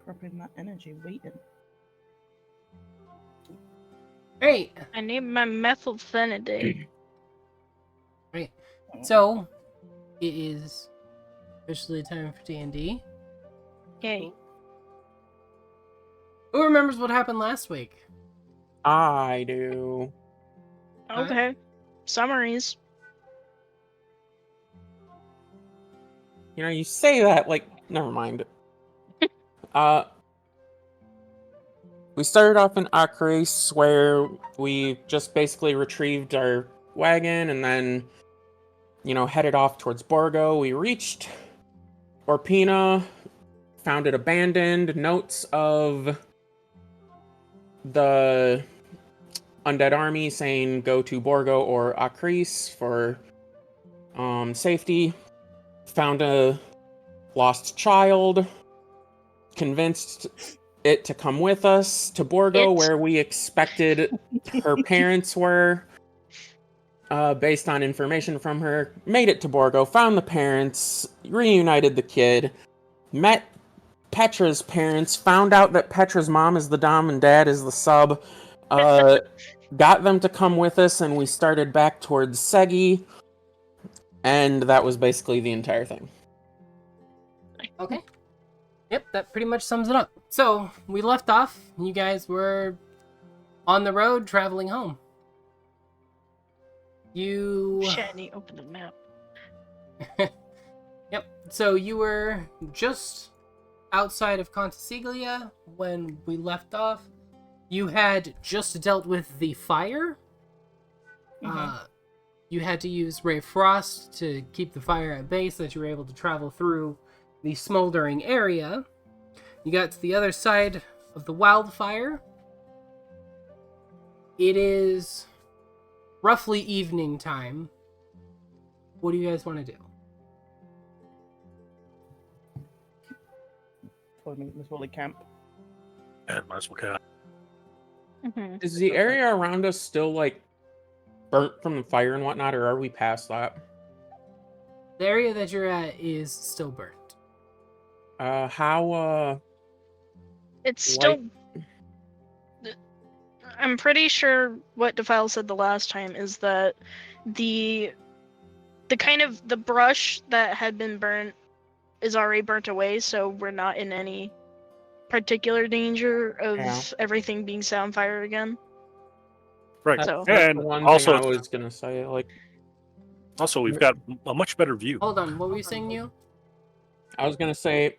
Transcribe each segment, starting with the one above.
Scrubbing that energy, waiting. Right. I need my methylphenidate. Right. So, it is officially time for D&D. Yay. Who remembers what happened last week? I do. Okay. Summaries. You know, you say that like, never mind. We started off in Acrace, where we just basically retrieved our wagon and then, you know, headed off towards Borgo. We reached Orpina, found it abandoned, notes of the undead army saying go to Borgo or Acrace for safety. Found a lost child, convinced it to come with us to Borgo, where we expected her parents were, based on information from her. Made it to Borgo, found the parents, reunited the kid, met Petra's parents, found out that Petra's mom is the dom and dad is the sub, got them to come with us, and we started back towards Segi, and that was basically the entire thing. Okay. Yep, that pretty much sums it up. So, we left off. You guys were on the road traveling home. You... Shit, I need to open the map. Yep, so you were just outside of Contasiglia when we left off. You had just dealt with the fire. You had to use Ray of Frost to keep the fire at bay so that you were able to travel through the smoldering area. You got to the other side of the wildfire. It is roughly evening time. What do you guys want to do? Miss Wally camp. And might as well camp. Is the area around us still, like, burnt from the fire and whatnot, or are we past that? The area that you're at is still burnt. It's still... I'm pretty sure what Defile said the last time is that the kind of the brush that had been burnt is already burnt away, so we're not in any particular danger of everything being set on fire again. Right. So, and one also, thing I was gonna say, like, also we've got a much better view. Hold on, what were you saying, you? I was gonna say,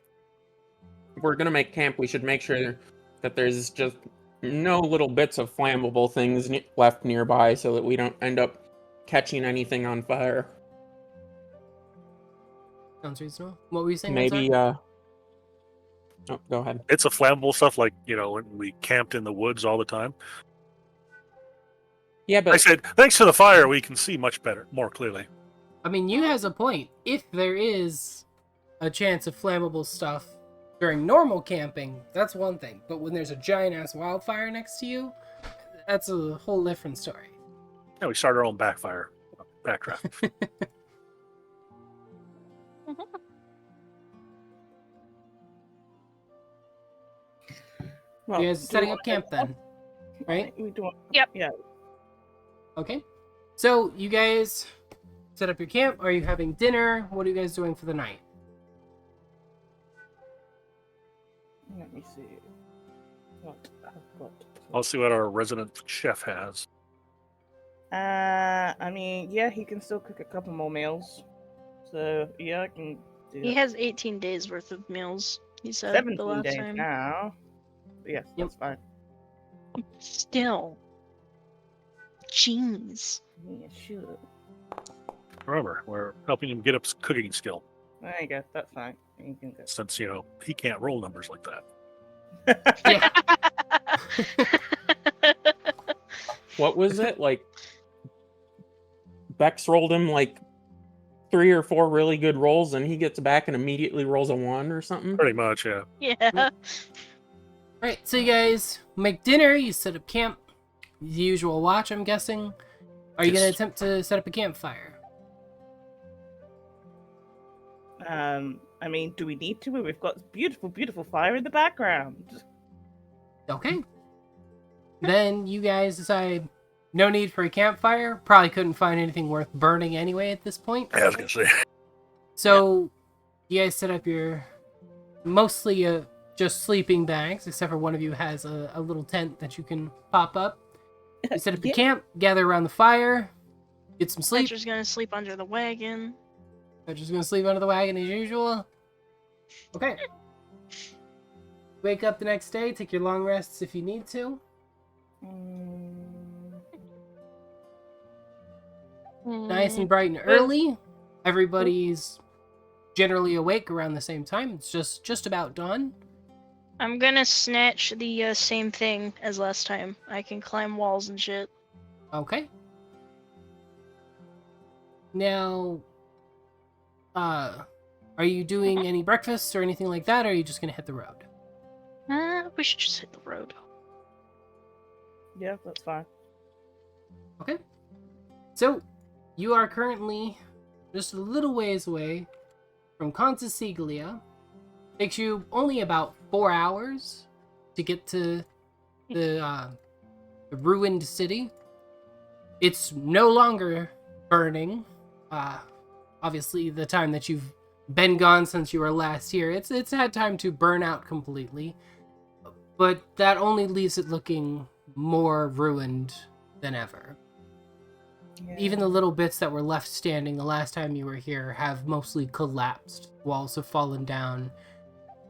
if we're gonna make camp, we should make sure that there's just no little bits of flammable things left nearby, so that we don't end up catching anything on fire. Sounds reasonable. What were you saying? Maybe, oh, go ahead. It's a flammable stuff, like, you know, when we camped in the woods all the time. Yeah, but I said, thanks to the fire, we can see much better, more clearly. I mean, you has a point. If there is a chance of flammable stuff during normal camping, that's one thing. But when there's a giant-ass wildfire next to you, that's a whole different story. Yeah, we started our own backdraft. Well, You guys are setting up camp then, right? We do. Yep. Yeah. Okay. So, you guys set up your camp. Are you having dinner? What are you guys doing for the night? Let me see. What I've got. I'll see what our resident chef has. I mean, yeah, he can still cook a couple more meals. So yeah, I can do. he has 18 days worth of meals, he said 17 the last days time. now. But yes, that's fine. Still. Jeez. Yeah, sure. Remember, we're helping him get up his cooking skill, There you go. That's fine. You can go. since, you know, he can't roll numbers like that. Yeah. what was it? Like, Bex rolled him, like, 3 or 4 really good rolls, and he gets back and immediately rolls a 1 or something? Pretty much, yeah. Yeah. Alright, so you guys make dinner, you set up camp. The usual watch, I'm guessing. Are you Yes. going to attempt to set up a campfire? I mean, do we need to? We've got this beautiful, beautiful fire in the background. Okay. Then you guys decide no need for a campfire. Probably couldn't find anything worth burning anyway at this point. I was gonna say. So you guys set up your mostly just sleeping bags, except for one of you has a little tent that you can pop up. You set up your Yeah. camp, gather around the fire, get some sleep. Petra's gonna sleep under the wagon. Petra's gonna sleep under the wagon as usual. Okay. Wake up the next day, take your long rests if you need to. Nice and bright and early. Everybody's generally awake around the same time. It's just about dawn. I'm gonna snatch the same thing as last time. I can climb walls and shit. Okay. Now, are you doing any breakfast or anything like that, or are you just gonna hit the road? We should just hit the road. Yeah, that's fine. Okay. So, you are currently just a little ways away from Consiglia. Takes you only about 4 hours to get to the ruined city. It's no longer burning. Obviously, the time that you've been gone since you were last here, it's had time to burn out completely. But that only leaves it looking more ruined than ever. Yeah. Even the little bits that were left standing the last time you were here have mostly collapsed. Walls have fallen down.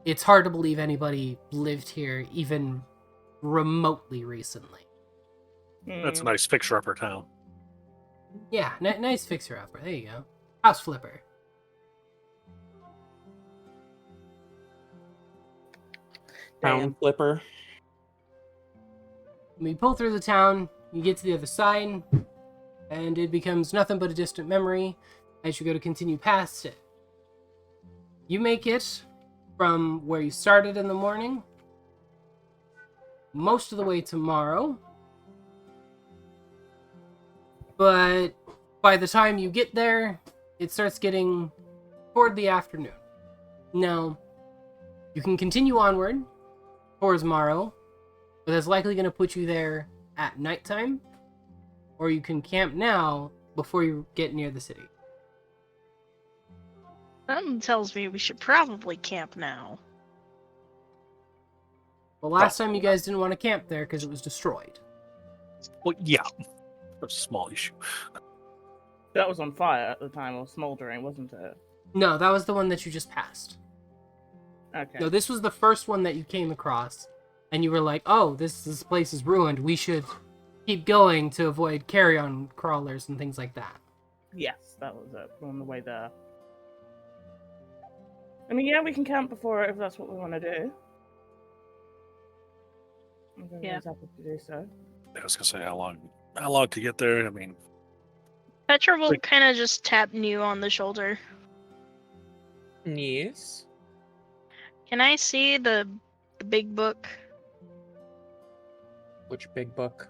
It's hard to believe anybody lived here even remotely recently. That's a nice fixer-upper town. Yeah, nice fixer-upper. There you go. House flipper. Town Damn. flipper. When you pull through the town, you get to the other side, and it becomes nothing but a distant memory as you go to continue past it. You make it from where you started in the morning most of the way tomorrow, but by the time you get there, it starts getting toward the afternoon. Now, you can continue onward towards Morrow, but that's likely going to put you there at nighttime, or you can camp now before you get near the city. Something tells me we should probably camp now. Well, last time you guys didn't want to camp there because it was destroyed. Well, yeah. That's a small issue. That was on fire at the time, or smoldering, wasn't it? No, that was the one that you just passed. Okay. No, this was the first one that you came across, and you were like, oh, this place is ruined. We should keep going to avoid carrion crawlers and things like that. Yes, that was it. On the way there. I mean, yeah, we can camp before it if that's what we want to do. If everyone's happy to do so. I was gonna say how long to get there. I mean, Petra will Like- kind of just tap New on the shoulder. Yes. Can I see the big book? Which big book?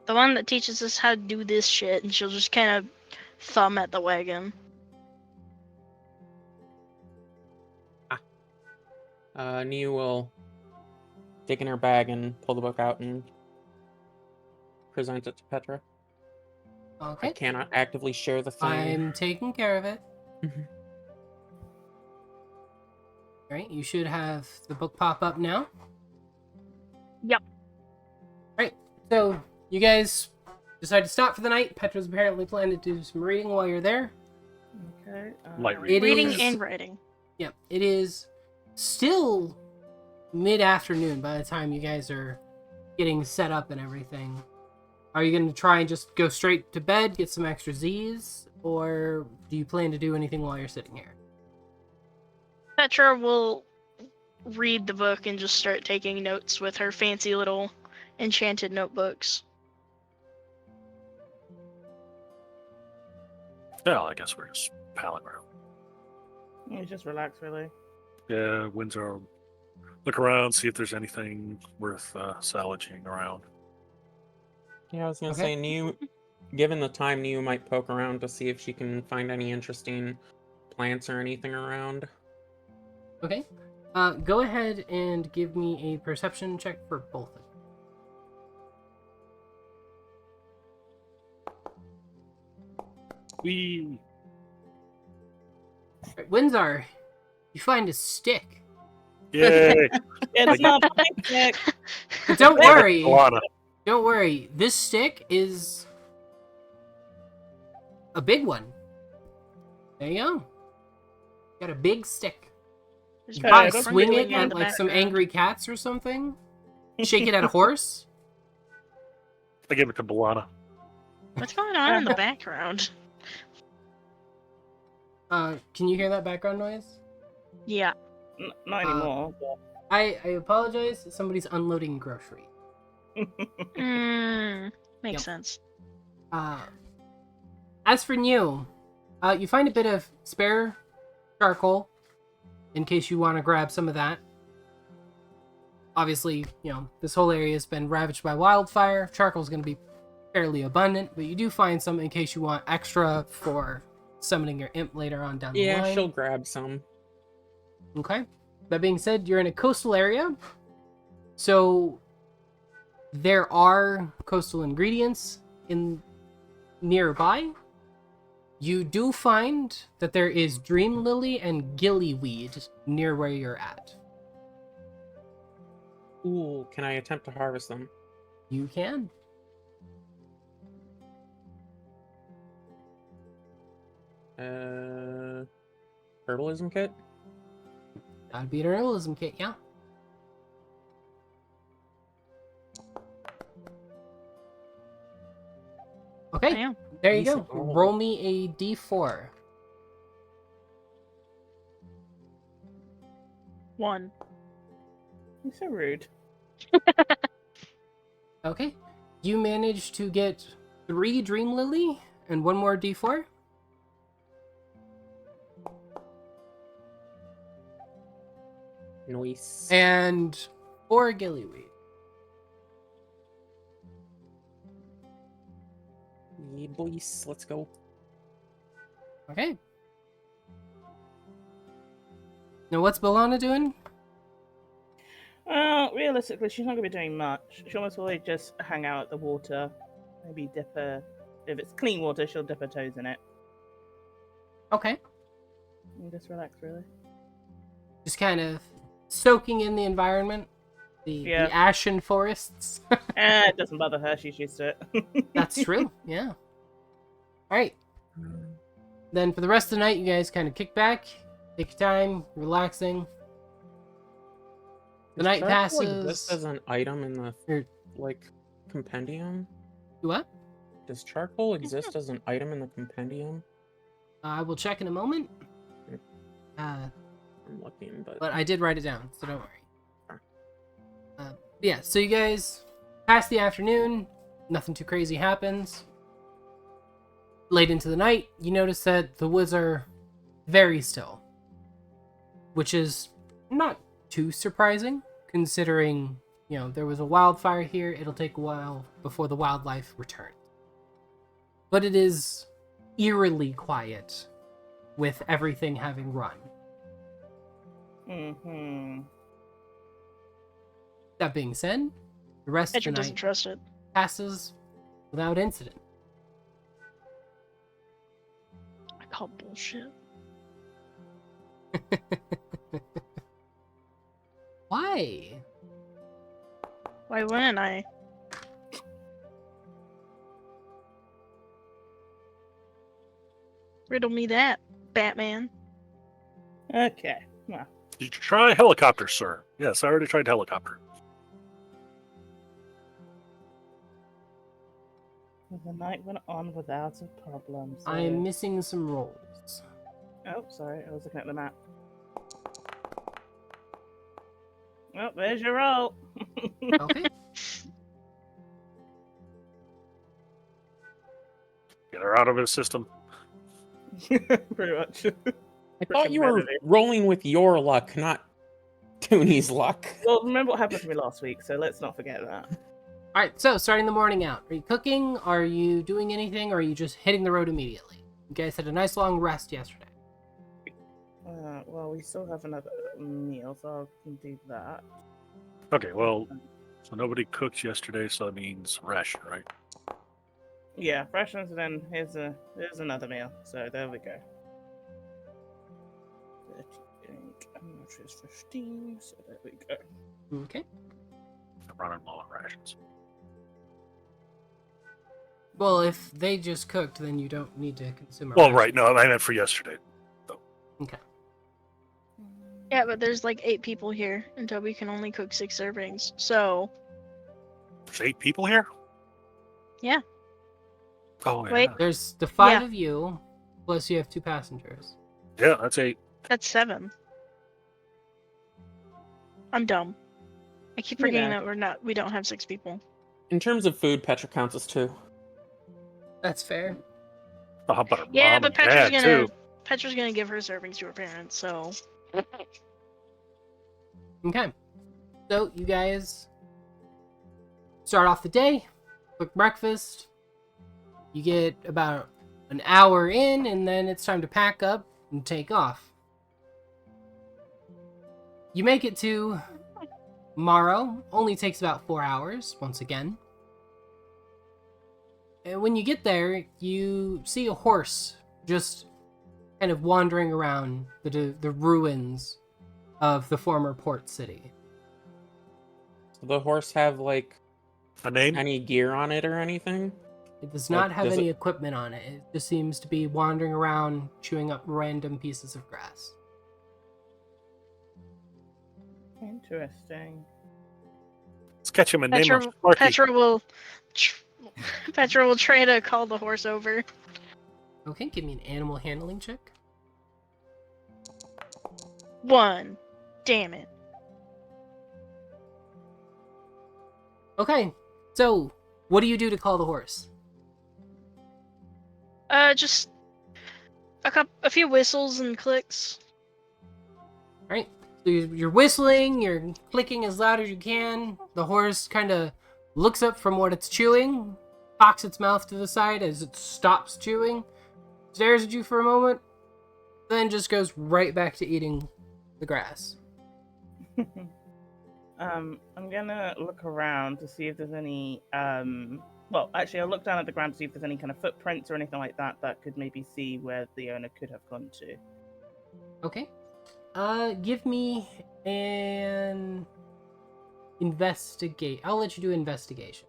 The one that teaches us how to do this shit, and she'll just kind of thumb at the wagon. Nia will dig in her bag and pull the book out and present it to Petra. I Okay. cannot actively share the thing. I'm taking care of it. Mhm. Alright, you should have the book pop up now. Yep. Right, so you guys decide to stop for the night. Petra's apparently planning to do some reading while you're there. Okay. Light It reading. Reading is- and writing. Yep, it is still mid-afternoon by the time you guys are getting set up and everything. Are you going to try and just go straight to bed, get some extra Z's, or do you plan to do anything while you're sitting here? Petra will read the book and just start taking notes with her fancy little enchanted notebooks. Yeah, I guess we're just palling around. You just relax, really. Yeah, Windsor. Look around, see if there's anything worth salvaging around. Yeah, I was gonna Okay. say, Nia, given the time, Nia might poke around to see if she can find any interesting plants or anything around. Okay. Go ahead and give me a perception check for both of you. We Right, Windsor, you find a stick. yay! It's not picnic. But don't worry. Alana. Don't worry. This stick is a big one. There you go. Got a big stick. There's You Okay, probably don't swing forget it in at the like some background. angry cats or something. Shake it at a horse. I gave it to Balana. What's going on in the background? Can you hear that background noise? Yeah. Not anymore. I apologize. Somebody's unloading grocery. Makes Yep. sense. As for you, you find a bit of spare charcoal in case you want to grab some of that. Obviously, this whole area has been ravaged by wildfire. Charcoal's going to be fairly abundant, but you do find some in case you want extra for summoning your imp later on down the Yeah, line. she'll grab some. Okay. That being said, you're in a coastal area, so there are coastal ingredients in nearby. You do find that there is dream lily and gillyweed near where you're at. Ooh, can I attempt to harvest them? You can. Herbalism kit? That'd be an herbalism kit, yeah. Okay, Damn. there you Decent go. roll. Roll me a d4. 1. You're so rude. Okay. You managed to get 3 dream lily and 1 more d4. Nice. And 4 gillyweed. Yeah, boys, let's go. Okay. Now, what's Balana doing? Realistically, she's not going to be doing much. She'll most probably just hang out at the water. Maybe dip her... If it's clean water, she'll dip her toes in it. Okay. And just relax, really. Just kind of soaking in the environment. The ashen forests. It doesn't bother her. She's used to it. That's true. Yeah. All right. Then for the rest of the night, you guys kind of kick back, take your time, relaxing. The night passes. This as an item in the Or- compendium. What? Does charcoal exist as an item in the compendium? I will check in a moment. I'm looking, but But I did write it down, so don't worry. Sure. Yeah, so you guys pass the afternoon, nothing too crazy happens. Late into the night, you notice that the woods are very still, which is not too surprising, considering, there was a wildfire here. It'll take a while before the wildlife returns. But it is eerily quiet, with everything having run. Mm-hmm. That being said, the rest Petra of the doesn't night trust it. passes without incident. I call bullshit. Why? Why wouldn't I? Riddle me that, Batman. Okay. Well, Did you try helicopter, sir? Yes, I already tried helicopter. the night went on without a problem. So... I'm missing some rolls. Oh, sorry. I was looking at the map. Oh, there's your roll. Okay. Get her out of his system. Pretty much. I thought you were rolling with your luck, not Tooney's luck. Well, remember what happened to me last week, so let's not forget that. All right, so starting the morning out. Are you cooking? Are you doing anything? Or are you just hitting the road immediately? You guys had a nice long rest yesterday. Well, we still have another meal, so I can do that. Okay, well, so nobody cooked yesterday, so that means ration, right? Yeah, rations. And then here's another meal. So there we go. 38, and that is 15. So there we go. Okay. I'm running low on rations. Well, if they just cooked, then you don't need to consume a Well, ration. right. No, I meant for yesterday. Okay. Yeah, but there's like 8 people here, and Toby can only cook 6 servings. So There's 8 people here? Yeah. Oh, Wait. yeah. There's the 5 Yeah. of you, plus you have 2 passengers. Yeah, that's 8. that's 7. I'm dumb. I keep You forgetting know. that we don't have 6 people. In terms of food, Petra counts as 2. That's fair. Oh, how about her Yeah, mom but and dad, too? Petra's gonna give her servings to her parents, so Okay. So, you guys start off the day, quick breakfast. You get about an hour in, and then it's time to pack up and take off. You make it to Morrow. Only takes about 4 hours, once again. And when you get there, you see a horse just kind of wandering around the ruins of the former port city. So the horse have, like, A name? any gear on it or anything? It does Like, not have does any it- equipment on it. It just seems to be wandering around, chewing up random pieces of grass. Interesting. Let's catch him and name him Petra, Sparky. Petra will try to call the horse over. Okay, give me an animal handling check. 1. Damn it. Okay, so what do you do to call the horse? Just a few whistles and clicks. Right? So you're whistling, you're clicking as loud as you can. The horse kind of looks up from what it's chewing, cocks its mouth to the side as it stops chewing, stares at you for a moment, then just goes right back to eating the grass. I'm gonna look around to see if there's any. Well, actually, I'll look down at the ground to see if there's any kind of footprints or anything like that that could maybe see where the owner could have gone to. Okay. Give me an investigate. I'll let you do investigation.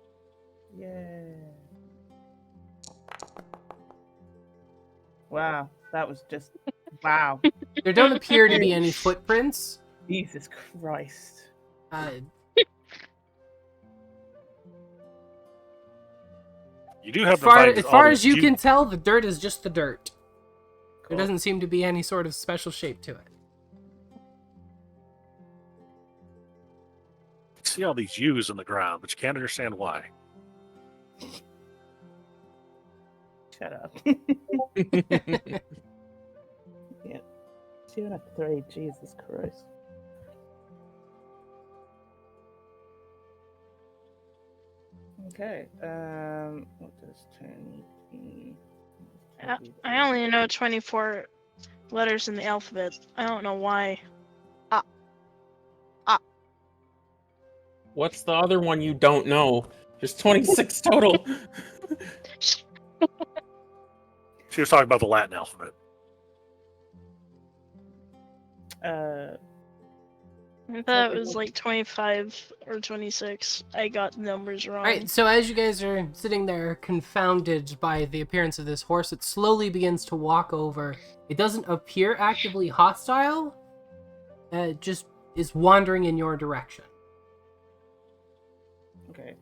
Yeah. Wow, that was just wow. There don't appear to be any footprints. Jesus Christ. You do have As to find far all as these you can tell, the dirt is just the dirt. There Cool. doesn't seem to be any sort of special shape to it. see all these U's in the ground, but you can't understand why. Shut up. Yeah. 2 and a 3, Jesus Christ. Okay, what does 10 mean? I only know 24 letters in the alphabet. I don't know why. What's the other one you don't know? There's 26 total. She was talking about the Latin alphabet. I thought it was like 25 or 26. I got the numbers wrong. Alright, so as you guys are sitting there confounded by the appearance of this horse, it slowly begins to walk over. It doesn't appear actively hostile. It just is wandering in your direction. Okay,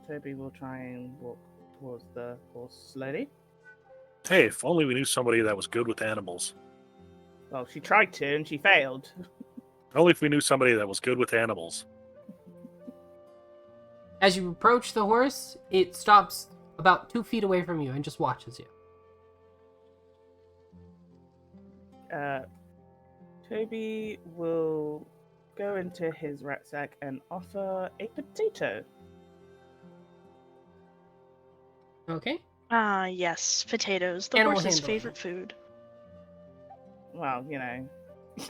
Toby will try and walk towards the horse slowly. Hey, if only we knew somebody that was good with animals. Well, she tried to and she failed. Only if we knew somebody that was good with animals. As you approach the horse, it stops about 2 feet away from you and just watches you. Toby will go into his rucksack and offer a potato. Okay? Ah, yes, potatoes. The Animal horse's handling. favorite food. well, it's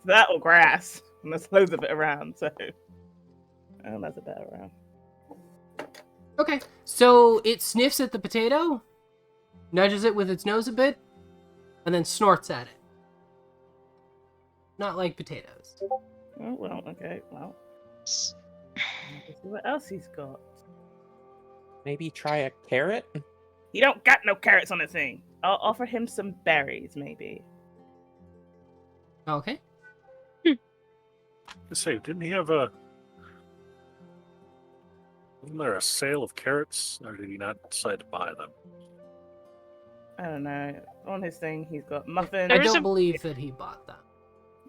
that or grass, and there's loads of it around. So, oh, that's a better round. Okay, so it sniffs at the potato, nudges it with its nose a bit, and then snorts at it. Not like potatoes. Oh well, okay, well. Let's see what else he's got. Maybe try a carrot? He don't got no carrots on the thing. I'll offer him some berries, maybe. Okay. Let's say, didn't he have wasn't there a sale of carrots, or did he not decide to buy them? I don't know. On his thing, he's got muffins. I There's don't a- believe that he bought that.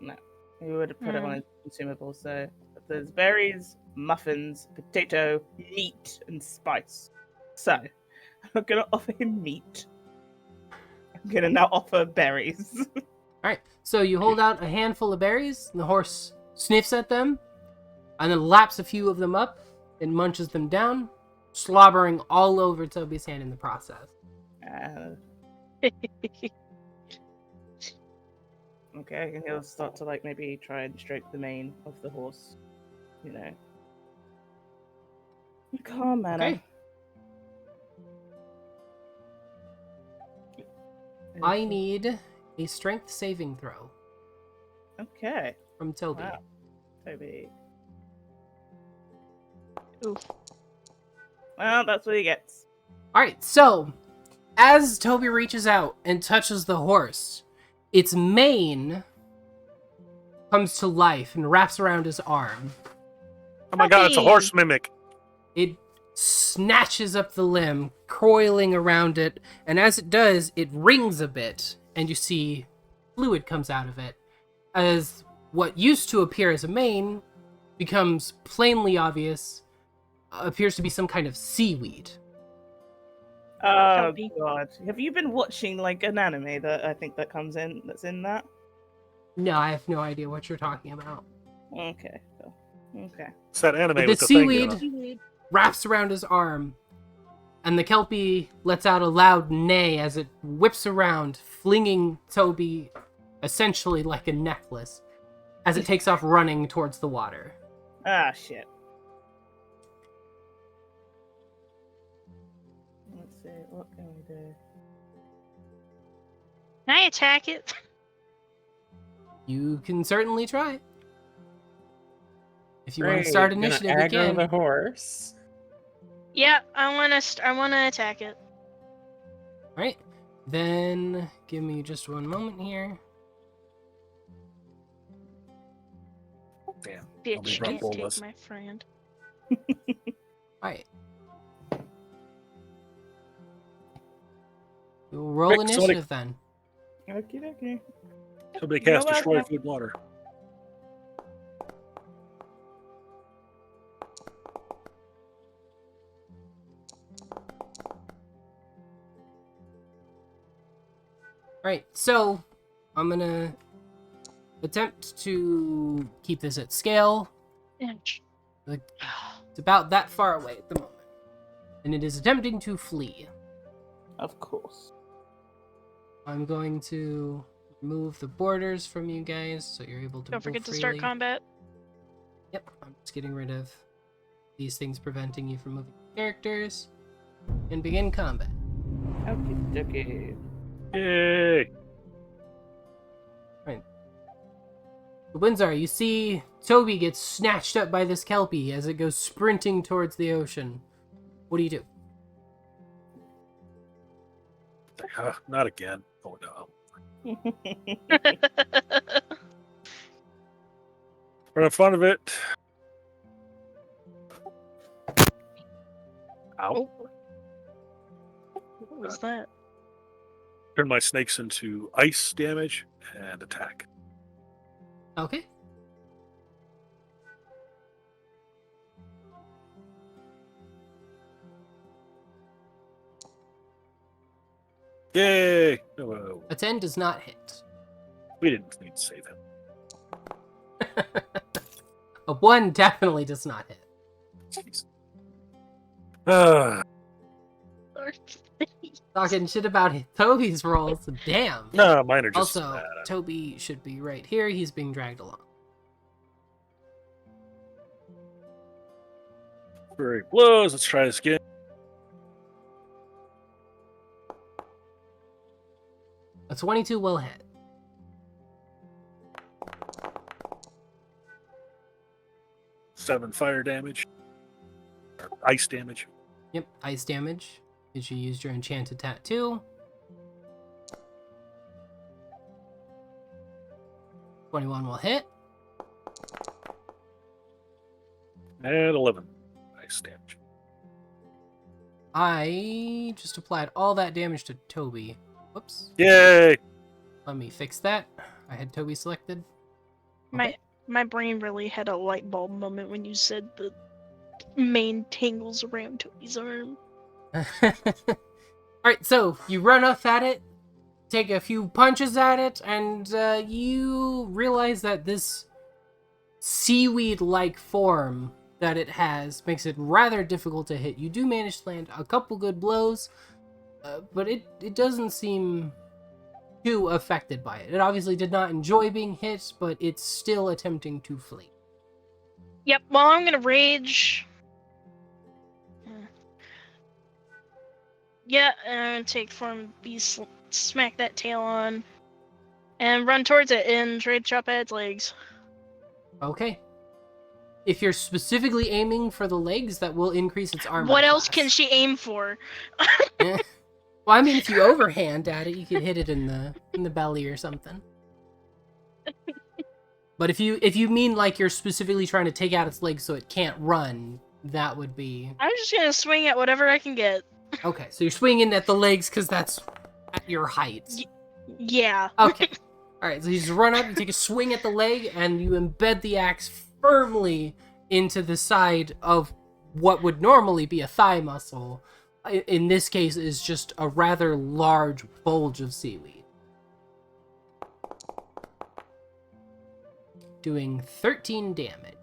No, he would have put it on his consumables. So there's berries, muffins, potato, meat, and spice. So I'm not gonna offer him meat. I'm gonna now offer berries. Alright, so you hold out a handful of berries, and the horse sniffs at them, and then laps a few of them up, and munches them down, slobbering all over Toby's hand in the process. Okay, and he'll start to maybe try and stroke the mane of the horse. In a calm manner. Okay. I need a strength saving throw Okay. from Toby. Wow. Toby. Oof. Well, that's what he gets. Alright, so as Toby reaches out and touches the horse, its mane comes to life and wraps around his arm. Oh my god, it's a Puppy! horse mimic! It snatches up the limb, coiling around it, and as it does, it rings a bit, and you see fluid comes out of it, as what used to appear as a mane becomes plainly obvious, appears to be some kind of seaweed. Oh Toby. god. Have you been watching an anime that I think that's in that? No, I have no idea what you're talking about. Okay, cool. Okay. It's that anime The with the seaweed thing. wraps around his arm, and the Kelpie lets out a loud neigh as it whips around, flinging Toby essentially like a necklace, as it takes off running towards the water. Ah, shit. Let's see, what can we do? Can I attack it? You can certainly try. If you want Great, to start gonna initiative, you aggro can. the horse. Yeah, I wanna attack it. Alright, then give me just one moment here. Damn. Bitch, I'll be don't rough take with. my friend. Alright. We'll roll Quick, somebody- initiative then. Okie dokie. Somebody You know cast what? Destroy Food Water. Alright, so I'm gonna attempt to keep this at scale. Inch. It's about that far away at the moment. And it is attempting to flee. Of course. I'm going to remove the borders from you guys so you're able to Don't move forget to freely. start combat. Yep, I'm just getting rid of these things preventing you from moving characters. And begin combat. Okie dokie. Yay! Windsor, you see Toby gets snatched up by this Kelpie as it goes sprinting towards the ocean. What do you do? Not again. Oh no. Right in front of it. Ow. Oh. What was that? Turn my snakes into ice damage and attack. Okay. Yay! Oh, A 10 does not hit. we didn't need to say that. A 1 definitely does not hit. Jeez. Ah, Talking shit about Toby's rolls. Damn. No, mine are just Also, bad. Toby should be right here. He's being dragged along. Very blows. Let's try this again. A 22 will hit. Seven fire damage. Or ice damage. Yep, ice damage. Did you use your enchanted tattoo? 21 will hit. And 11 ice damage. I just applied all that damage to Toby. Whoops. Yay! Let me fix that. I had Toby selected. My brain really had a light bulb moment when you said the mane tangles around Toby's arm. Alright, so you run up at it, take a few punches at it, and you realize that this seaweed-like form that it has makes it rather difficult to hit. You do manage to land a couple good blows, but it doesn't seem too affected by it. It obviously did not enjoy being hit, but it's still attempting to flee. Yep, well, I'm gonna rage. Yeah, and I'm gonna take form beast, smack that tail on, and run towards it and try to chop at its legs. Okay. If you're specifically aiming for the legs, that will increase its armor What else class. can she aim for? Well, I mean, if you overhand at it, you could hit it in the belly or something. But if you mean like you're specifically trying to take out its legs so it can't run, that would be... I'm just gonna swing at whatever I can get. Okay, so you're swinging at the legs because that's at your height. Yeah. Okay. Alright, so you just run up, you take a swing at the leg, and you embed the axe firmly into the side of what would normally be a thigh muscle. In this case, is just a rather large bulge of seaweed. Doing 13 damage.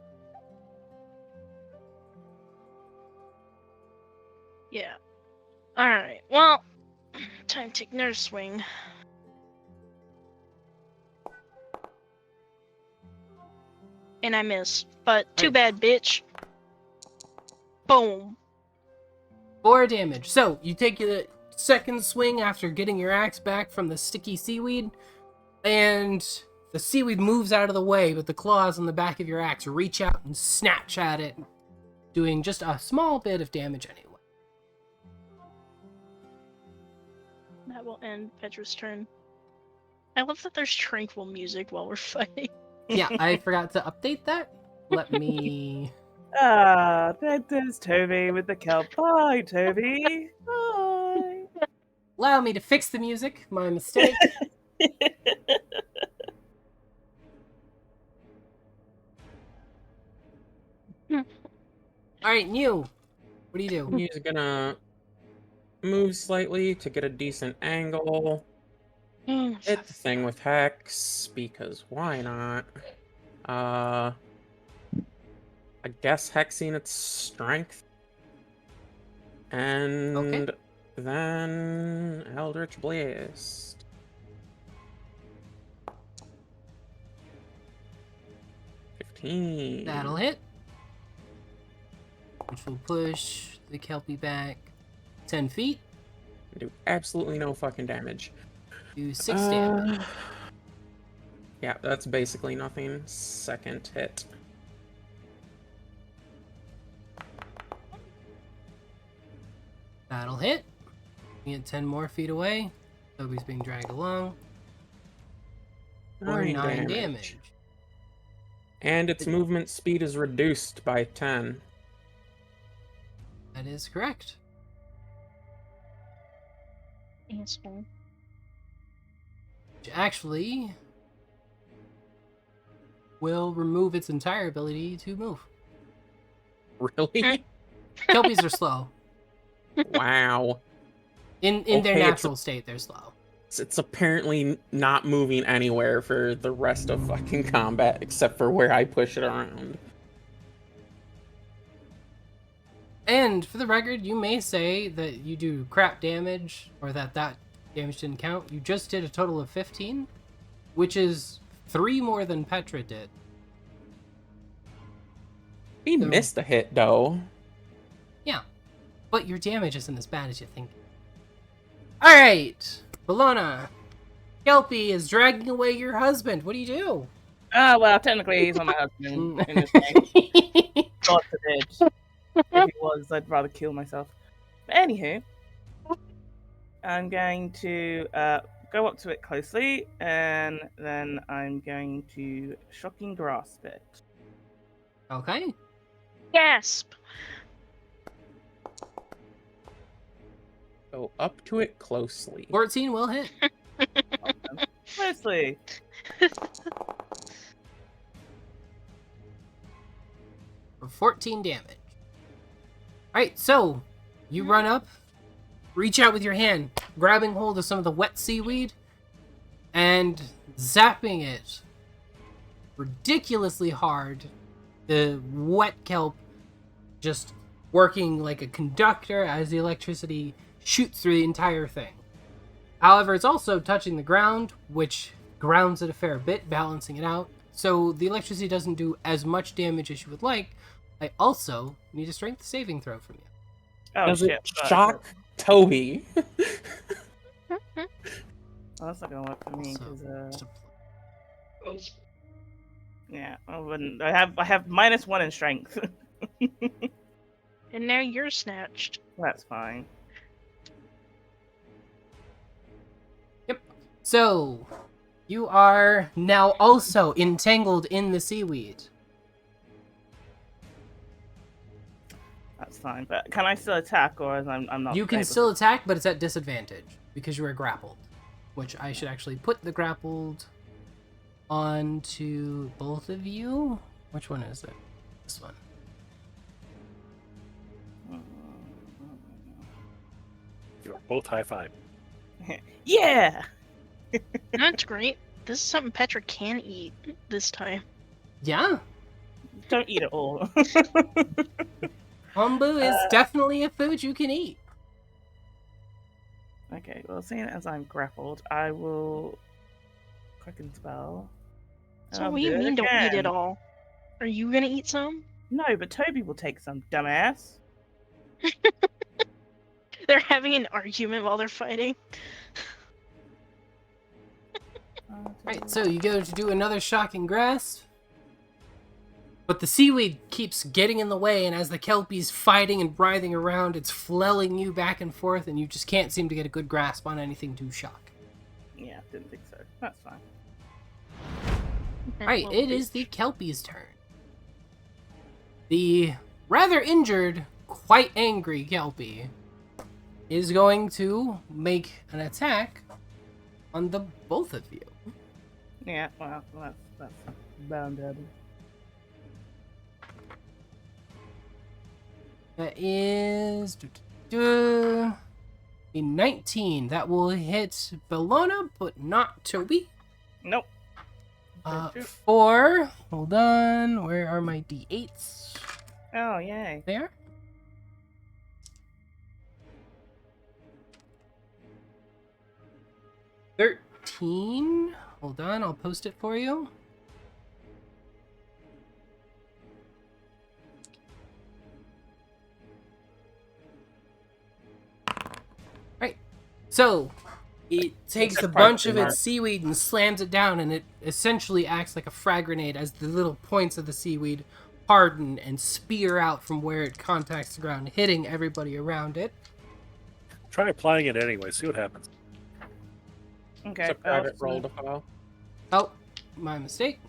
Yeah. Alright, well, time to take another swing. And I missed, but too bad, bitch. Boom. 4 damage. So, you take the second swing after getting your axe back from the sticky seaweed, and the seaweed moves out of the way, but the claws on the back of your axe reach out and snatch at it, doing just a small bit of damage anyway. That will end Petra's turn. I love that there's tranquil music while we're fighting. Yeah, I forgot to update that. Let me... Ah, there's Toby with the kelp. Bye, Toby. Bye. Allow me to fix the music. My mistake. Alright, Mew. What do you do? He's gonna move slightly to get a decent angle. Hit the thing with Hex, because why not? I guess hexing its strength. And then Eldritch Blast. That'll hit. Which will push the Kelpie back 10 feet. Do absolutely no fucking damage. Do 6 damage. Yeah, that's basically nothing. Second hit. That'll hit. You get 10 more feet away. Toby's being dragged along. For 9 damage. And its movement speed is reduced by 10. That is correct. Asshole. Which actually will remove its entire ability to move. Really? Kelpies are slow. Wow. In their Okay, natural state, they're slow. It's apparently not moving anywhere for the rest of fucking combat, except for where I push it around. And for the record, you may say that you do crap damage, or that damage didn't count. You just did a total of 15, which is 3 more than Petra did. He So- missed a hit, though. Yeah, but your damage isn't as bad as you think. Alright, Bologna. Kelpie is dragging away your husband. What do you do? Ah, well, technically he's not my husband in this game. God forbid. If he was, I'd rather kill myself. But anywho, I'm going to go up to it closely, and then I'm going to shocking grasp it. Okay. Gasp! Go up to it closely. 14 will hit. Closely. For 14 damage. Alright, so you run up, reach out with your hand, grabbing hold of some of the wet seaweed, and zapping it ridiculously hard. The wet kelp just working like a conductor as the electricity shoots through the entire thing. However, it's also touching the ground, which grounds it a fair bit, balancing it out. So the electricity doesn't do as much damage as you would like. I also need a strength saving throw from you. Oh, Does shit. it shock Toby? Oh, that's not gonna work for me, So, because, just a- yeah, I wouldn't. I have -1 in strength. And now you're snatched. That's fine. So, you are now also entangled in the seaweed. That's fine. But can I still attack, or is I'm not? You can able still to? attack, but it's at disadvantage because you are grappled. Which I should actually put the grappled onto both of you. Which one is it? This one. You're both high five. Yeah. That's great. This is something Petra can eat this time. Yeah, Don't eat it all. kombu is definitely a food you can eat. Okay. Well, seeing as I'm grappled, I will quicken spell. and So I'll what do you do mean don't eat it again. all? Are you gonna eat some? No, but Toby will take some, dumbass. They're having an argument while they're fighting. Right, so you go to do another shocking grasp. But the seaweed keeps getting in the way, and as the kelpie's fighting and writhing around, it's flailing you back and forth, and you just can't seem to get a good grasp on anything to shock. Yeah, didn't think so. That's fine. Alright, it is the kelpie's turn. The rather injured, quite angry kelpie is going to make an attack on the both of you. Yeah. Well, that's bound to happen. That is a 19. That will hit Bellona, but not Toby. Nope. Hold on. Where are my d8s? Oh, yay. There. $13. Hold on, I'll post it for you. Right. So, it takes a bunch of its seaweed and slams it down, and it essentially acts like a frag grenade as the little points of the seaweed harden and spear out from where it contacts the ground, hitting everybody around it. Try applying it anyway. See what happens. Okay. It's a private roll to follow. Oh, my mistake.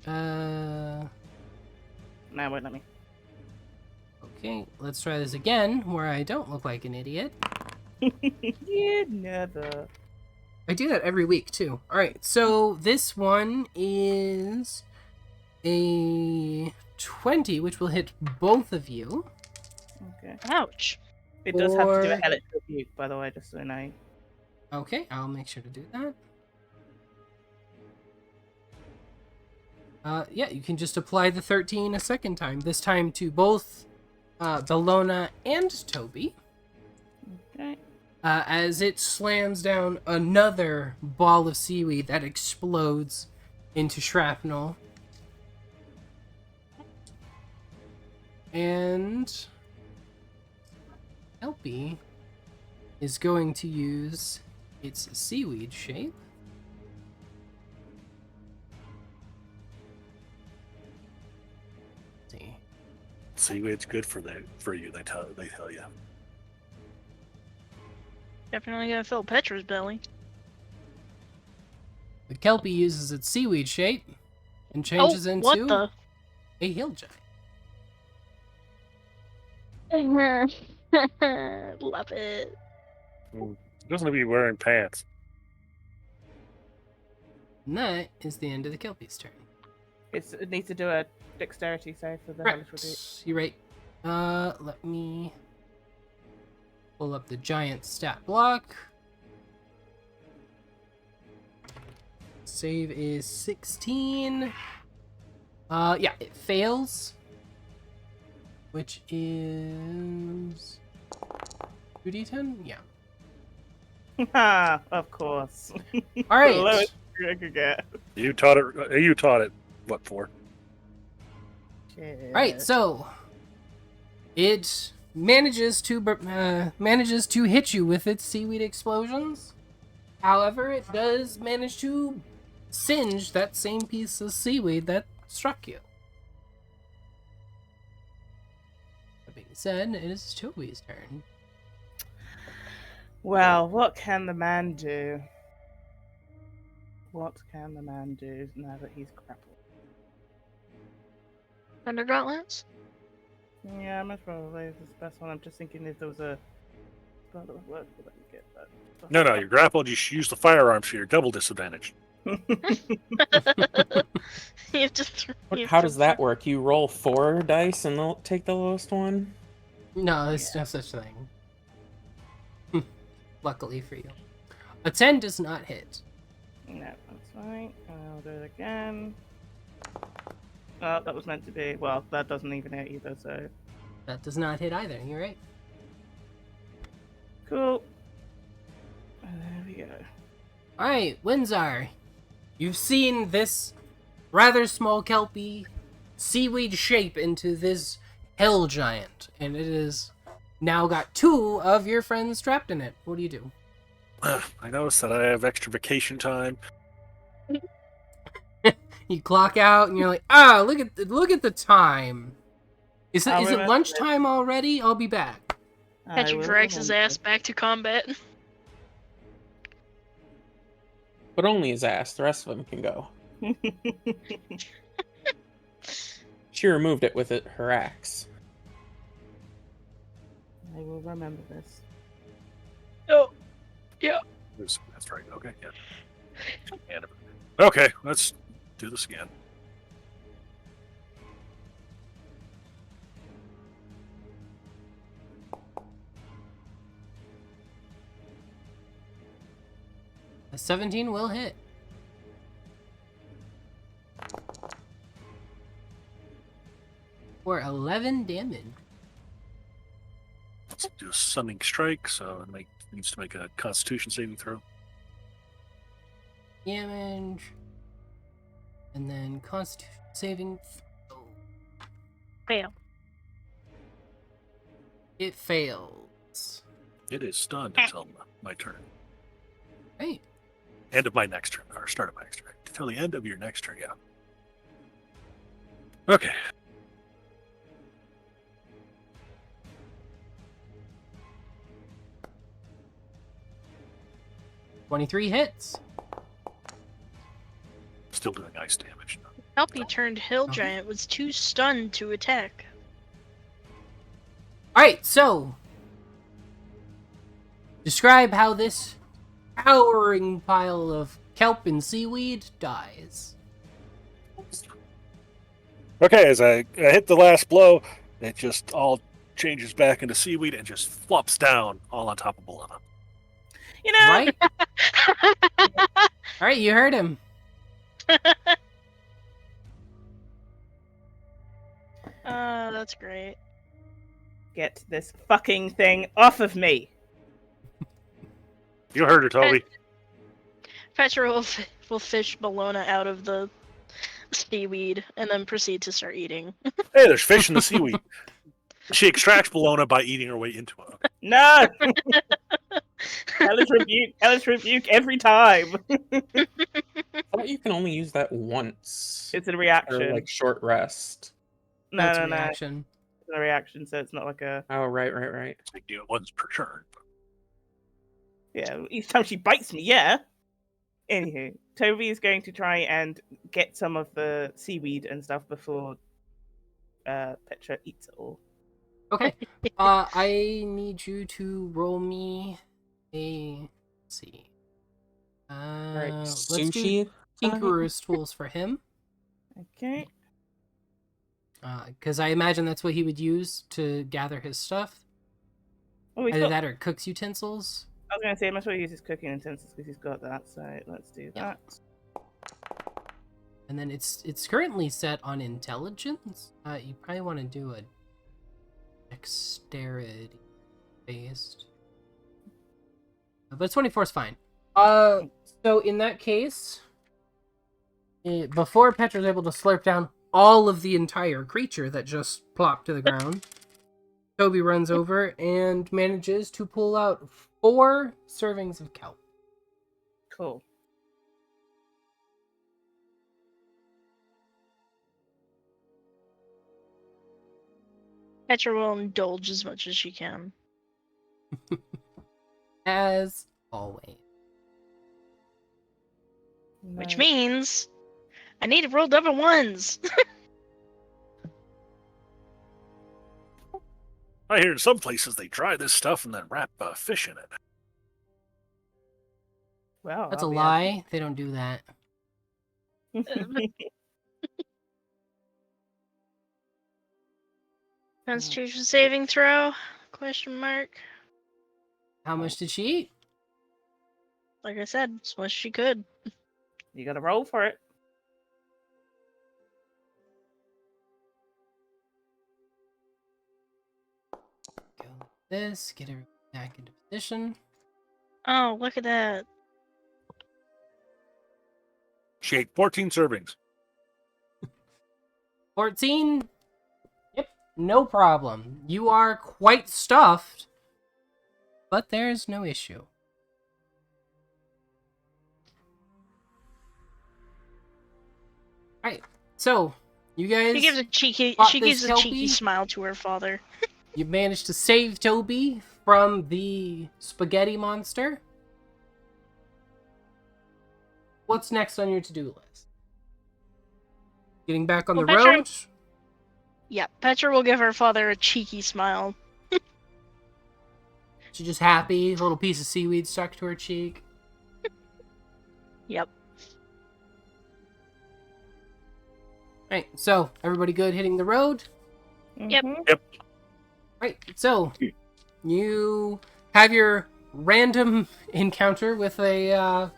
Uh, No, wait, let me. okay, let's try this again, where I don't look like an idiot. You never. I do that every week, too. Alright, so this one is a 20, which will hit both of you. Okay. Ouch. It does have to do a Or- hellish rebuke, by the way, just so you know. Okay, I'll make sure to do that. Yeah, you can just apply the 13 a second time. This time to both Bellona and Toby. Okay. As it slams down another ball of seaweed that explodes into shrapnel. And Kelpie is going to use its seaweed shape. Let's see. Seaweed's good for you. They tell you. Definitely gonna fill Petra's belly. The Kelpie uses its seaweed shape and changes into What the? a hill giant. Love it. Doesn't be wearing pants. And that is the end of the Kelpie's turn. It needs to do a dexterity save for the hellish rebuke. You're right. Let me pull up the giant stat block. Save is 16. Yeah, it fails. Which is 2d10? Yeah. Ah, of course. All right. The lowest I could get. You taught it. What for? Shit. Right, so it manages to hit you with its seaweed explosions. However, it does manage to singe that same piece of seaweed that struck you. That being said, it is Toby's turn. Well, what can the man do? What can the man do now that he's grappled? Thunder Gauntlets? Yeah, most probably this is the best one. I'm just thinking if there was a spell that would work for that, you get that. No, you're grappled. You should use the firearms for your double disadvantage. You just. How does that work? You roll 4 dice and they'll take the lowest one? No, there's no such thing. Luckily for you. A 10 does not hit. No, that's fine. I'll do it again. Oh, that was meant to be. Well, that doesn't even hit either, so. That does not hit either, you're right. Cool. There we go. Alright, Windsor. You've seen this rather small kelpie seaweed shape into this hell giant, and it has now got 2 of your friends trapped in it. What do you do? I noticed that I have extra vacation time. You clock out and you're like, look at the time. Is it remember lunchtime already? I'll be back. Petra drags his ass back to combat. But only his ass. The rest of them can go. She removed it with her axe. I will remember this. Oh, yeah. That's right. Okay, yeah. Okay, let's do this again. A 17 will hit. For 11 damage. Let's do a stunning strike, so it needs to make a Constitution saving throw. Damage. And then Constitution saving throw. Fail. It fails. It is stunned until my turn. Right. End of my next turn, or start of my next turn. Until the end of your next turn, yeah. Okay. $23 hits. Still doing ice damage. Kelpie turned hill giant was too stunned to attack. Alright, so describe how this towering pile of kelp and seaweed dies. Okay, as I hit the last blow, it just all changes back into seaweed and just flops down all on top of Bolena. You know, Right? Alright, you heard him. That's great. Get this fucking thing off of me. You heard her, Toby. Petra will fish Bologna out of the seaweed and then proceed to start eating. Hey, there's fish in the seaweed. She extracts Bologna by eating her way into it. Okay. No! Hellish rebuke every time. I thought you can only use that once. It's a Or reaction. like short rest. No, That's no, a no. reaction. It's a reaction, so it's not like a... Oh, right. They do it once per turn. Yeah, each time she bites me, yeah. Anywho, Toby is going to try and get some of the seaweed and stuff before Petra eats it all. Okay. I need you to roll me a. Let's see. Alright, Let's do sushi. Tinkerer's tools for him. Okay. Because I imagine that's what he would use to gather his stuff. Oh, he's Either got... that or cook's utensils. I was going to say, I must well use his cooking utensils because he's got that, so let's do Yeah. that. And then it's currently set on intelligence. You probably want to do a dexterity based. But 24 is fine. So in that case, before Petra's able to slurp down all of the entire creature that just plopped to the ground, Toby runs over and manages to pull out 4 servings of kelp. Cool. Petra will indulge as much as she can. As always. Which Nice. means I need to roll double ones. I hear in some places they dry this stuff and then wrap fish in it. Well, That's I'll a be lie. They don't do that. happy. Constitution saving throw? Question mark. How much did she eat? Like I said, as much as she could. You gotta roll for it. Go like this. Get her back into position. Oh, look at that. She ate 14 servings. 14? Yep, no problem. You are quite stuffed, but there's no issue. Alright, so, you guys, She gives a cheeky spot she this gives a cheeky Kelpie? smile to her father. you managed to save Toby from the spaghetti monster. What's next on your to-do list? Getting back on Well, the Petra- road? Yeah, Petra will give her father a cheeky smile. She's just happy, a little piece of seaweed stuck to her cheek. Yep. Right, so everybody good hitting the road? Yep. Mhm. Right, so you have your random encounter with a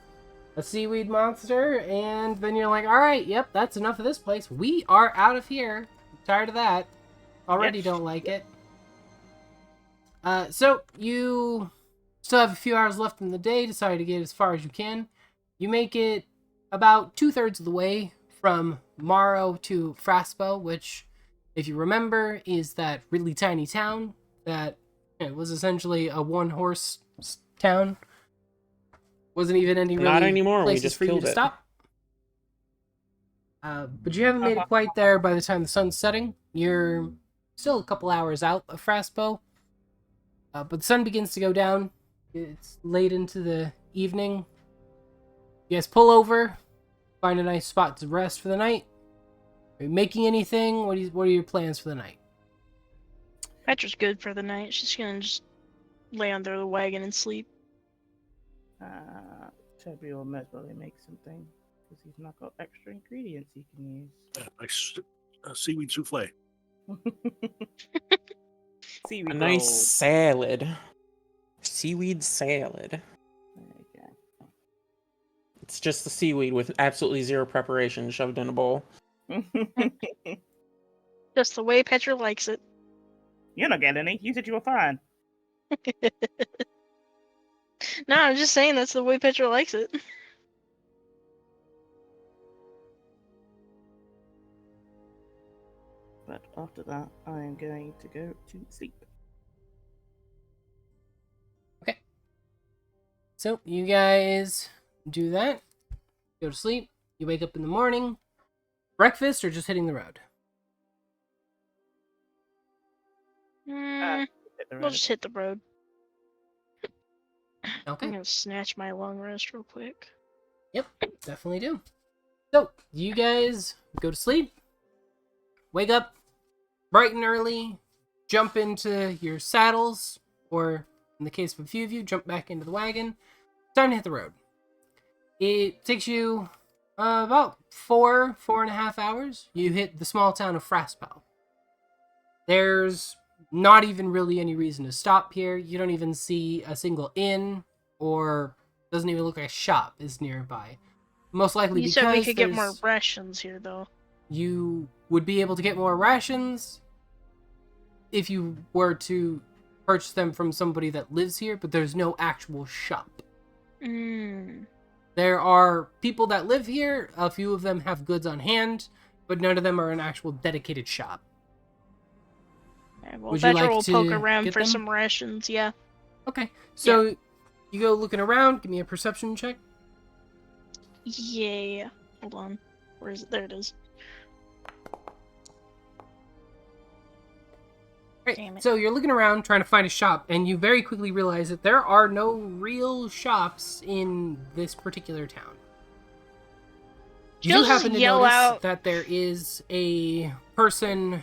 seaweed monster, and then you're like, all right, yep, that's enough of this place. We are out of here. I'm tired of that. Already Yep. don't like it. So you still have a few hours left in the day. Decide to get as far as you can. You make it about 2/3 of the way from Morrow to Fraspo, which, if you remember, is that really tiny town that was essentially a one-horse town. Wasn't even any really Not anymore, we places just for you killed to it. stop. But you haven't made it quite there by the time the sun's setting. You're still a couple hours out of Fraspo. But the sun begins to go down. It's late into the evening. You guys pull over, find a nice spot to rest for the night. Are you making anything? What are your plans for the night? Petra's good for the night. She's gonna just lay under the wagon and sleep. Toby will most probably make something because he's not got extra ingredients he can use. Nice seaweed souffle. Seaweed A nice roll. salad. Seaweed salad. There you go. It's just the seaweed with absolutely zero preparation shoved in a bowl. Just the way Petra likes it. You're not getting any. You said you were fine. No, I'm just saying that's the way Petra likes it. But after that, I am going to go to sleep. So you guys do that. Go to sleep. You wake up in the morning. Breakfast or just hitting the road? Mm, Hit the we'll road. just hit the road. Okay. I'm gonna snatch my long rest real quick. Yep, definitely do. So, you guys go to sleep, wake up bright and early, jump into your saddles, or in the case of a few of you, jump back into the wagon. Time to hit the road. It takes you about 4.5 hours. You hit the small town of Fraspel. There's not even really any reason to stop here. You don't even see a single inn, or doesn't even look like a shop is nearby. Most likely You because said we could get more there's- rations here, though. you would be able to get more rations if you were to purchase them from somebody that lives here, but there's no actual shop. Mm. There are people that live here, a few of them have goods on hand, but none of them are an actual dedicated shop. Okay, well, Would you Petra like will poke to around get for them? some rations, yeah. Okay, so you go looking around, give me a perception check. Yeah. Hold on. Where is it? There it is. Right. Damn it. So you're looking around trying to find a shop, and you very quickly realize that there are no real shops in this particular town. You She'll do just happen to yell notice out. that there is a person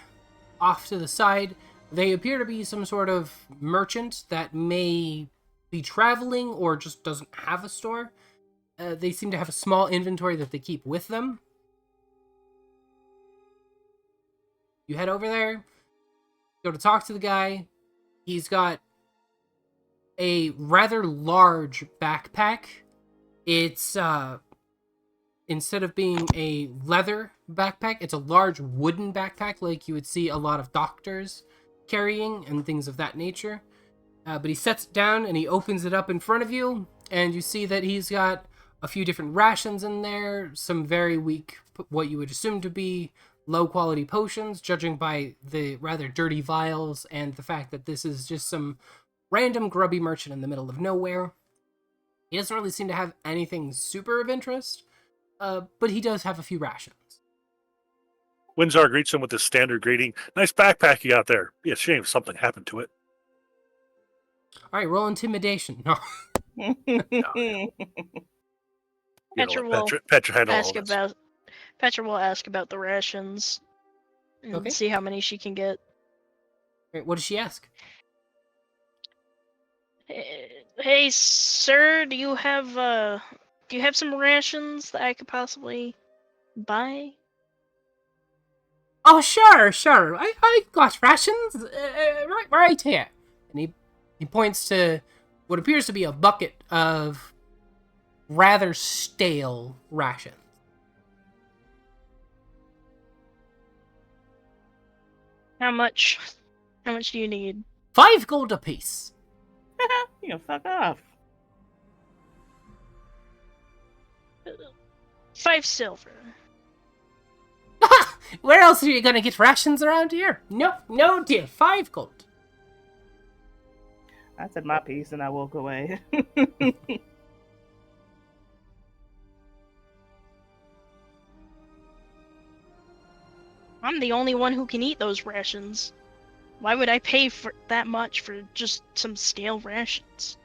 off to the side. They appear to be some sort of merchant that may be traveling or just doesn't have a store. They seem to have a small inventory that they keep with them. You head over there, go to talk to the guy. He's got a rather large backpack. It's instead of being a leather backpack, it's a large wooden backpack like you would see a lot of doctors carrying and things of that nature. But he sets it down and he opens it up in front of you, and you see that he's got a few different rations in there, some very weak, what you would assume to be low quality potions, judging by the rather dirty vials and the fact that this is just some random grubby merchant in the middle of nowhere. He doesn't really seem to have anything super of interest, but he does have a few rations. Windsor greets him with his standard greeting. Nice backpack you got there. Be a shame if something happened to it. All right, roll intimidation. No. You Petra know, will Petra handle all ask this. about. Petra will ask about the rations and Okay. see how many she can get. All right, what does she ask? Hey, sir, do you have some rations that I could possibly buy? Oh, sure. I got rations right here. And he points to what appears to be a bucket of rather stale rations. How much? How much do you need? 5 gold apiece. You fuck off. 5 silver. Where else are you gonna get rations around here? No, dear. 5 gold. I said my piece and I walk away. I'm the only one who can eat those rations. Why would I pay for that much for just some stale rations?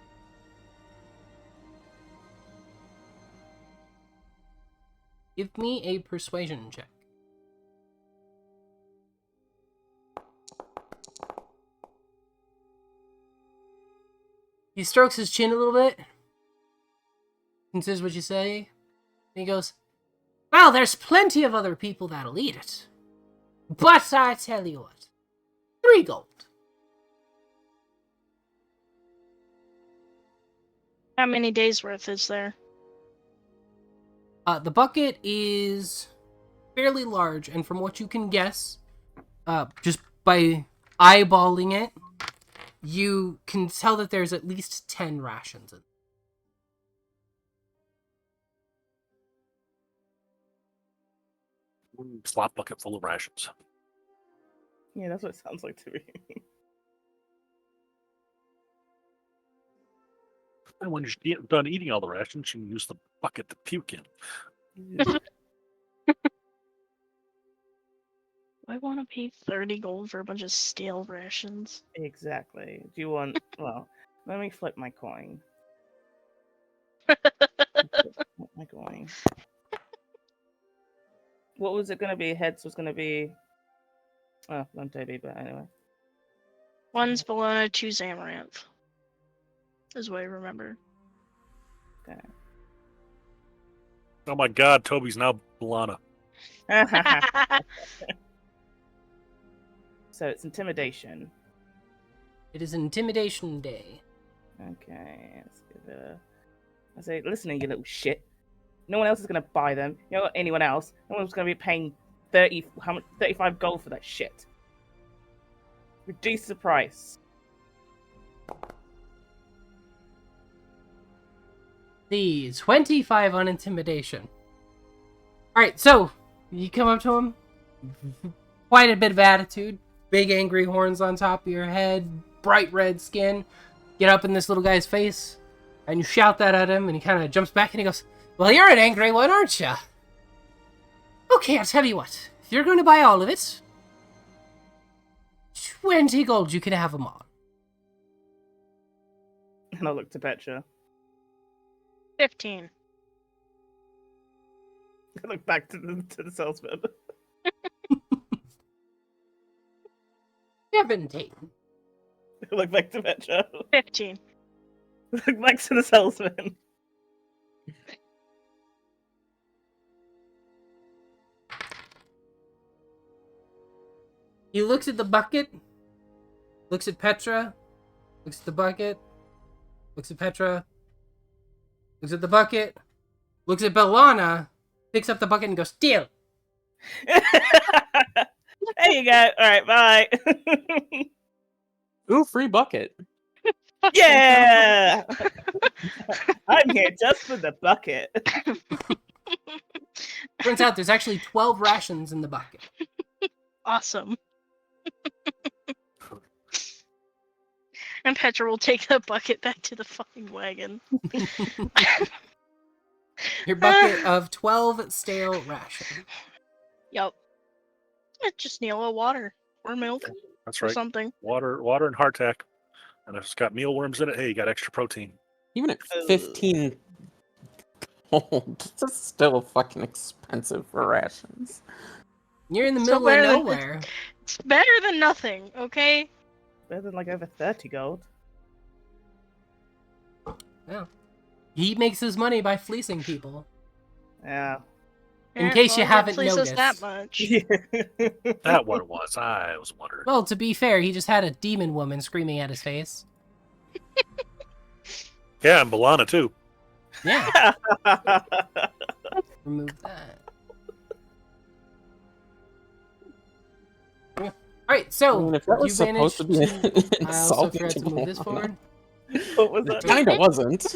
Give me a persuasion check. He strokes his chin a little bit, considers what you say, and he goes, well, there's plenty of other people that'll eat it. But I tell you what, 3 gold. How many days worth is there? The bucket is fairly large, and from what you can guess, just by eyeballing it, you can tell that there's at least 10 rations in. Slop bucket full of rations. Yeah, that's what it sounds like to me. And when you're done eating all the rations, you can use the bucket to puke in. I want to pay 30 gold for a bunch of stale rations. Exactly. Do you want? Well, let me flip my coin. Flip my coin. What was it gonna be? Heads was gonna be. Oh, not Toby, but anyway. One's Bologna, two's Amaranth. Is what I remember. Okay. Oh my God, Toby's now Balana. So it's intimidation. It is intimidation day. Okay, let's give it a. I say, listen, you little shit. No one else is gonna buy them. You know, anyone else. No one's gonna be paying 35 gold for that shit. Reduce the price. The 25 on intimidation. Alright, so you come up to him. Quite a bit of attitude. Big angry horns on top of your head. Bright red skin. Get up in this little guy's face. And you shout that at him. And he kind of jumps back and he goes, well, you're an angry one, aren't you? Okay, I'll tell you what. If you're going to buy all of it, 20 gold, you can have them all. And I look to Petra. 15. I look back to the salesman. 17. I look back to Petra. 15. Look back to the salesman. He looks at the bucket, looks at Petra, looks at the bucket, looks at Petra, looks at the bucket, looks at Belana, picks up the bucket and goes, deal. There you go. All right, bye. Ooh, free bucket. Yeah. I'm here just for the bucket. Turns out there's actually 12 rations in the bucket. Awesome. And Petra will take the bucket back to the fucking wagon. Your bucket of 12 stale rations. Yup. Just need a little water or milk That's or right. something. Water and hardtack. And if it's got mealworms in it, hey, you got extra protein. Even at 15 gold, it's still fucking expensive for rations. You're in the So middle of better than- nowhere. It's better than nothing, okay? Better than like over 30 gold. Yeah. He makes his money by fleecing people. Yeah. In case you well, haven't at least it's that noticed. much. That what it was. I was wondering. Well, to be fair, he just had a demon woman screaming at his face. Yeah, and Balana too. Yeah. Remove that. Alright, so I mean, if that was you supposed to be managed an I also insult forgot to move this Balana. forward. What was It that? kinda wasn't.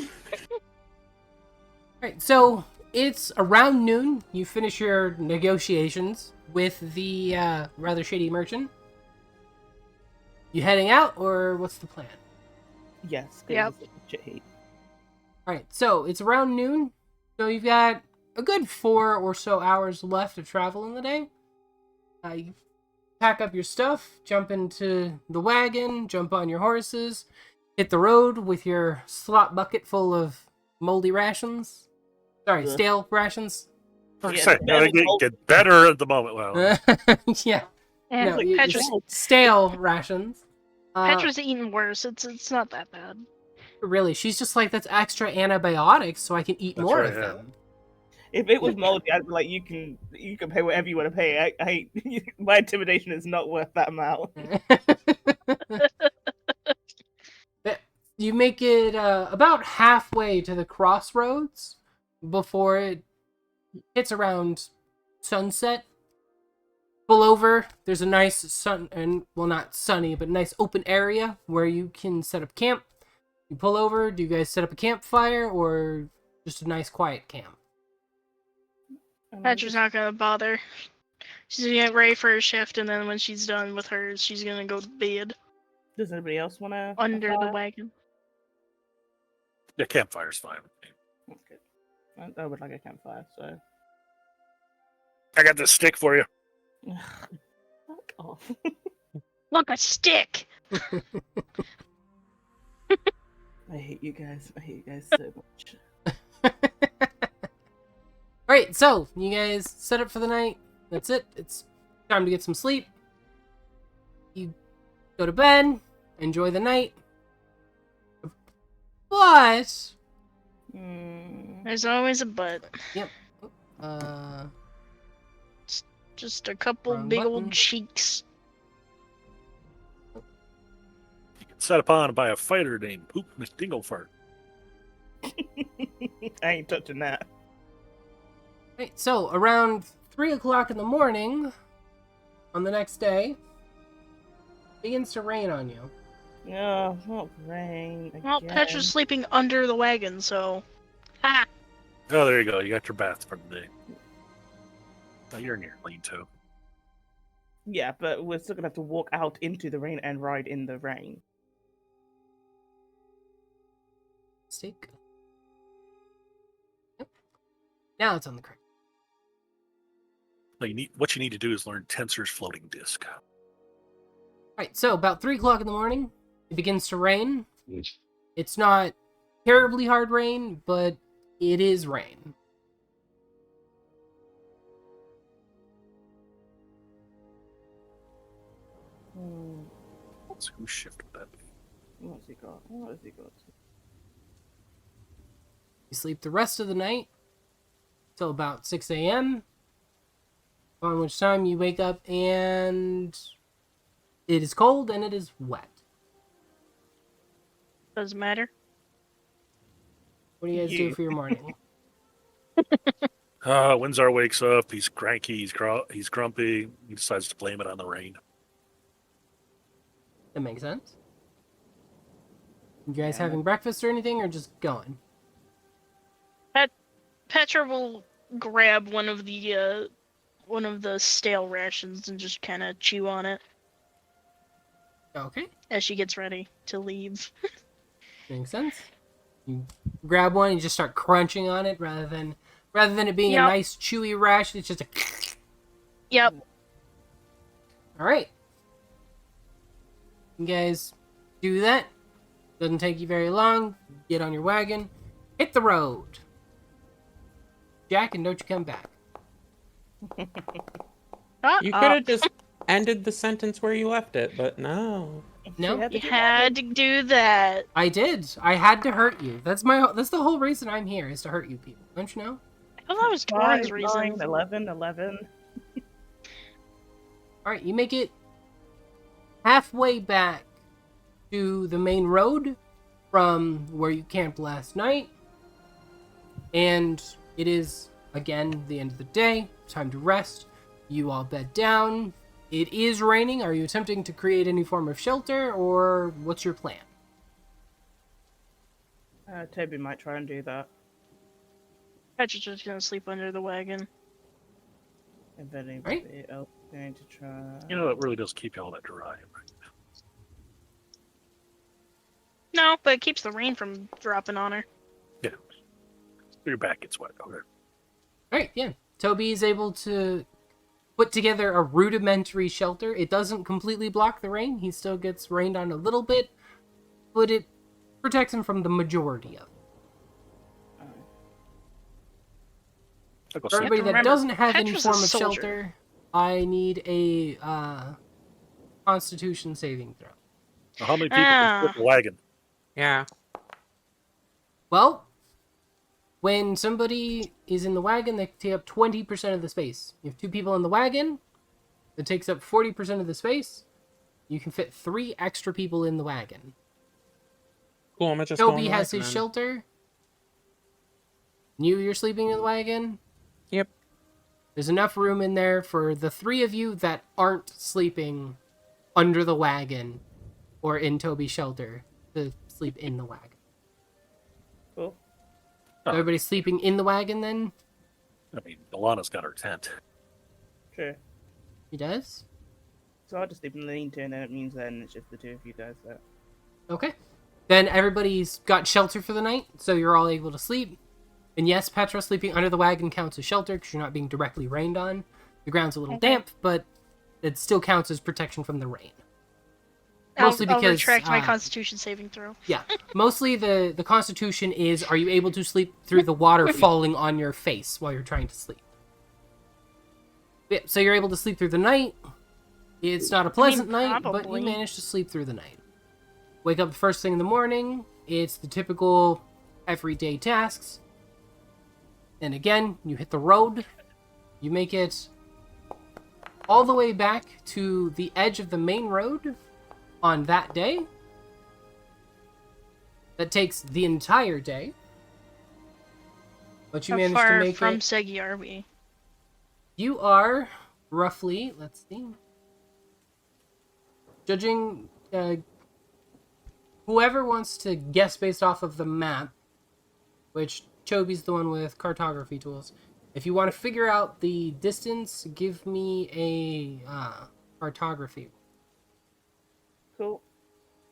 Alright, so it's around noon. You finish your negotiations with the rather shady merchant. You heading out, or what's the plan? Yes. Yep. Shit heat. Alright, so it's around noon. So you've got a good 4 or so hours left of travel in the day. You pack up your stuff, jump into the wagon, jump on your horses, hit the road with your slop bucket full of moldy rations. Sorry, Ugh. stale rations. Like I Yeah, said, better they than get better at the moment. Well, Yeah. And No, Petra's, stale rations. Petra's eating worse. It's not that bad. Really, she's just like, that's extra antibiotics so I can eat That's more right, of yeah. them. If it was moldy, I'd be like, you can pay whatever you want to pay. I my intimidation is not worth that amount. You make it about halfway to the crossroads before it hits around sunset. pull over. There's a nice not sunny, but nice open area where you can set up camp. You pull over. Do you guys set up a campfire or just a nice quiet camp? Petra's not gonna bother. She's gonna get ready for her shift, and then when she's done with hers, she's gonna go to bed Does anybody else want to? under the wagon. Yeah, campfire's fine. Okay. I would like a campfire, so. I got this stick for you. Fuck off. Look, a stick! I hate you guys. I hate you guys so much. Alright, so you guys set up for the night. That's it. It's time to get some sleep. You go to bed, enjoy the night. But There's always a but. Yep. Just a couple Wrong big button. old cheeks. You get set upon by a fighter named Poop McDinglefart. I ain't touching that. Right, so around 3 o'clock in the morning on the next day, it begins to rain on you. No, not rain. Well, again. Petra's sleeping under the wagon, so. Ha! Oh, there you go. You got your bath for the day. Oh, you're near lean-to. Yeah, but we're still gonna have to walk out into the rain and ride in the rain. Steak. Yep. Now it's on the crate. What you need to do is learn Tensor's floating disk. Right, so about 3 o'clock in the morning, it begins to rain. It's not terribly hard rain, but it is rain. Whose shift would that be? What's he got? What has he got? You sleep the rest of the night till about 6 a.m., on which time you wake up and it is cold and it is wet. Doesn't matter. What do you guys do for your morning? Windsor wakes up. He's cranky. He's grumpy. He decides to blame it on the rain. That makes sense. You guys having breakfast or anything, or just going? Petra will grab one of the stale rations and just kind of chew on it Okay, as she gets ready to leave. makes sense. You grab one and just start crunching on it rather than it being Yep. a nice chewy ration. It's just a. Yep. All right. You guys do that. Doesn't take you very long. Get on your wagon. Hit the road. Jack, and don't you come back. You could have just ended the sentence where you left it, but no. No, You had to do that. I did. I had to hurt you. That's the whole reason I'm here, is to hurt you people. Don't you know? I thought that was Torrens' 5, reason. 9, 11. All right, you make it halfway back to the main road from where you camped last night. And it is, again, the end of the day. Time to rest. You all bed down. It is raining. Are you attempting to create any form of shelter, or what's your plan? Toby might try and do that. Petra's just gonna sleep under the wagon. And then Right. anybody else going to try. You know, it really does keep you all that dry. No, but it keeps the rain from dropping on her. Yeah. Your back gets wet. Okay. All right, yeah. Toby is able to put together a rudimentary shelter. It doesn't completely block the rain. He still gets rained on a little bit, but it protects him from the majority of it. I'll go For sleep. everybody that remember, doesn't have any Petra's a form of soldier. shelter, I need a Constitution saving throw. Now, how many people can fit the wagon? Yeah. Well, when somebody is in the wagon, they take up 20% of the space. You have 2 people in the wagon, that takes up 40% of the space. You can fit 3 extra people in the wagon. Cool, I'm gonna just go on Toby the has wagon his then. shelter. You're sleeping in the wagon. Yep. There's enough room in there for the 3 of you that aren't sleeping under the wagon or in Toby's shelter to sleep in the wagon. Cool. Oh. Everybody's sleeping in the wagon then? I mean, Alana's got her tent. Sure. He does? So I'll just sleep in the lean-to, and then it means then it's just the 2 of you guys. So. Okay. Then everybody's got shelter for the night, so you're all able to sleep. And yes, Petra, sleeping under the wagon counts as shelter because you're not being directly rained on. The ground's a little damp, but it still counts as protection from the rain. Mostly I'll because retract my Constitution saving throw. Yeah, mostly the Constitution is, are you able to sleep through the water falling on your face while you're trying to sleep? Yeah, so you're able to sleep through the night. It's not a pleasant night, but you probably. manage to sleep through the night. Wake up the first thing in the morning. It's the typical everyday tasks. And again, you hit the road. You make it all the way back to the edge of the main road on that day. That takes the entire day. But you How managed to far make from it. Segi are we? You are roughly, let's see. Judging, whoever wants to guess based off of the map, which Chobi's the one with cartography tools. If you want to figure out the distance, give me a cartography. Cool.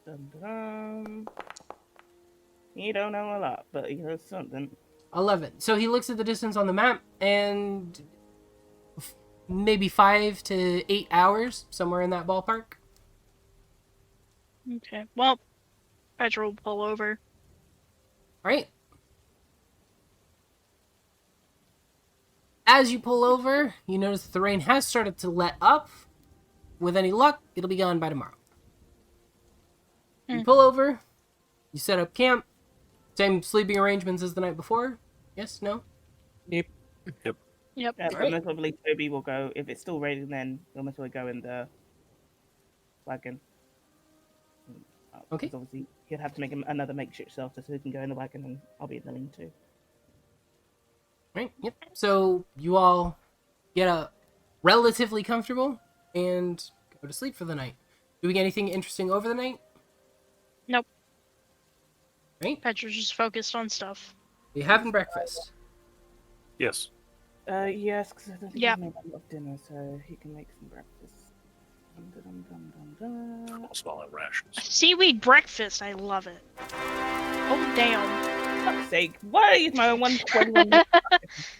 Dun, dun, dun. You don't know a lot, but he knows something. 11. So he looks at the distance on the map, and maybe 5 to 8 hours, somewhere in that ballpark. Okay. Well, Petra will pull over. All right. As you pull over, you notice that the rain has started to let up. With any luck, it'll be gone by tomorrow. You pull over, you set up camp, same sleeping arrangements as the night before. Yes, no? Yep. Yep. Yeah, but Alright. most probably Toby will go. If it's still raining, then he'll most probably go in the wagon. Okay. 'Cause obviously, he'll have to make another makeshift shelter so he can go in the wagon, and I'll be in the lean-to. Right, yep. So you all get relatively comfortable and go to sleep for the night. Doing anything interesting over the night? Nope. Right? Petra's just focused on stuff. Are you having breakfast? Yes. Yes, because I don't think Yep. he's made a lot of dinner, so he can make some breakfast. Dum, dum, dum, dum, dum. I'll swallow rations. Seaweed breakfast. I love it. Oh, damn. For fuck's sake, why is my 121?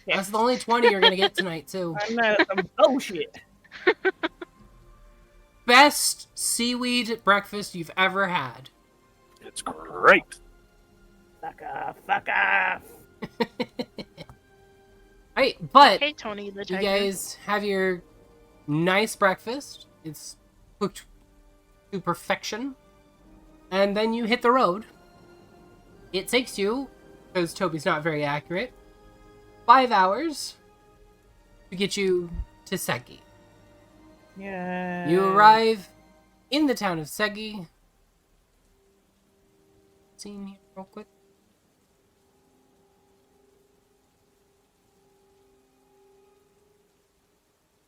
That's the only 20 you're going to get tonight, too. I know, that's some bullshit. Best seaweed breakfast you've ever had. It's great. Fuck off, fuck off. Right, but Hey, Tony the you Tiger. guys have your nice breakfast. It's cooked to perfection. And then you hit the road. It takes you, because Toby's not very accurate, 5 hours to get you to Segi. Yeah. You arrive in the town of Segi. Scene here real quick.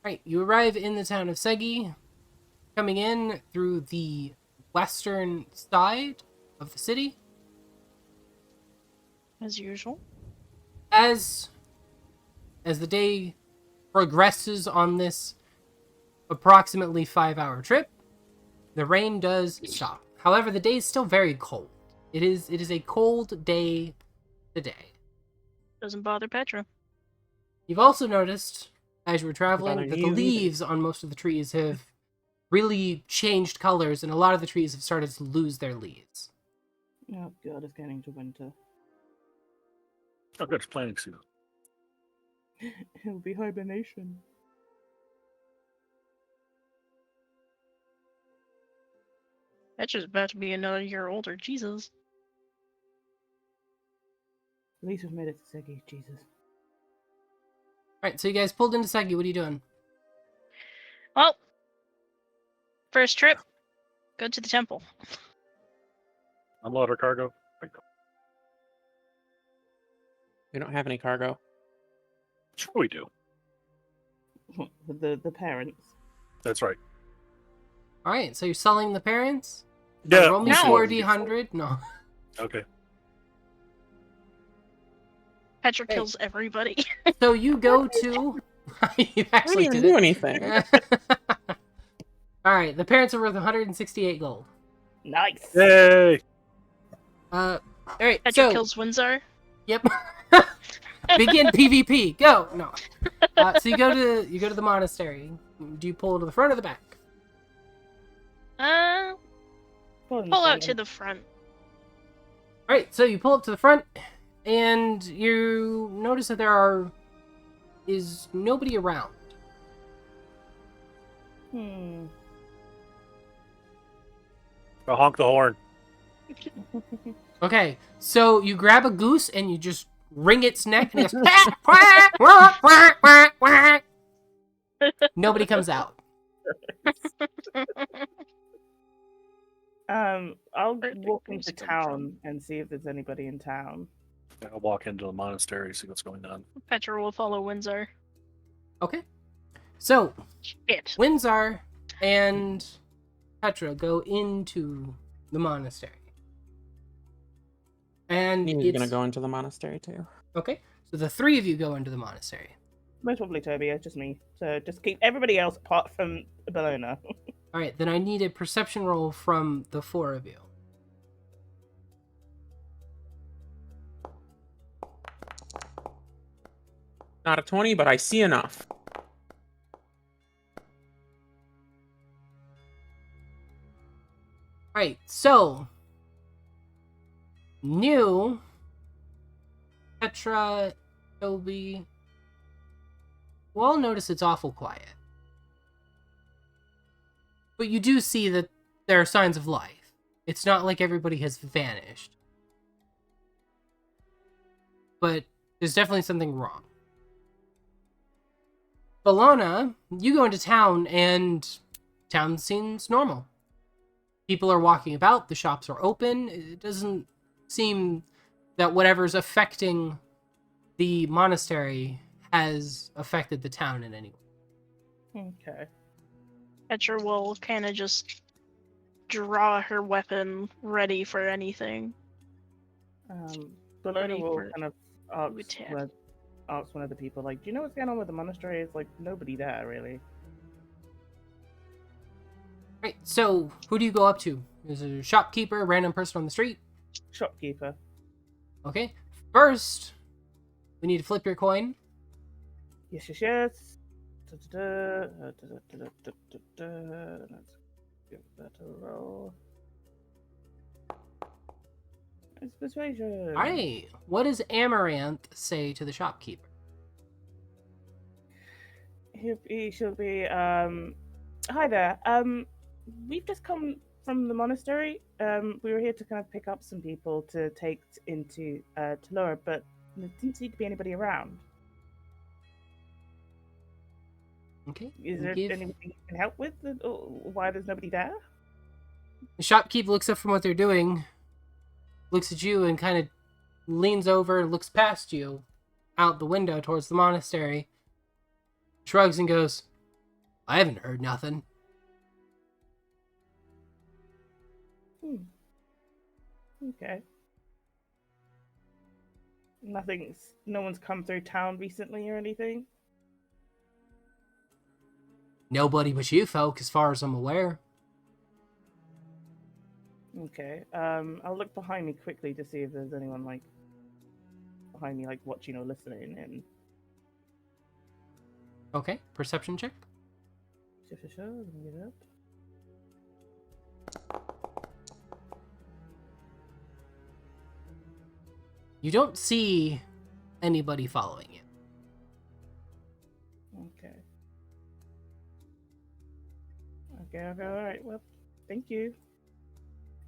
Right, you arrive in the town of Segi, coming in through the western side of the city. As usual. As the day progresses on this approximately 5-hour trip, the rain does stop. However, the day is still very cold. It is a cold day today. Doesn't bother Petra. You've also noticed, as you were traveling, Bother that the you either. leaves on most of the trees have really changed colors, and a lot of the trees have started to lose their leaves. Oh god, it's getting to winter. Oh, good. It's planting season. It'll be hibernation. Petra's about to be another year older. Jesus. At least we've made it to Segi, Jesus. Alright, so you guys pulled into Segi. What are you doing? Well, first trip, go to the temple. Unload our cargo. We don't have any cargo. Sure we do. with the parents. That's right. All right, so you're selling the parents? Yeah. Roll me No. 4d100. No. Okay. Petra Hey. kills everybody. So you go to. You I didn't actually even did do it. anything. All right, the parents are worth 168 gold. Nice. Yay! All right, Petra so kills Windsor. yep. Begin PvP. Go. No. So you go to the monastery. Do you pull to the front or the back? Pull out to the front. All right, so you pull up to the front, and you notice that there is nobody around. I'll honk the horn. Okay, so you grab a goose and you just wring its neck, and it goes quack, quack, quack, quack, quack. Nobody comes out. I'll Perfect walk into goose come town and see if there's anybody in town. I'll walk into the monastery, see what's going on. Petra will follow Windsor. Okay, so Shit. Windsor and Petra go into the monastery. And He's it's gonna go into the monastery too. okay. So the three of you go into the monastery. Most probably Toby, it's just me. So just keep everybody else apart from Bellona. All right, then I need a perception roll from the four of you. Not a 20, but I see enough. All right, so new Petra, Toby. You all notice it's awful quiet. But you do see that there are signs of life. It's not like everybody has vanished. But there's definitely something wrong. Bellona, you go into town and town seems normal. People are walking about, the shops are open. It doesn't seem that whatever's affecting the monastery has affected the town in any way. Okay. Petra will kind of just draw her weapon ready for anything. Bellona Ready will for kind of attack. ask one of the people, like, do you know what's going on with the monastery? It's like nobody there, really. Right, so who do you go up to? There's a shopkeeper, a random person on the street. Shopkeeper. Okay, first, we need to flip your coin. Yes, yes, yes. Let's give that a roll. It's persuasion. Alright, what does Amaranth say to the shopkeeper? She'll be, hi there. We've just come from the monastery. We were here to kind of pick up some people to take into Talura, but there didn't seem to be anybody around. Okay. Is there anything you can help with? Or why there's nobody there? The shopkeeper looks up from what they're doing, looks at you, and kind of leans over and looks past you out the window towards the monastery, shrugs and goes, I haven't heard nothing. Okay. No one's come through town recently or anything? Nobody but you folk, as far as I'm aware. Okay. I'll look behind me quickly to see if there's anyone, like, behind me, like, watching or listening in. Okay, perception check. Sure, let me get up. You don't see anybody following you. Okay. Okay, alright, well, thank you.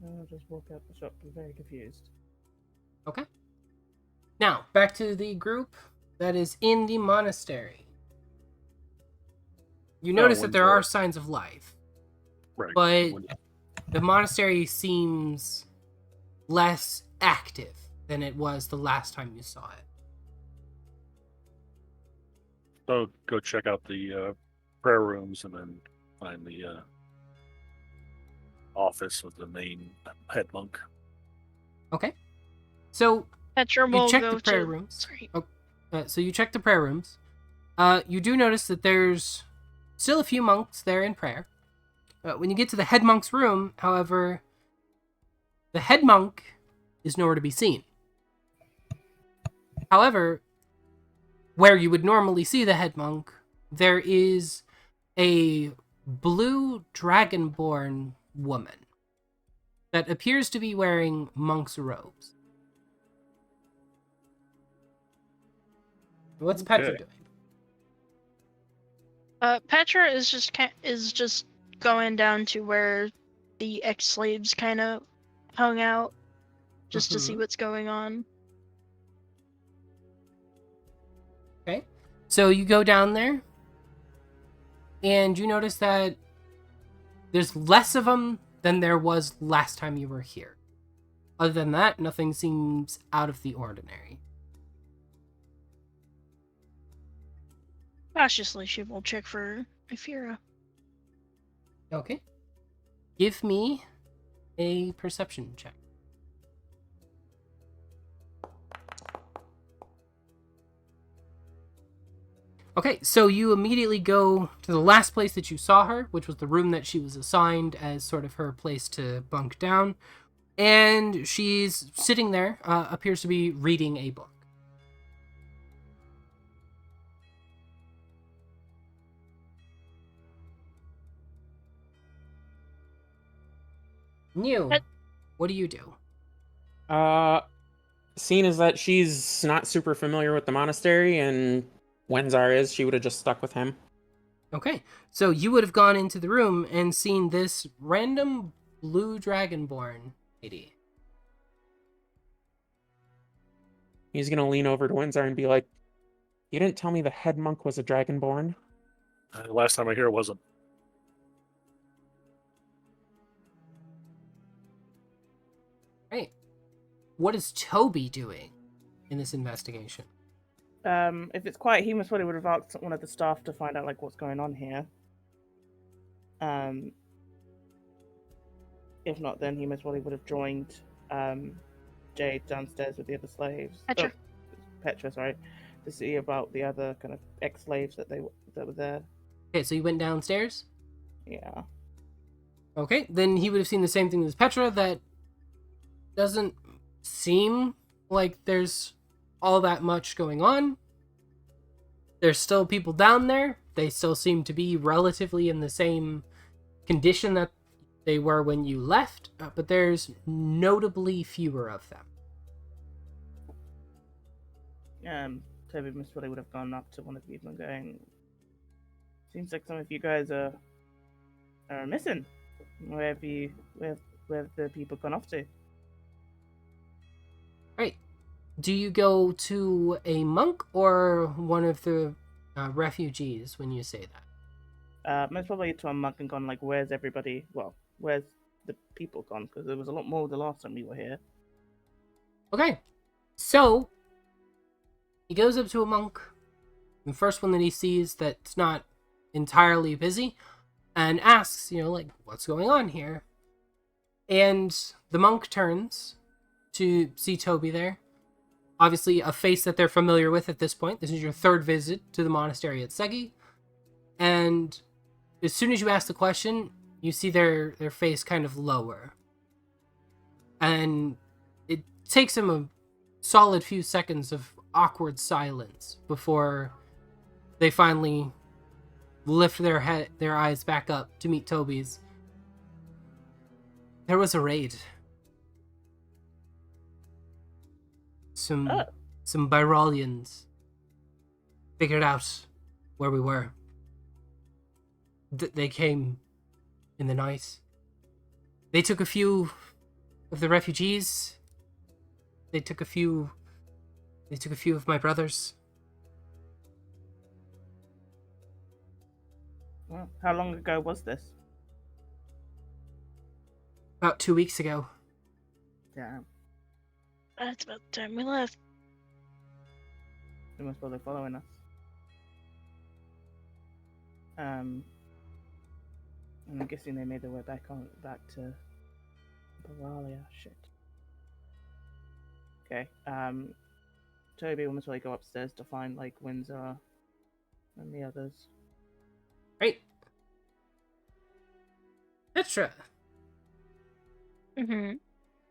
I'll just walk out the shop, I'm very confused. Okay. Now, back to the group that is in the monastery. You notice that there are signs of life, Right. but the monastery seems less active than it was the last time you saw it. So go check out the prayer rooms and then find the office of the main head monk. Okay. So Petra you will check go the prayer to. rooms. Sorry. So you check the prayer rooms. You do notice that there's still a few monks there in prayer. When you get to the head monk's room, however, the head monk is nowhere to be seen. However, where you would normally see the head monk, there is a blue dragonborn woman that appears to be wearing monk's robes. What's Petra Okay. Uh, Petra is just going down to where the ex-slaves kind of hung out, just to see Mhm. what's going on. Okay. So you go down there, and you notice that there's less of them than there was last time you were here. Other than that, nothing seems out of the ordinary. Cautiously, she will check for Ifira. Okay. Give me a perception check. Okay, so you immediately go to the last place that you saw her, which was the room that she was assigned as sort of her place to bunk down. And she's sitting there, appears to be reading a book. New, But- what do you do? Seeing as that she's not super familiar with the monastery and Wenzar is, she would have just stuck with him. Okay, so you would have gone into the room and seen this random blue dragonborn lady. He's gonna lean over to Wenzar and be like, "You didn't tell me the head monk was a dragonborn." Last time I hear it wasn't. Right. What is Toby doing in this investigation? If it's quiet, he most probably would have asked one of the staff to find out like what's going on here. If not, then he most probably would have joined Jade downstairs with the other slaves. Petra. Petra, sorry, to see about the other kind of ex-slaves that were there. Okay, so you went downstairs? Yeah. Okay, then he would have seen the same thing as Petra. That doesn't seem like there's all that much going on. There's still people down there. They still seem to be relatively in the same condition that they were when you left, but there's notably fewer of them. Toby most probably would have gone up to one of the people and going, "Seems like some of you guys are missing. Where have the people gone off to?" Right. Do you go to a monk or one of the refugees when you say that? Most probably to a monk and gone like, "Where's everybody? Well, where's the people gone? Because there was a lot more the last time we were here." Okay. So, he goes up to a monk, the first one that he sees that's not entirely busy, and asks, like, what's going on here? And the monk turns to see Toby there. Obviously, a face that they're familiar with at this point. This is your third visit to the monastery at Segi. And as soon as you ask the question, you see their face kind of lower. And it takes him a solid few seconds of awkward silence before they finally lift their eyes back up to meet Toby's. There was a raid. Some Byrolians figured out where we were. They came in the night. They took a few of the refugees. They took a few of my brothers. Well, how long ago was this? About 2 weeks ago. Yeah, That's about the time we left. they must probably following us. And I'm guessing they made their way back to Bavaria. Shit. Okay. Toby will most likely go upstairs to find like Windsor and the others. Right. Petra, Mm-hmm.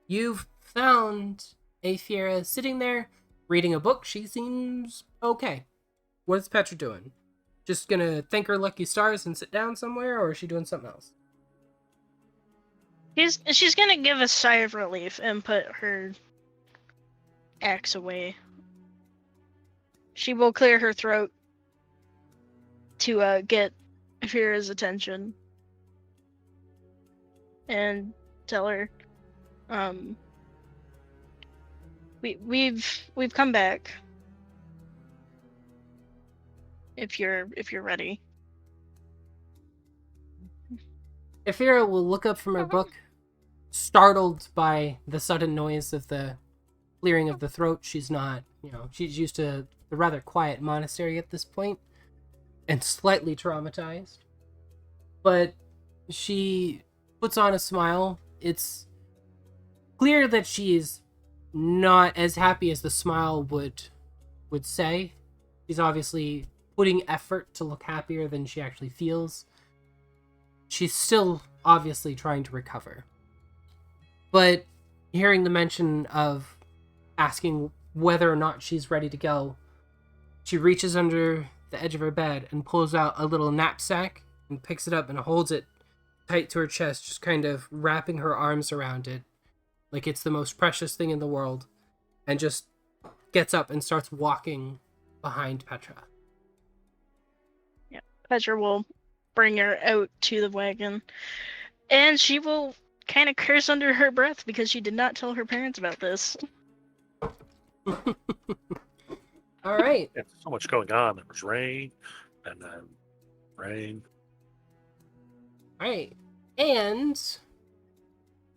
you've found Aethira sitting there reading a book. She seems okay. What is Petra doing? Just gonna thank her lucky stars and sit down somewhere, or is she doing something else? She's gonna give a sigh of relief and put her axe away. She will clear her throat to get Fira's attention and tell her, we've come back. If you're ready. Aethira will look up from her book, startled by the sudden noise of the clearing of the throat. She's not, she's used to the rather quiet monastery at this point, and slightly traumatized. But she puts on a smile. It's clear that she's not as happy as the smile would say. She's obviously putting effort to look happier than she actually feels. She's still obviously trying to recover. But hearing the mention of asking whether or not she's ready to go, she reaches under the edge of her bed and pulls out a little knapsack and picks it up and holds it tight to her chest, just kind of wrapping her arms around it like it's the most precious thing in the world, and just gets up and starts walking behind Petra. Yeah, Petra will bring her out to the wagon, and she will kind of curse under her breath because she did not tell her parents about this. All right. Yeah, so much going on. There was rain, and then rain. All right. And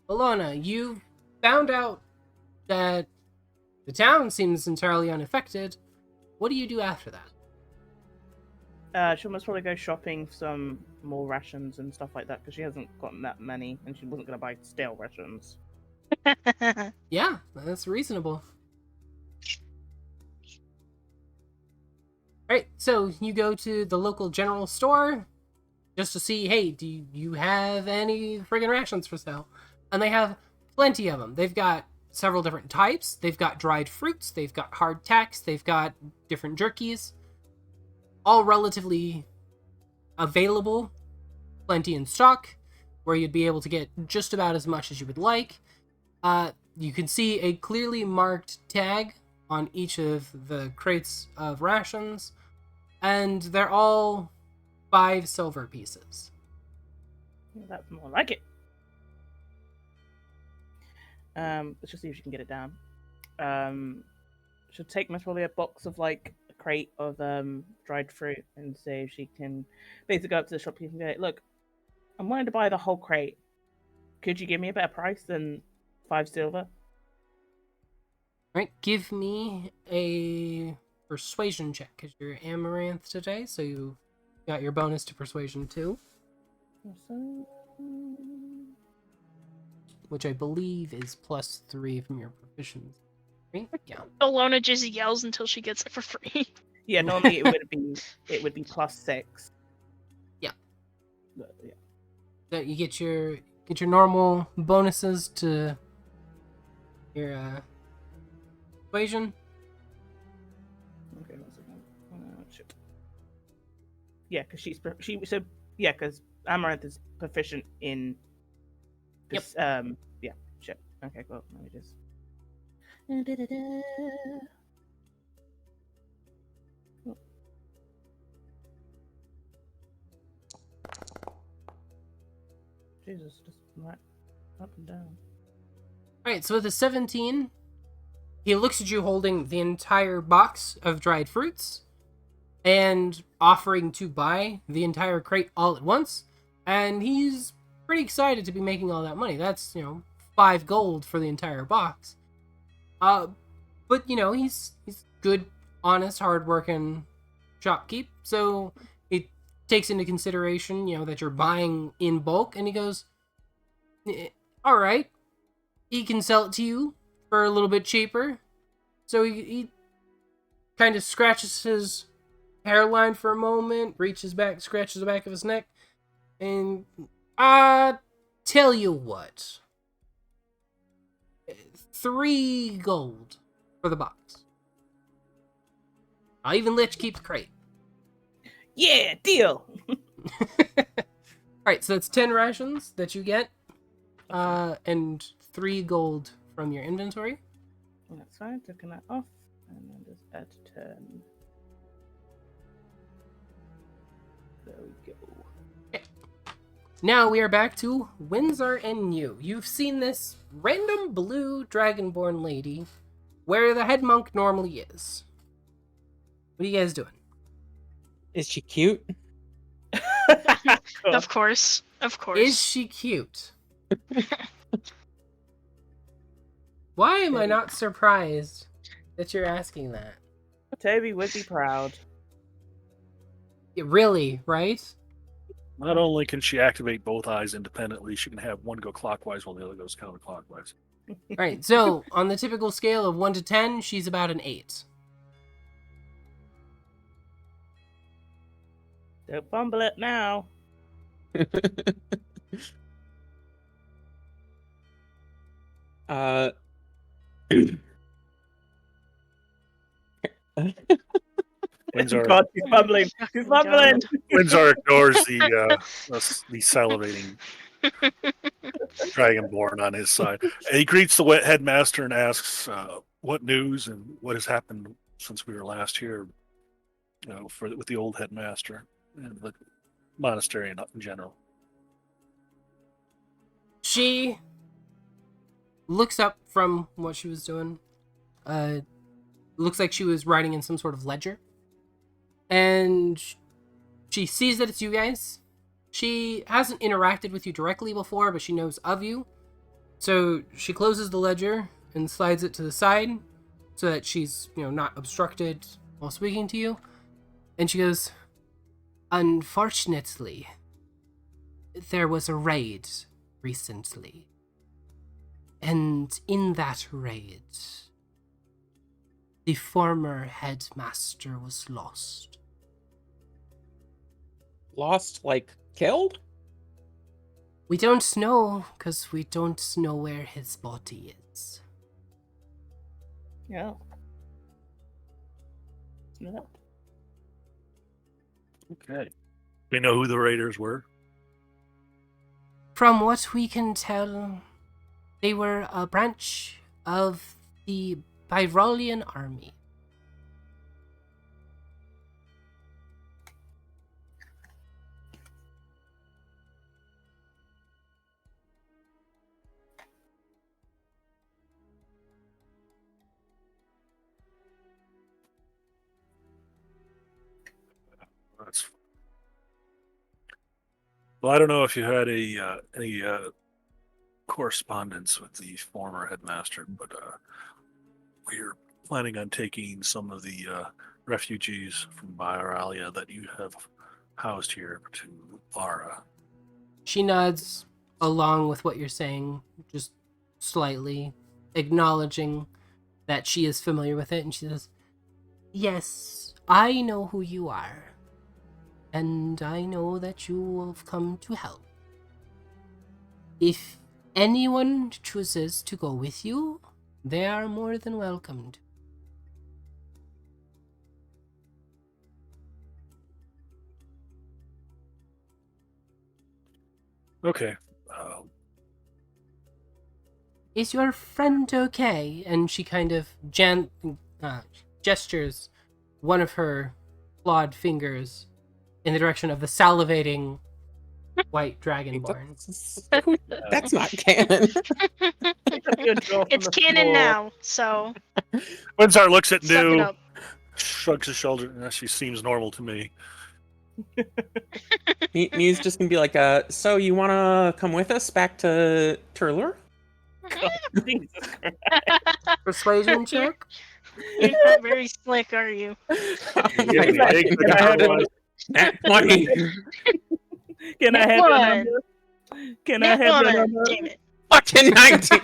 Alana, you found out that the town seems entirely unaffected. What do you do after that? She'll most probably go shopping for some more rations and stuff like that because she hasn't gotten that many, and she wasn't going to buy stale rations. Yeah, that's reasonable. Alright, so you go to the local general store just to see, hey, do you have any friggin' rations for sale? And they have plenty of them. They've got several different types. They've got dried fruits. They've got hardtacks. They've got different jerkies. All relatively available. Plenty in stock, where you'd be able to get just about as much as you would like. You can see a clearly marked tag on each of the crates of rations, and they're all 5 silver pieces. That's more like it. Let's just see if she can get it down. She'll take most probably a box of like a crate of dried fruit and see if she can basically go up to the shopkeeper and go, look, I'm wanting to buy the whole crate. Could you give me a better price than 5 silver? Right, give me a persuasion check, because you're Amaranth today, so you got your bonus to persuasion too, which I believe is +3 from your proficiency. Yeah. Alona just yells until she gets it for free. Yeah, normally it would be +6. Yeah. But, yeah. So you get your normal bonuses to your persuasion. Okay, 1 second. Shit. Yeah, because because Amaranth is proficient in. Yep. Yeah. Shit. Okay, cool. Let me just. Oh. Jesus, just right up and down. Alright, so with a 17, he looks at you holding the entire box of dried fruits and offering to buy the entire crate all at once, and he's pretty excited to be making all that money. That's, 5 gold for the entire box. But, he's good, honest, hard-working shopkeep, so he takes into consideration, that you're buying in bulk, and he goes, all right, he can sell it to you for a little bit cheaper. So he kind of scratches his hairline for a moment, reaches back, scratches the back of his neck, and tell you what, 3 gold for the box. I'll even let you keep the crate. Yeah, deal. Alright, so that's 10 rations that you get, and 3 gold from your inventory. That's fine. Taking that off, and then just add 10. There we go. Now we are back to Windsor and you. You've seen this random blue dragonborn lady where the head monk normally is. What are you guys doing? Is she cute? Of course. Of course. Is she cute? Why am I not surprised that you're asking that? Toby would be proud. Really, right? Not only can she activate both eyes independently, she can have one go clockwise while the other goes counterclockwise. Alright, so on the typical scale of 1 to 10, she's about an 8. Don't fumble it now. Windsor, God, he's fumbling. He's Oh, fumbling. God. Windsor ignores the salivating dragonborn on his side. And he greets the headmaster and asks, "What news and what has happened since we were last here? With the old headmaster and the monastery in general." She looks up from what she was doing. Looks like she was writing in some sort of ledger. And she sees that it's you guys. She hasn't interacted with you directly before, but she knows of you. So she closes the ledger and slides it to the side so that she's, not obstructed while speaking to you. And she goes, "Unfortunately, there was a raid recently. And in that raid, the former headmaster was lost." Lost, like killed? We don't know, because we don't know where his body is. Yeah. No. Okay. We know who the raiders were. From what we can tell, they were a branch of the Byrolian army. That's... Well, I don't know if you had any correspondence with the former headmaster, but we're planning on taking some of the refugees from Byralia that you have housed here to Vara. She nods along with what you're saying, just slightly, acknowledging that she is familiar with it, and she says, "Yes, I know who you are, and I know that you have come to help. If anyone chooses to go with you, they are more than welcomed." Okay. "Is your friend okay?" And she kind of gestures one of her clawed fingers in the direction of the salivating white dragonborn. That's not canon. It's canon now, so Windsor looks at suck it New, up. shrugs his shoulder, and she seems normal to me. Mew's just gonna be like, so you wanna come with us back to Turlur? Jesus Christ. Persuasion check? You're not very slick, are you? Big, Nat 20. Can I Nat have your one. number? Can I Nat have your one. number? Damn it. Fucking 19.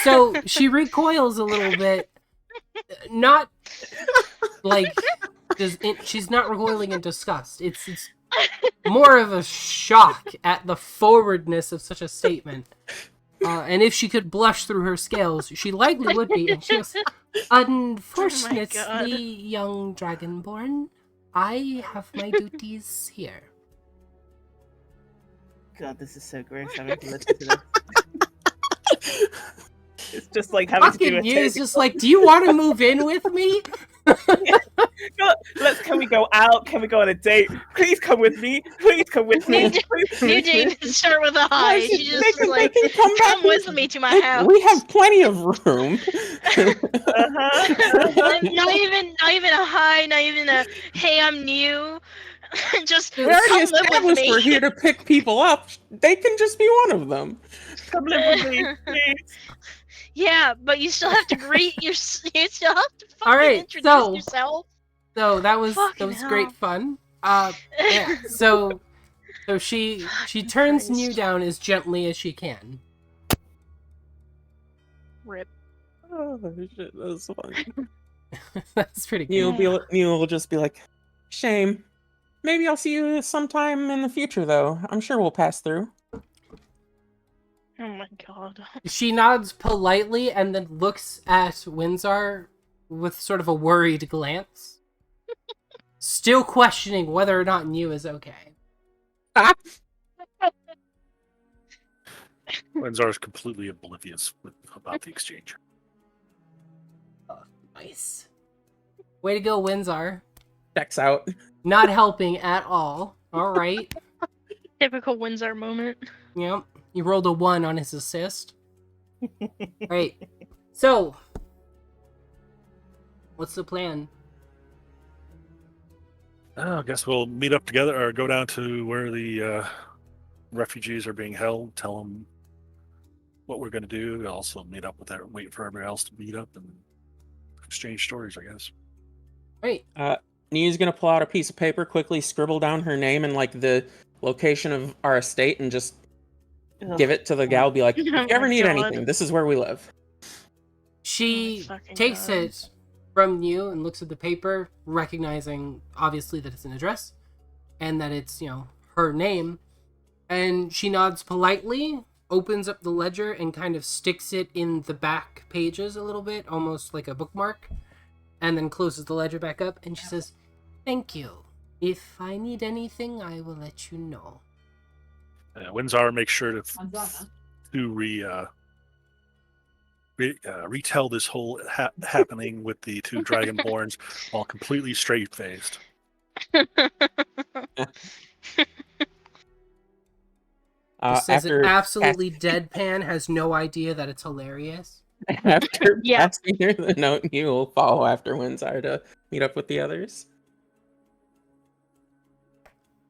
So she recoils a little bit, not like she's not recoiling in disgust. It's more of a shock at the forwardness of such a statement. And if she could blush through her scales, she likely would be. And she goes, "Unfortunately, young dragonborn, I have my duties here." God, this is so gross having to listen to this. It's just like having to do Fucking a you is take. just like, "Do you want to move in with me?" God, can we go out? Can we go on a date? Please come with me. Please come with me. New, Please come new with date me. didn't start with a hi. Guys, She just was they like, can come back come with me to my house. We have plenty of room. Not even a hi, not even a hey, I'm new. Just We already come live with established me. we're here to pick people up. They can just be one of them. Come live with me, please. Yeah, but you still have to greet your. You still have to fucking Alright, introduce so- yourself. So that was Fucking great hell. fun. Yeah. So she Fucking turns Christ. New down as gently as she can. Rip. Oh shit, that was funny. That's pretty good. Neil will just be like, "Shame. Maybe I'll see you sometime in the future, though. I'm sure we'll pass through." Oh my god. She nods politely and then looks at Windsor with sort of a worried glance, still questioning whether or not New is okay. Windsor is completely oblivious about the exchange. Nice. Way to go, Windsor. Checks out. Not helping at all. All right. Typical Windsor moment. Yep. He rolled a 1 on his assist. Right. So, what's the plan? I guess we'll meet up together or go down to where the refugees are being held. Tell them what we're going to do. We'll also meet up with that. Wait for everybody else to meet up and exchange stories, I guess. Right. Nia's gonna pull out a piece of paper, quickly scribble down her name and like the location of our estate, and just give it to the gal. Be like, "If you Oh ever my need God. anything, this is where we live." She Oh my fucking takes God. it from you and looks at the paper, recognizing obviously that it's an address and that it's, her name. And she nods politely, opens up the ledger, and kind of sticks it in the back pages a little bit, almost like a bookmark, and then closes the ledger back up. And she says, "Thank you. If I need anything, I will let you know." Windsor makes sure to retell this whole happening with the two dragonborns while completely straight-faced. Just says After it absolutely deadpan, has no idea that it's hilarious. after Yeah. passing her the note, you will follow after Windsor to meet up with the others.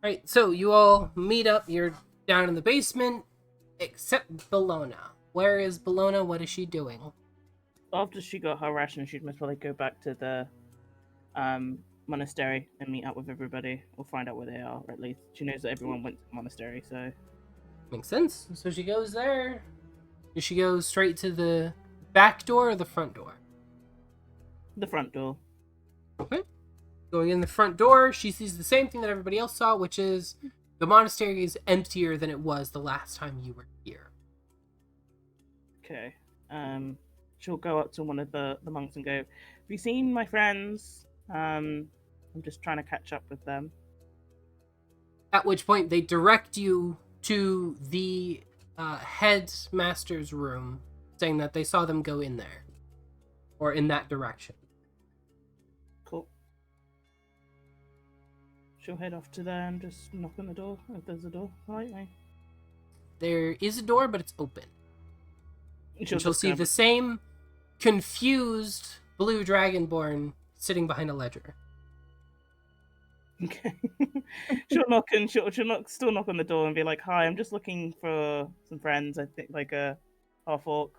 Right, so you all meet up. You're down in the basement, except Bologna. Where is Bologna? What is she doing? After she got her ration, she'd most probably go back to the monastery and meet up with everybody, or find out where they are. Or at least she knows that everyone went to the monastery. So Makes sense. So she goes there. Does she go straight to the back door or the front door? the front door. Okay. Going in the front door, she sees the same thing that everybody else saw, which is the monastery is emptier than it was the last time you were here. Okay. She'll go up to one of the monks and go, "Have you seen my friends? I'm just trying to catch up with them." At which point they direct you to the headmaster's room, saying that they saw them go in there. Or in that direction. Cool. She'll head off to there and just knock on the door, if there's a door, politely. There is a door, but it's open. And she'll just see grab the same confused blue dragonborn sitting behind a ledger. Okay. She'll still knock on the door and be like, "Hi, I'm just looking for some friends. I think like a half orc,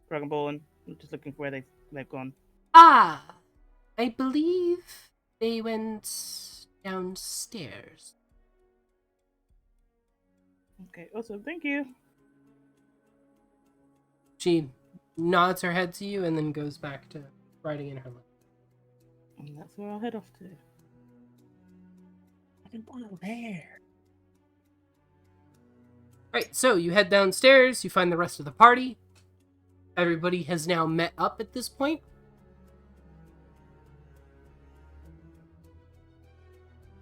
dragonborn. I'm just looking for where they've gone." Ah, I believe they went downstairs. Okay, awesome. Thank you. She nods her head to you and then goes back to writing in her letter. And that's where I'll head off to. Right, so you head downstairs, you find the rest of the party. Everybody has now met up at this point.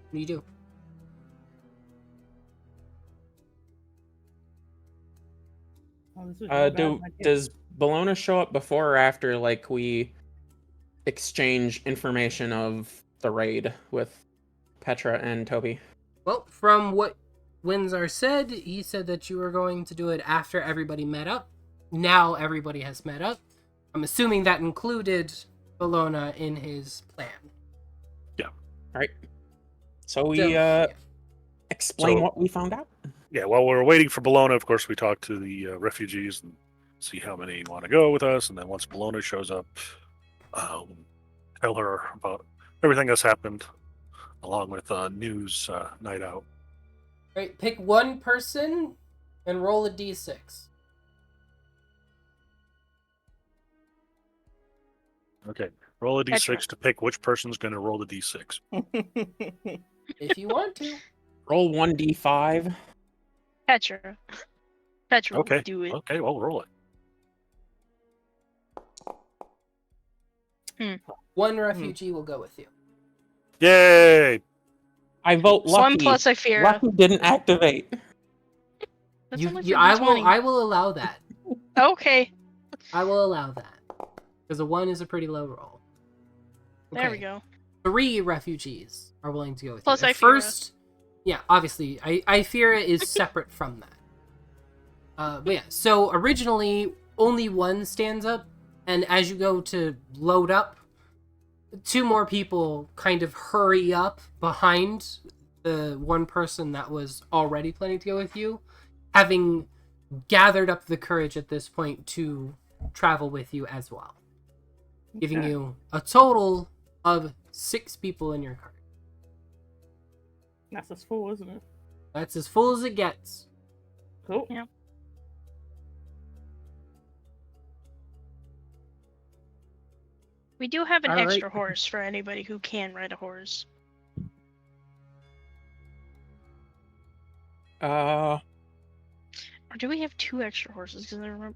What do you do? Oh, this was really bad. Does Bologna show up before or after, like, we exchange information of the raid with Petra and Toby? Well, from what Windsor said, he said that you were going to do it after everybody met up. Now everybody has met up. I'm assuming that included Bologna in his plan. Alright. So we So, explain So- what we found out. Yeah, while we were waiting for Bologna, of course, we talked to the refugees and see how many want to go with us. And then once Bologna shows up, tell her about everything that's happened, along with news night out. Right, pick one person and roll a d6. Okay, roll a d6 Petra. to pick which person's going to roll the d6. If you want to. Roll 1d5. Petra. Petra, Okay, do it. okay, well, roll it. One refugee will go with you. Yay! I vote So I'm Lucky. plus Ifira. Lucky didn't activate. That's You, only you, for I D20. will allow that. Okay, I will allow that. Because a 1 is a pretty low roll. there we Okay. go. 3 refugees are willing to go with Plus you. At Ifira. first, yeah, obviously, Ifira is separate from that. But yeah, so originally only 1 stands up, and as you go to load up, 2 more people kind of hurry up behind the one person that was already planning to go with you, having gathered up the courage at this point to travel with you as well, giving Okay. you a total of 6 people in your cart. That's us full, isn't it? That's as full as it gets. Cool. Yeah. We do have an All right. extra horse for anybody who can ride a horse. Uh, Or do we have 2 extra horses? Because I remember.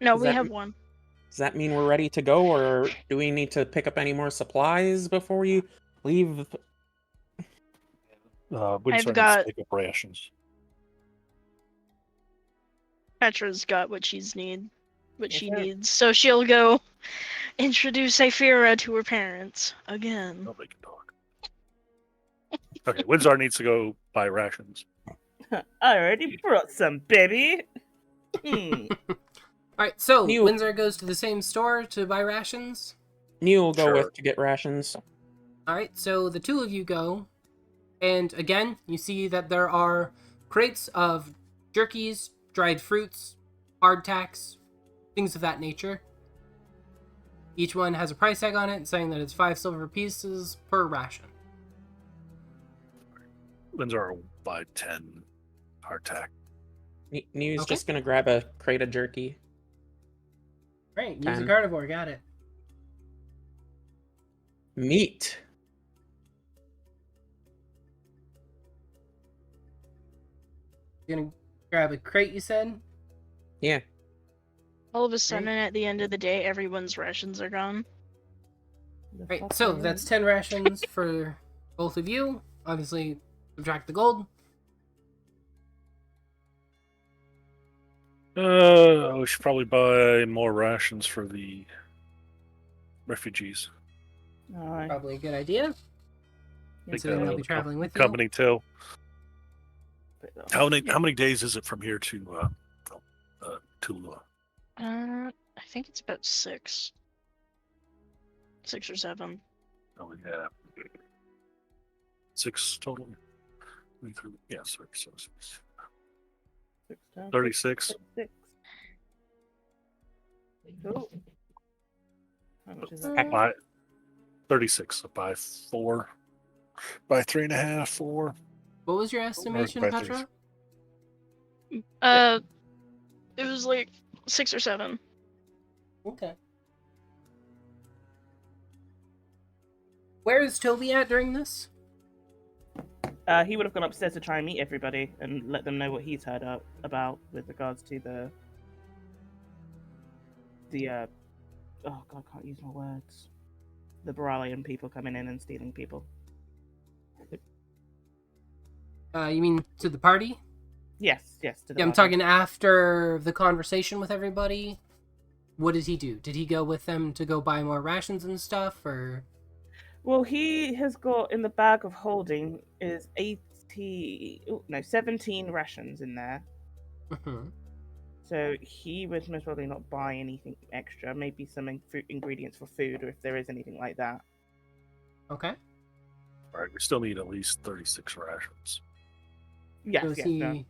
No, Does we that have m- 1. does that mean we're ready to go, or do we need to pick up any more supplies before we leave? Windsor I've needs to got- pick up rations. Petra's got what she Okay. needs, so she'll go introduce Ifira to her parents again. Nobody can talk. Okay, Windsor needs to go buy rations. I already brought some, baby. Hmm. Alright, so You- Windsor goes to the same store to buy rations. Neil will go Sure. with to get rations. Alright, so the 2 of you go, and again, you see that there are crates of jerkies, dried fruits, hardtacks, things of that nature. Each one has a price tag on it saying that it's 5 silver pieces per ration. Windsor will buy 10 hardtack. New's Okay. just gonna grab a crate of jerky. Right, use a 10. carnivore, got it. Meat. You're gonna grab a crate, you said? Yeah. All of a sudden, at the end of the day, everyone's rations are gone. The Right, fuck so are that's you? 10 rations for both of you. Obviously, subtract the gold. We should probably buy more rations for the refugees. Alright. Probably a good idea. Considering they'll be the traveling with you. company too. Bit off. How many days is it from here to I think it's about 6. 6 or 7. oh yeah, 6 total. Yeah, 6. 6 times 36. 6. Cool. How much is that? Mm. By 36. So by 4. By 3.5, 4. What was your estimation, by Petra? It was like 6 or 7. Okay. Where is Toby at during this? He would have gone upstairs to try and meet everybody and let them know what he's heard about with regards to the oh god, I can't use my words. The Boralian people coming in and stealing people. You mean to the party? Yes, to the Yeah, I'm party. talking after the conversation with everybody. What did he do? Did he go with them to go buy more rations and stuff, or? Well, he has got in the bag of holding is 17 rations in there. Mhm. So he would most probably not buy anything extra. Maybe some ingredients for food, or if there is anything like that. Okay. All right, we still need at least 36 rations. Yes, So is yes, he no.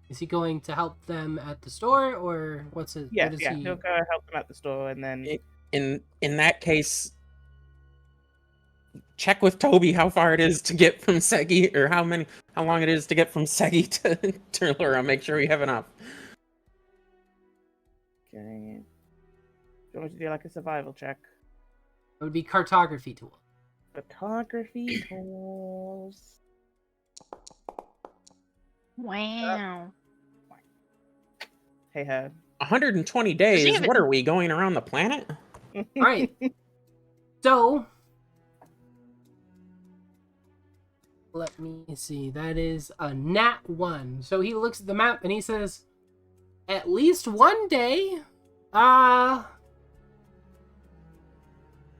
is he going to help them at the store, or what's it? Yes, what is yeah. he? He'll go help them at the store, and then In that case, check with Toby how far it is to get from Segi, or how long it is to get from Segi to Turlura. Make sure we have enough. okay. Do you want me to do like a survival check? It would be cartography tool. Photography tools. Wow. Hey, her. 120 days. even- What are we going around the planet? All right. So let me see. That is a nat 1. So he looks at the map and he says, "At least one day,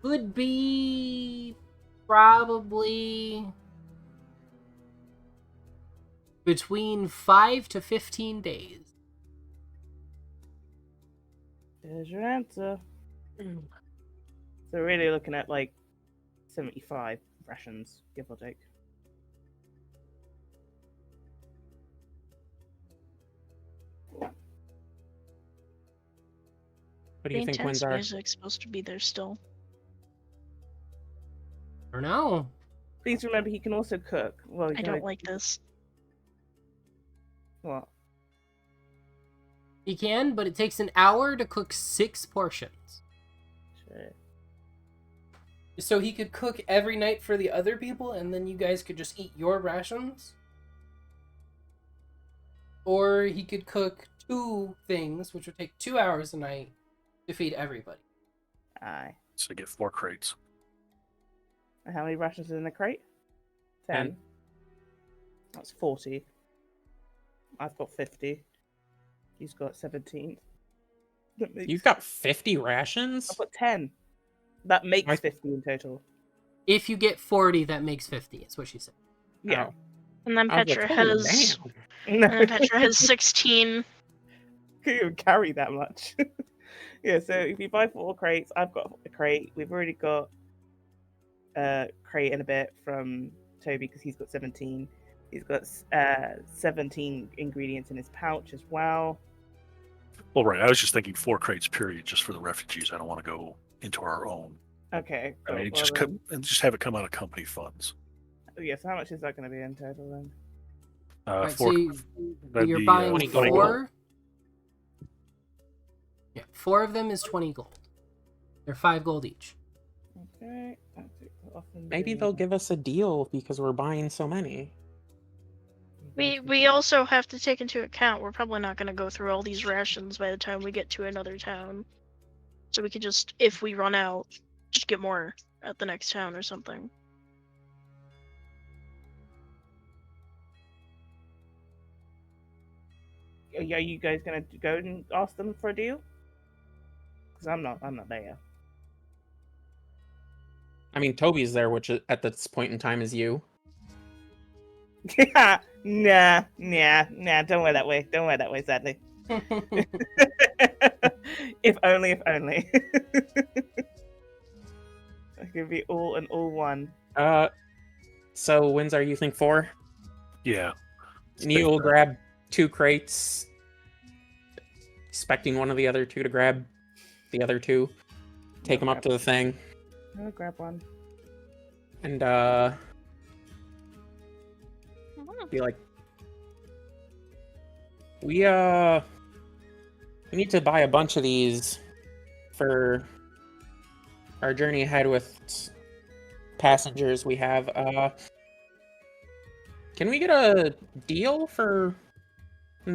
would be probably between 5 to 15 days." There's your answer. So we're really looking at like 75 rations, give or take. What do The you think intense wins are? music's supposed to be there still. I don't know. Please remember he can also cook. Well, he I can don't only- like this. What? He can, but it takes an hour to cook 6 portions. Shit. So he could cook every night for the other people, and then you guys could just eat your rations. Or he could cook 2 things, which would take 2 hours a night to feed everybody. Aye. So get 4 crates. And how many rations is in the crate? 10. That's 40. I've got 50. He's got 17. That makes... You've got 50 rations? I've got 10. That makes I- 50 in total. If you get 40, that makes 50, is what she said. Yeah. Oh. And then I was like, Petra "Holy has damn." No, and then Petra has 16. couldn't even carry that much. Yeah, so if you buy 4 crates, I've got a crate. We've already got a crate and a bit from Toby because he's got 17. He's got 17 ingredients in his pouch as well. Well, right. I was just thinking 4 crates, period, just for the refugees. I don't want to go into our own. Okay. I Cool. mean, Well, just then- and just have it come out of company funds. yeah, so how much is that going to be in total then? Right, 4. that'd you're be, buying 20 gold. 4. Yeah, 4 of them is 20 gold. They're 5 gold each. Okay. I'll take that off and Maybe do- they'll give us a deal because we're buying so many. We also have to take into account we're probably not going to go through all these rations by the time we get to another town. So we could just, if we run out, just get more at the next town or something. Are you guys gonna go and ask them for a deal? Because I'm not there. I mean, Toby's there, which at this point in time is you. Nah. Don't work that way. Don't work that way. Sadly. If only. It could be all and all one. So wins are you think 4? Yeah. And you'll grab 2 crates, expecting one of the other 2 to grab the other 2. take him up to the thing, I'll grab one. and be like, we need to buy a bunch of these for our journey ahead with passengers we have. Can we get a deal for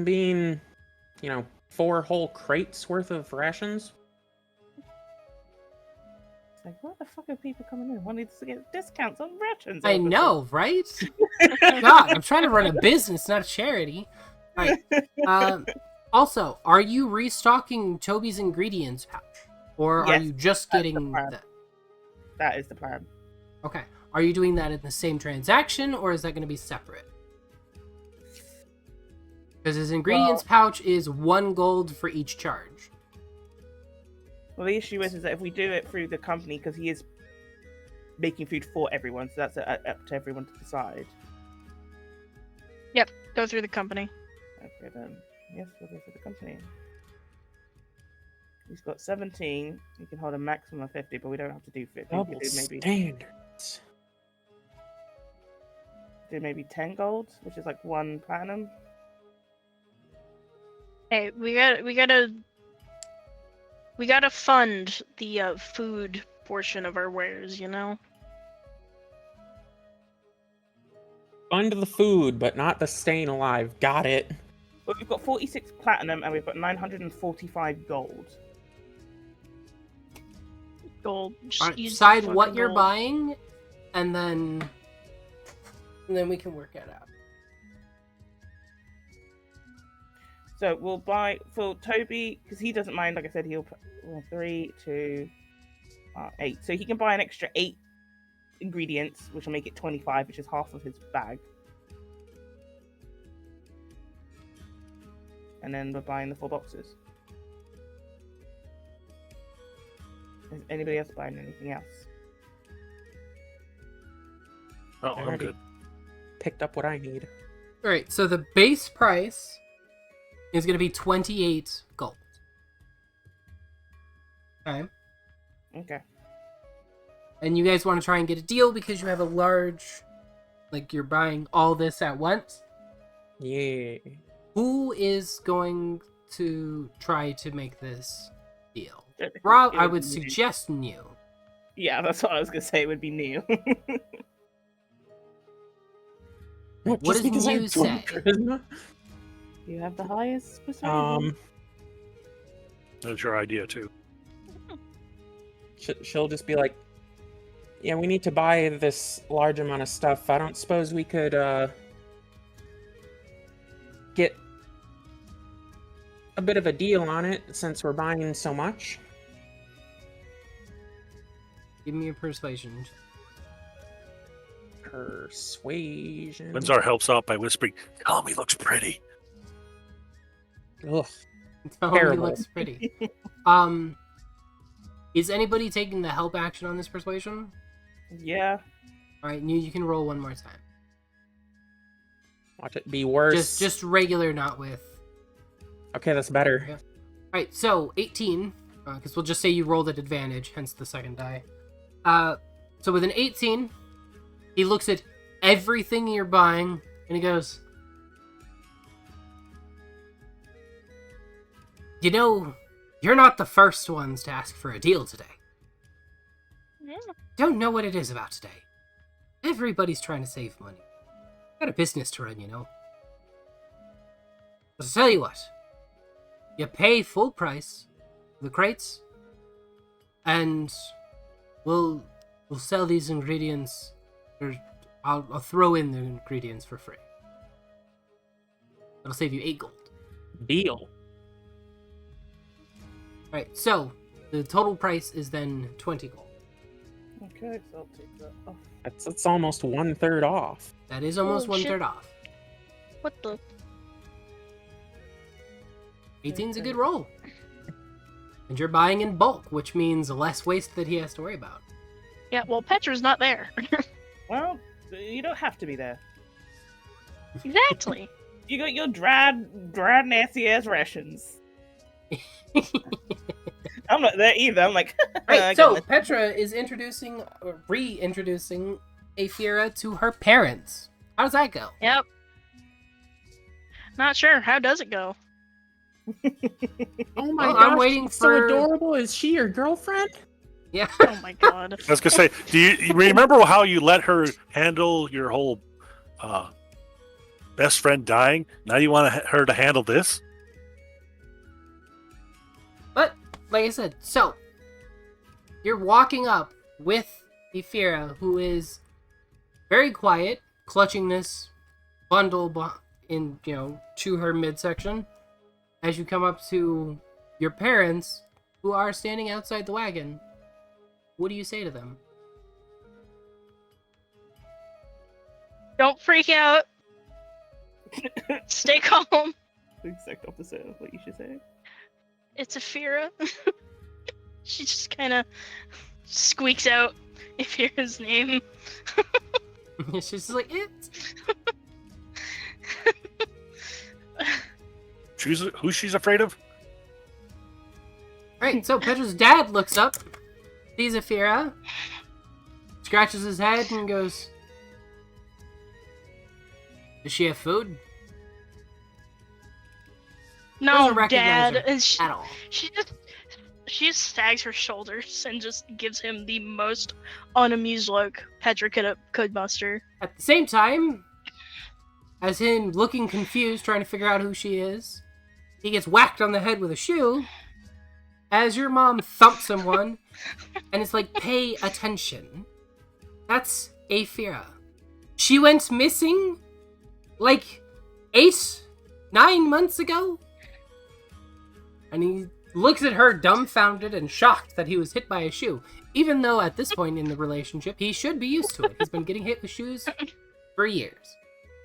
being, 4 whole crates worth of rations? It's like, what the fuck are people coming in? Wanting to get discounts on rations? I all the know, right? God, I'm trying to run a business, not a charity. All right. Also, are you restocking Toby's ingredients pouch, or are Yes, you just that's the getting plan. that? That is the plan. Okay. Are you doing that in the same transaction, or is that going to be separate? Because his ingredients pouch is 1 gold for each charge. Well, the issue is that if we do it through the company, because he is making food for everyone, so that's up to everyone to decide. Yep, go through the company. Okay, then. Yes, we'll go for the company. He's got 17. You can hold a maximum of 50, but we don't have to do 50. We Double could do standards. maybe 10 gold, which is like 1 platinum. Hey, we gotta fund the food portion of our wares, you know? Fund the food, but not the staying alive. Got it. But we've got 46 platinum and we've got 945 gold. Gold. Just All right, use the decide what fucking you're gold. buying, and then we can work it out. So we'll buy for Toby, because he doesn't mind, like I said, he'll put 3, 2, 8. So he can buy an extra 8 ingredients, which will make it 25, which is half of his bag. And then we're buying the 4 boxes. Is anybody else buying anything else? Oh, I'm Alrighty. good. Picked up what I need. All right, so the base price is going to be 28 gold. Okay. Okay. And you guys want to try and get a deal because you have a large, like you're buying all this at once. Yeah. Who is going to try to make this deal? It Rob, I would would be suggest you. Yeah, that's what I was gonna say. It would be new. What Just does because I Mew have say? charisma? You have the highest persuasion. That's your idea too. She'll just be like, yeah, we need to buy this large amount of stuff. I don't suppose we could get a bit of a deal on it since we're buying so much. Give me a persuasion. Persuasion. Windsor helps out by whispering, "Tell me looks pretty." Ugh. Tell me Terrible. looks pretty. Is anybody taking the help action on this persuasion? Yeah. All right, New, you can roll one more time. Watch it be worse. Just regular, not with. Okay, that's better. Yeah. All right, so 18, because we'll just say you rolled at advantage, hence the second die. So with an 18, he looks at everything you're buying and he goes, "You know, you're not the first ones to ask for a deal today. Yeah. Don't know what it is about today. Everybody's trying to save money. Got a business to run, you know. But I'll tell you what. You pay full price for the crates, and we'll sell these ingredients, or I'll throw in the ingredients for free. That'll save you 8 gold. Deal. Alright, so the total price is then 20 gold. Okay, so I'll take that off. That's almost 1/3 off. That is almost Oh, 1/3 shit. off. What the? 18's a good roll. And you're buying in bulk, which means less waste that he has to worry about. Yeah, well, Petra's not there. Well, you don't have to be there. Exactly. You got your dried nasty ass rations. I'm not there either. I'm like, Right, so Petra is reintroducing Aethera to her parents. How does that go? Yep. Not sure. How does it go? Oh my Well, gosh, I'm waiting she's so for- adorable. Is she your girlfriend? Yeah. Oh my god. I was gonna say, do you remember how you let her handle your whole best friend dying? Now you want her to handle this? But, like I said, so you're walking up with Aethera, who is very quiet, clutching this bundle to her midsection. As you come up to your parents, who are standing outside the wagon, what do you say to them? Don't freak out. Stay calm. the exact opposite of what you should say. It's Aethera. She just kind of squeaks out Aethera's name. She's just like, it. Who she's afraid of? Right, so Petra's dad looks up, sees Aethera, scratches his head, and goes, "Does she have food?" No, Doesn't recognize Dad. her And she at all. just sags her shoulders and just gives him the most unamused look Petra could muster. At the same time, as him looking confused, trying to figure out who she is, he gets whacked on the head with a shoe as your mom thumps someone, and it's like, pay attention. That's Aethera. She went missing like 9 months ago? And he looks at her dumbfounded and shocked that he was hit by a shoe, even though at this point in the relationship, he should be used to it. He's been getting hit with shoes for years.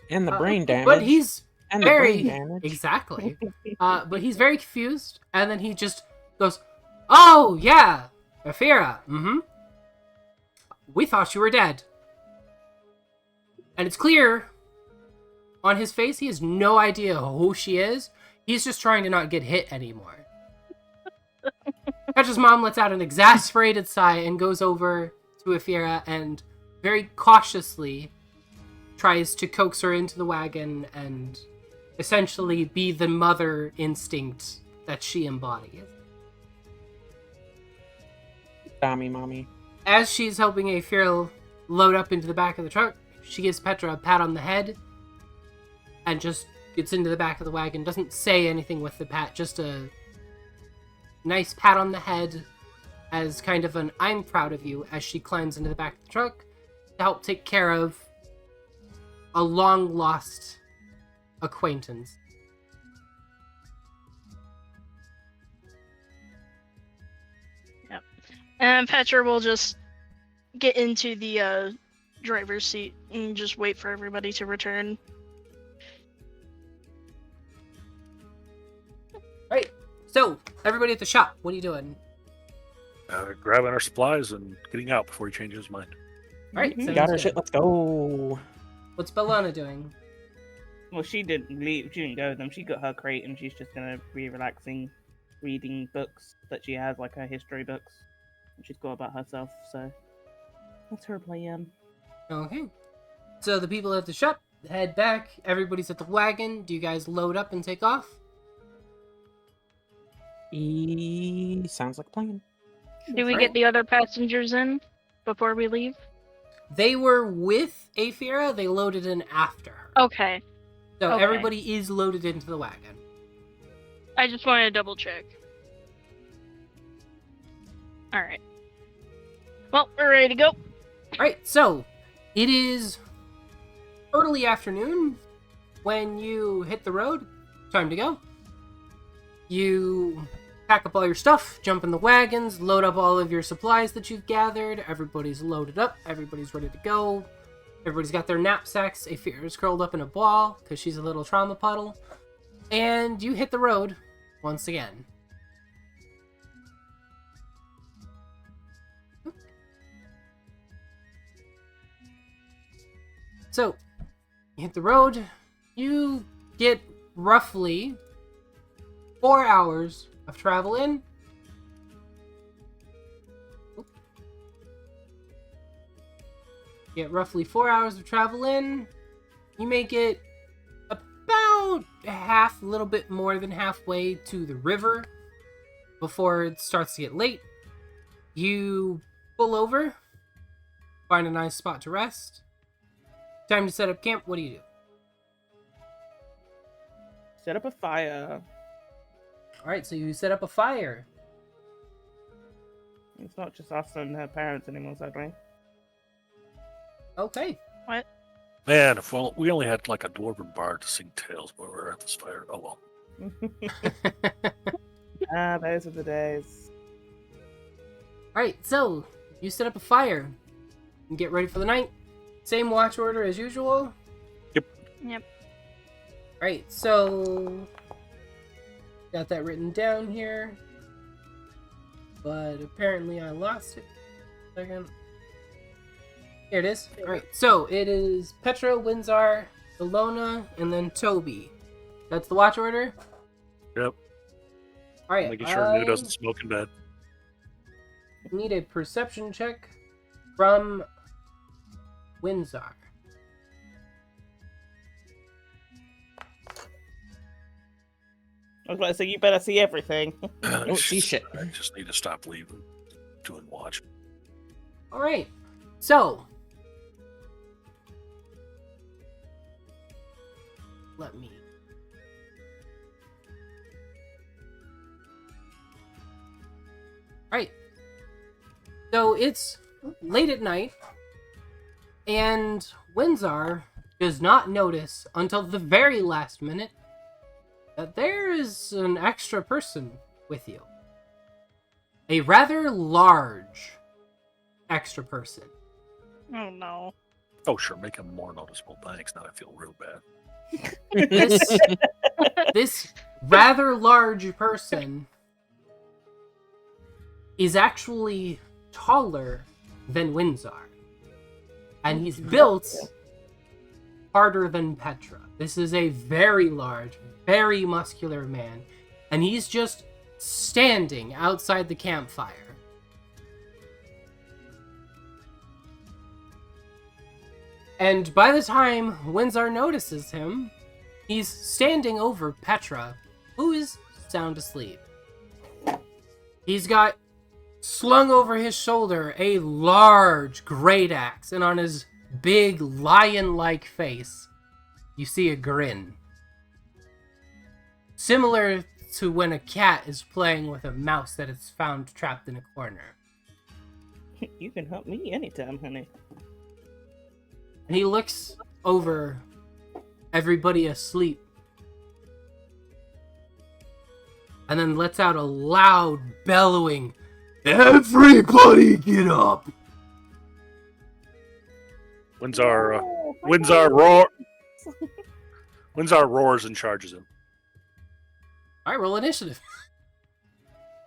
And the brain damage. But he's and the very brain damage. exactly. But he's very confused, and then he just goes, "Oh yeah, Aethera. Mm-hmm. We thought you were dead." And it's clear on his face he has no idea who she is. He's just trying to not get hit anymore. Petra's mom lets out an exasperated sigh and goes over to Aethera and very cautiously tries to coax her into the wagon and essentially be the mother instinct that she embodies. Dummy mommy. As she's helping Aethera load up into the back of the truck, she gives Petra a pat on the head and just gets into the back of the wagon. Doesn't say anything with the pat, just a nice pat on the head as kind of an "I'm proud of you" as she climbs into the back of the truck to help take care of a long-lost acquaintance. Yep. And Petra will just get into the driver's seat and just wait for everybody to return. Right. So, everybody at the shop, what are you doing? Grabbing our supplies and getting out before he changes his mind. Right. Mhm. We got our sounds shit. good. Let's go. What's Bellana doing? Well, she didn't leave. She didn't go with them. She got her crate, and she's just gonna be relaxing, reading books that she has, like her history books. And she's got about herself. So that's her plan. Okay. So the people at the shop head back. Everybody's at the wagon. Do you guys load up and take off? Sounds like a plan. Do we Right. get the other passengers in before we leave? They were with Aethera. They loaded in after her. Okay. So okay. everybody is loaded into the wagon. I just wanted to double check. Alright. Well, we're ready to go. Right, so it is early afternoon when you hit the road. Time to go. You pack up all your stuff, jump in the wagons, load up all of your supplies that you've gathered. Everybody's loaded up. Everybody's ready to go. Everybody's got their knapsacks. Aethera's curled up in a ball because she's a little trauma puddle. And you hit the road once again. So, you hit the road. You get roughly 4 hours of travel in Get roughly 4 hours of travel in. You make it about a little bit more than halfway to the river before it starts to get late. You pull over, find a nice spot to rest. Time to set up camp. What do you do? Set up a fire. All right, so you set up a fire. It's not just us and her parents anymore, sadly. Okay. Man, if we only had like a dwarven bard to sing tales while we were at this fire. Oh well. Those are the days. Alright, so you set up a fire and get ready for the night. Same watch order as usual. Yep. Alright, so got that written down here. But apparently I lost it. Second. Here it is. Alright, so it is Petra, Windsor, Ilona, and then Toby. That's the watch order? Yep. Alright, Making sure New doesn't smoke in bed. need a perception check from Windsor. I was about to say, you better see everything. I don't see shit. I just need to stop leaving doing watch. Alright, so let me. Alright, so it's late at night, and Windsor does not notice until the very last minute that there is an extra person with you. A rather large extra person. Oh no. Oh, sure, make him more noticeable. Thanks. Now I feel real bad. This rather large person is actually taller than Windsor. And he's built harder than Petra. This is a very large, very muscular man. And he's just standing outside the campfire. And by the time Windsor notices him, he's standing over Petra, who is sound asleep. He's got slung over his shoulder a large great axe, and on his big lion-like face, you see a grin. Similar to when a cat is playing with a mouse that it's found trapped in a corner. You can help me anytime, honey. And he looks over everybody asleep. And then lets out a loud bellowing, "Everybody get up!" Windsor roar. Windsor roars and charges him. Alright, roll initiative.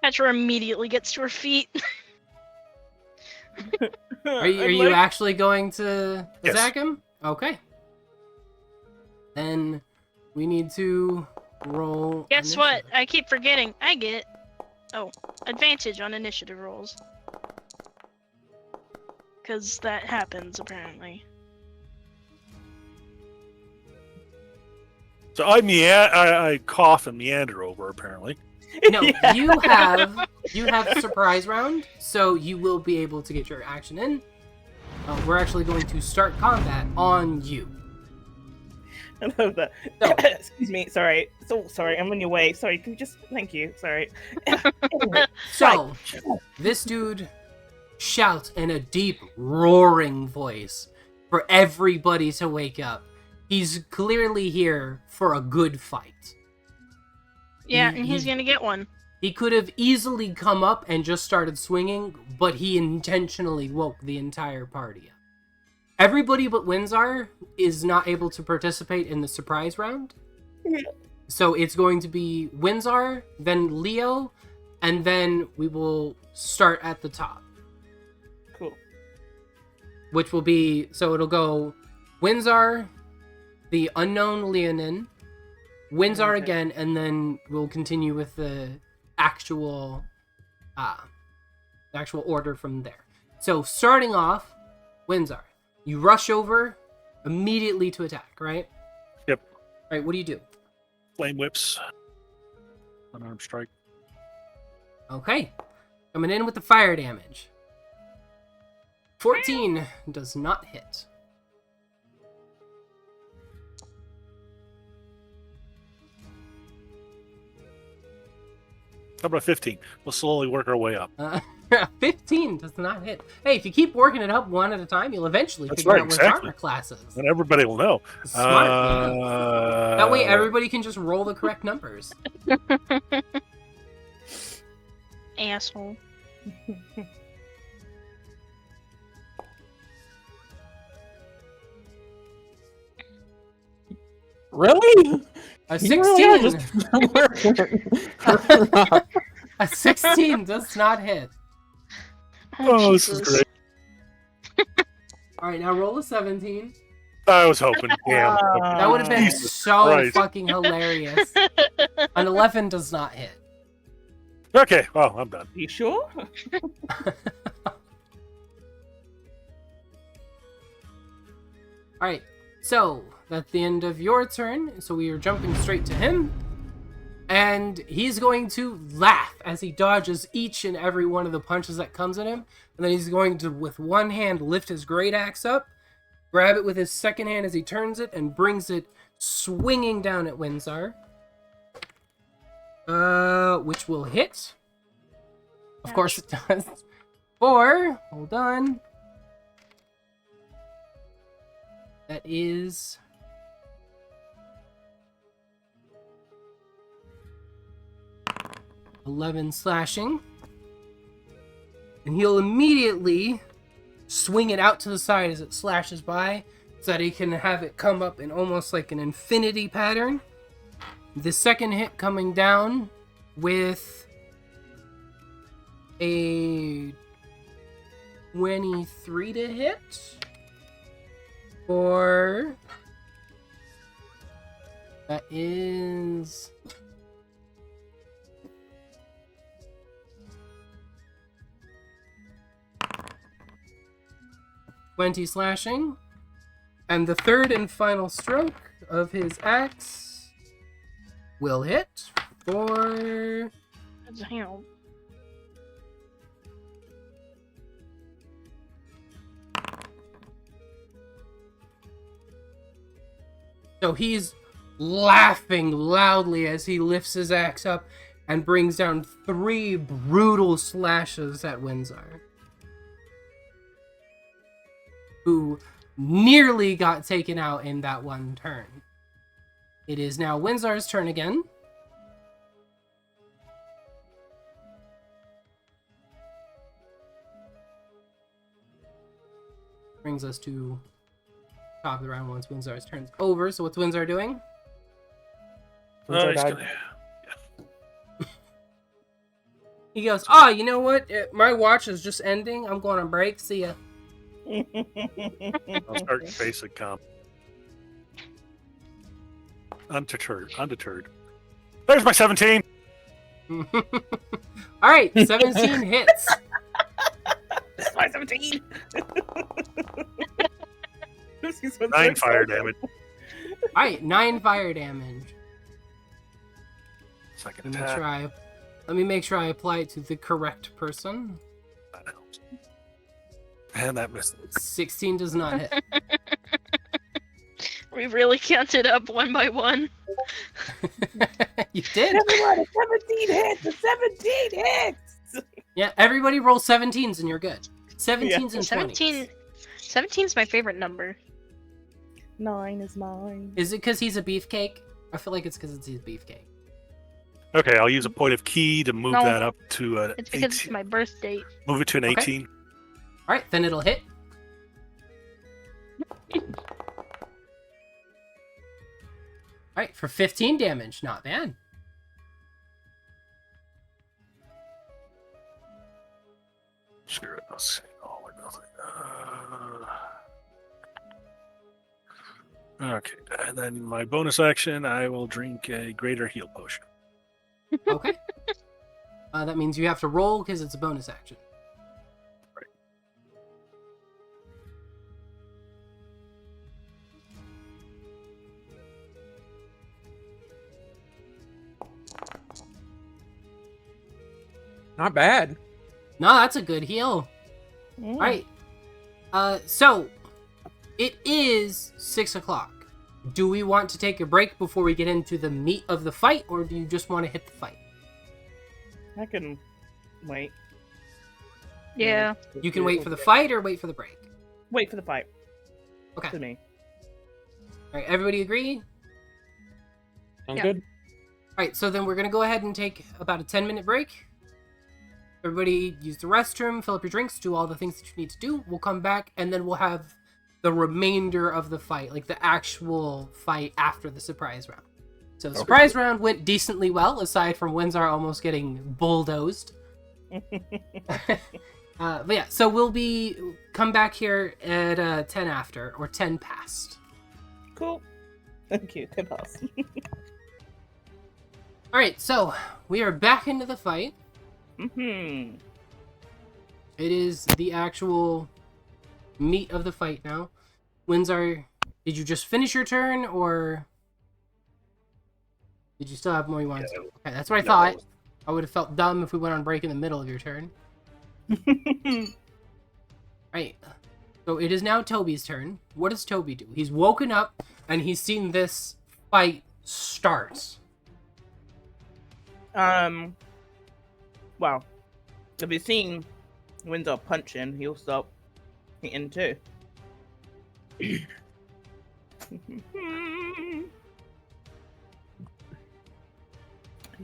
Petra immediately gets to her feet. Are you actually going to attack him? Okay. Then we need to roll. Guess what? initiative. I keep forgetting. I get advantage on initiative rolls. Because that happens apparently. So I cough and meander over, apparently. No, you have surprise round, so you will be able to get your action in. We're actually going to start combat on you. I love that. So- Excuse me. Sorry. So sorry. I'm in your way. Sorry. Can you just? Thank you. Sorry. So, this dude shouts in a deep, roaring voice for everybody to wake up. He's clearly here for a good fight. Yeah, and he's gonna get one. He could have easily come up and just started swinging, but he intentionally woke the entire party up. Everybody but Windsor is not able to participate in the surprise round. So it's going to be Windsor, then Leo, and then we will start at the top. Cool. Which will be, so it'll go Windsor, the unknown Leonin, Windsor Okay. again, and then we'll continue with the actual order from there. So starting off, Windsor, You rush over immediately to attack, right? Yep. All right, what do you do? Flame whips. Unarmed strike. Okay. Coming in with the fire damage. 14 does not hit. How about 15? We'll slowly work our way up. 15 does not hit. Hey, if you keep working it up one at a time, you'll eventually That's figure right, out what exactly. armor class is. And everybody will know. Smart, yeah. That way everybody can just roll the correct numbers. Asshole. Really? A You really are 16. just- A 16 does not hit. Oh, this is Jesus. great. All right, now roll a 17. I was hoping. Damn. That would have been Jesus so Christ. fucking hilarious. An 11 does not hit. Okay, well, I'm done. You sure? Alright, so that's the end of your turn. So we are jumping straight to him. And he's going to laugh as he dodges each and every one of the punches that comes at him. And then he's going to, with one hand, lift his great axe up, grab it with his second hand as he turns it, and brings it swinging down at Windsor. Which will hit. Of course it does. 4. Hold on. That is 11 slashing. And he'll immediately swing it out to the side as it slashes by, so that he can have it come up in almost like an infinity pattern. The second hit coming down with a 23 to hit. Or that is 20 slashing. And the third and final stroke of his axe will hit for Damn. So he's laughing loudly as he lifts his axe up and brings down 3 brutal slashes at Windsor, who nearly got taken out in that one turn. It is now Windsor's turn again. Brings us to top of the round once Windsor's turn's over. So what's Windsor doing? Windsor He's died. gonna- He goes, oh, you know what? My watch is just ending. I'm going on break. See ya. I'll start basic comp. Undeterred. There's my 17. All right, 17 hits. That's my 17. 9 fire damage. All right, 9 fire damage. Second Let me attack. Let me make sure I apply it to the correct person. That helps. And that missed. 16 does not hit. We really counted up one by one. You did. Everyone, 17 hits! 17 hits! Yeah, everybody roll 17s and you're good. 17s and 20s. 17's my favorite number. 9 is mine. Is it because he's a beefcake? I feel like it's because it's his beefcake. Okay, I'll use a point of key to move No. that up to an It's because it's 18. my birth date. Move it to an Okay. 18. All right, then it'll hit. All right, for 15 damage. Not bad. Screw it. I'll say all or nothing. Okay, and then my bonus action, I will drink a greater heal potion. Okay. That means you have to roll because it's a bonus action. Not bad. No, that's a good heal. Mm. All right. So it is 6 o'clock. Do we want to take a break before we get into the meat of the fight, or do you just want to hit the fight? I can wait. Yeah. You can wait for the fight or wait for the break. Wait for the fight. Okay. To me. All right, everybody agree? Sounds Yeah. good. All right, so then we're going to go ahead and take about a 10-minute break. Everybody use the restroom, fill up your drinks, do all the things that you need to do. We'll come back, and then we'll have the remainder of the fight, like the actual fight after the surprise round. So the surprise round went decently well, aside from Windsor almost getting bulldozed. But yeah, so we'll come back here at 10 after, or 10 past. Cool. Thank you. Good pass. Alright, so we are back into the fight. Mm-hmm. It is the actual meat of the fight now. Windsor, did you just finish your turn, or did you still have more you wanted to do? Okay, that's what I thought. I would have felt dumb if we went on break in the middle of your turn. Right. So it is now Toby's turn. What does Toby do? He's woken up and he's seen this fight start. Well, if you've seen Windsor punching, he'll stop hitting too. You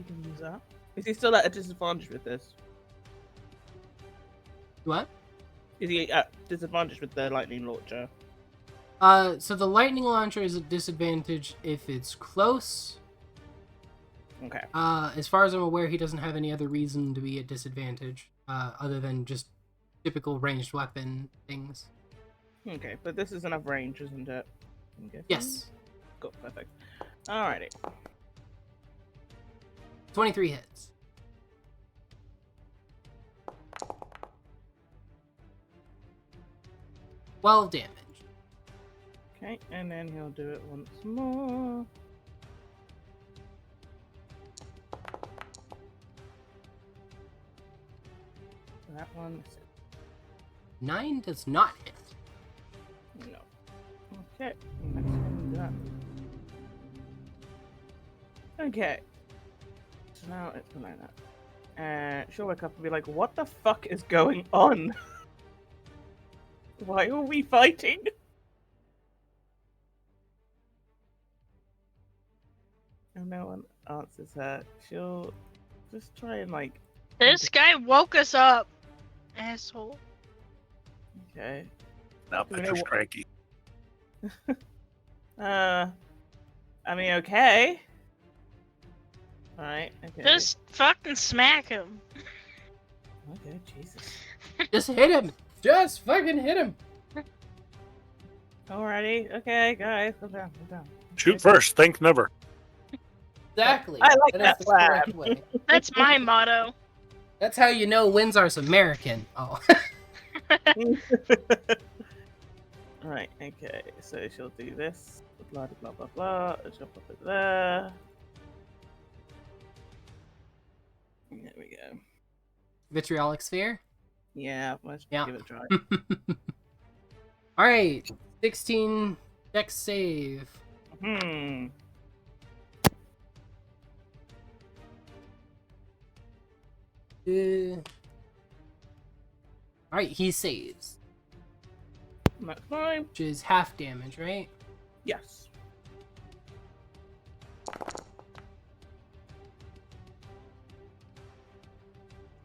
can use that. Is he still at a disadvantage with this? What? Is he at disadvantage with the lightning launcher? So the lightning launcher is a disadvantage if it's close. Okay. As far as I'm aware, he doesn't have any other reason to be at disadvantage, other than just typical ranged weapon things. Okay, but this is enough range, isn't it? Yes. Cool, perfect. Alrighty. 23 hits. Well, damage. Okay, and then he'll do it once more. That one. 9 does not hit. No. Okay. Next one done. Okay. So now it's like that. She'll wake up and be like, "What the fuck is going on? Why are we fighting?" And no one answers her. She'll just try and like. This guy woke us up, asshole. Okay. Now Do we know Petra's what- cranky. I mean, okay. Alright, okay. Just fucking smack him. Okay, Jesus. Just hit him! Just fucking hit him! Alrighty, okay, guys, calm down, calm down. Shoot first, think never. Exactly. I like is that the plan. correct way. That's my motto. That's how you know Windsor's American. Oh. Right, okay, so she'll do this. Blah, blah, blah, blah. She'll put it there. There we go. Vitriolic Sphere? Yeah, let's Yeah. give it a try. Alright. 16 dex save. Hmm. Alright, he saves. That's fine. Which is half damage, right? Yes.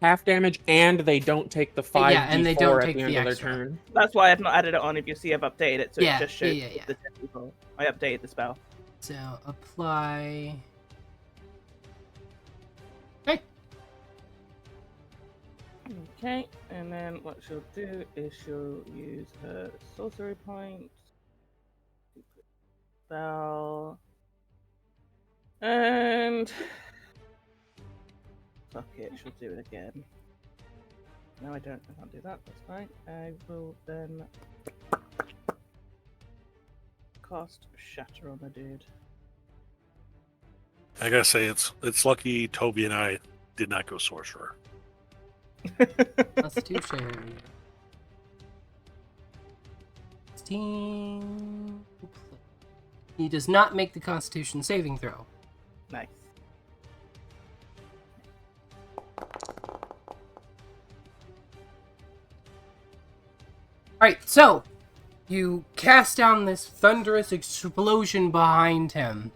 Half damage, and they don't take the 5d4 Yeah, and they don't at take the end the of their extra. turn. That's why I've not added it on. If you see, I've updated it, so Yeah, it just shows yeah. the 10 people. I updated the spell. So, apply... Okay. Okay, and then what she'll do is she'll use her sorcery point. Spell. And. Fuck it, she'll do it again. No, I can't do that, that's fine. I will then. Cast Shatter on the dude. I gotta say, it's lucky Toby and I did not go sorcerer. Constitution. 16. He does not make the Constitution saving throw. Nice. Alright, so you cast down this thunderous explosion behind him.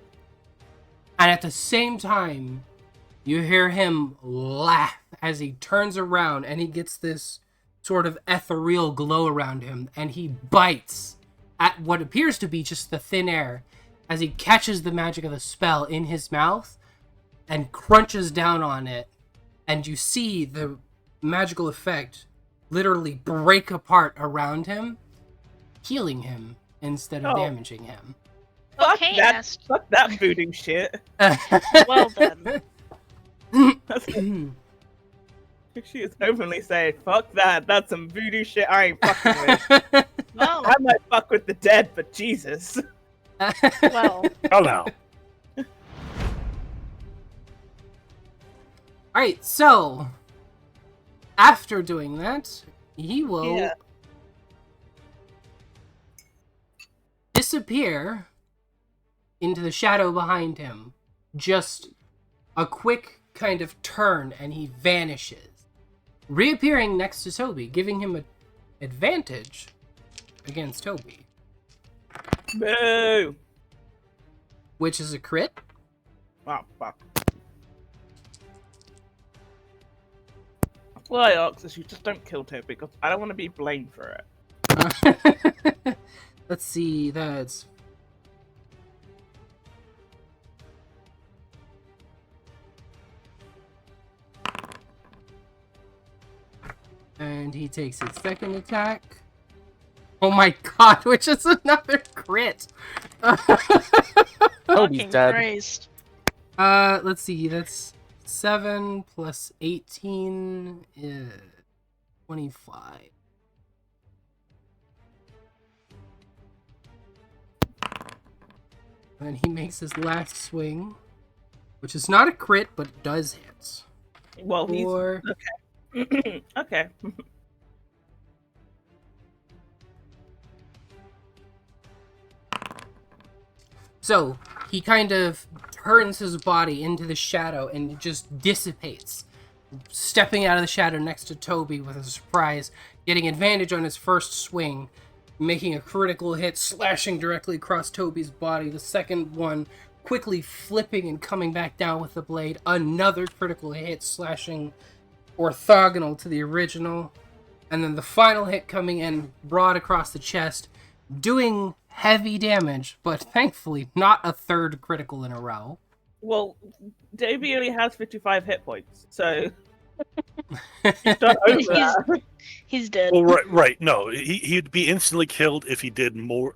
And at the same time, you hear him laugh as he turns around and he gets this sort of ethereal glow around him. And he bites at what appears to be just the thin air as he catches the magic of the spell in his mouth and crunches down on it. And you see the magical effect literally break apart around him, healing him instead of Oh. damaging him. Fuck Okay, that. asked. Fuck that voodoo shit. Well done. She is openly saying, "Fuck that. That's some voodoo shit. I ain't fucking with." Well, I might fuck with the dead, but Jesus. well. Oh no. Alright, so after doing that, he will Yeah. disappear into the shadow behind him. Just a quick kind of turn and he vanishes, reappearing next to Toby, giving him an advantage against Toby, Boo. which is a crit. Oh, fuck. Well, I ask is you just don't kill Toby because I don't want to be blamed for it. Let's see, that's... And he takes his second attack. Oh my god, which is another crit! Toby's Fucking dead. Christ. Let's see, that's 7 plus 18 is 25. And he makes his last swing, which is not a crit, but it does hit. Well, he's Or okay. so he kind of turns his body into the shadow and just dissipates, stepping out of the shadow next to Toby with a surprise, getting advantage on his first swing, making a critical hit, slashing directly across Toby's body. The second one quickly flipping and coming back down with the blade. Another critical hit, slashing orthogonal to the original. And then the final hit coming in broad across the chest, doing heavy damage, but thankfully not a third critical in a row. Well, Toby only has 55 hit points, so he's done over that. He's dead. Well, right. No, he'd be instantly killed if he did more.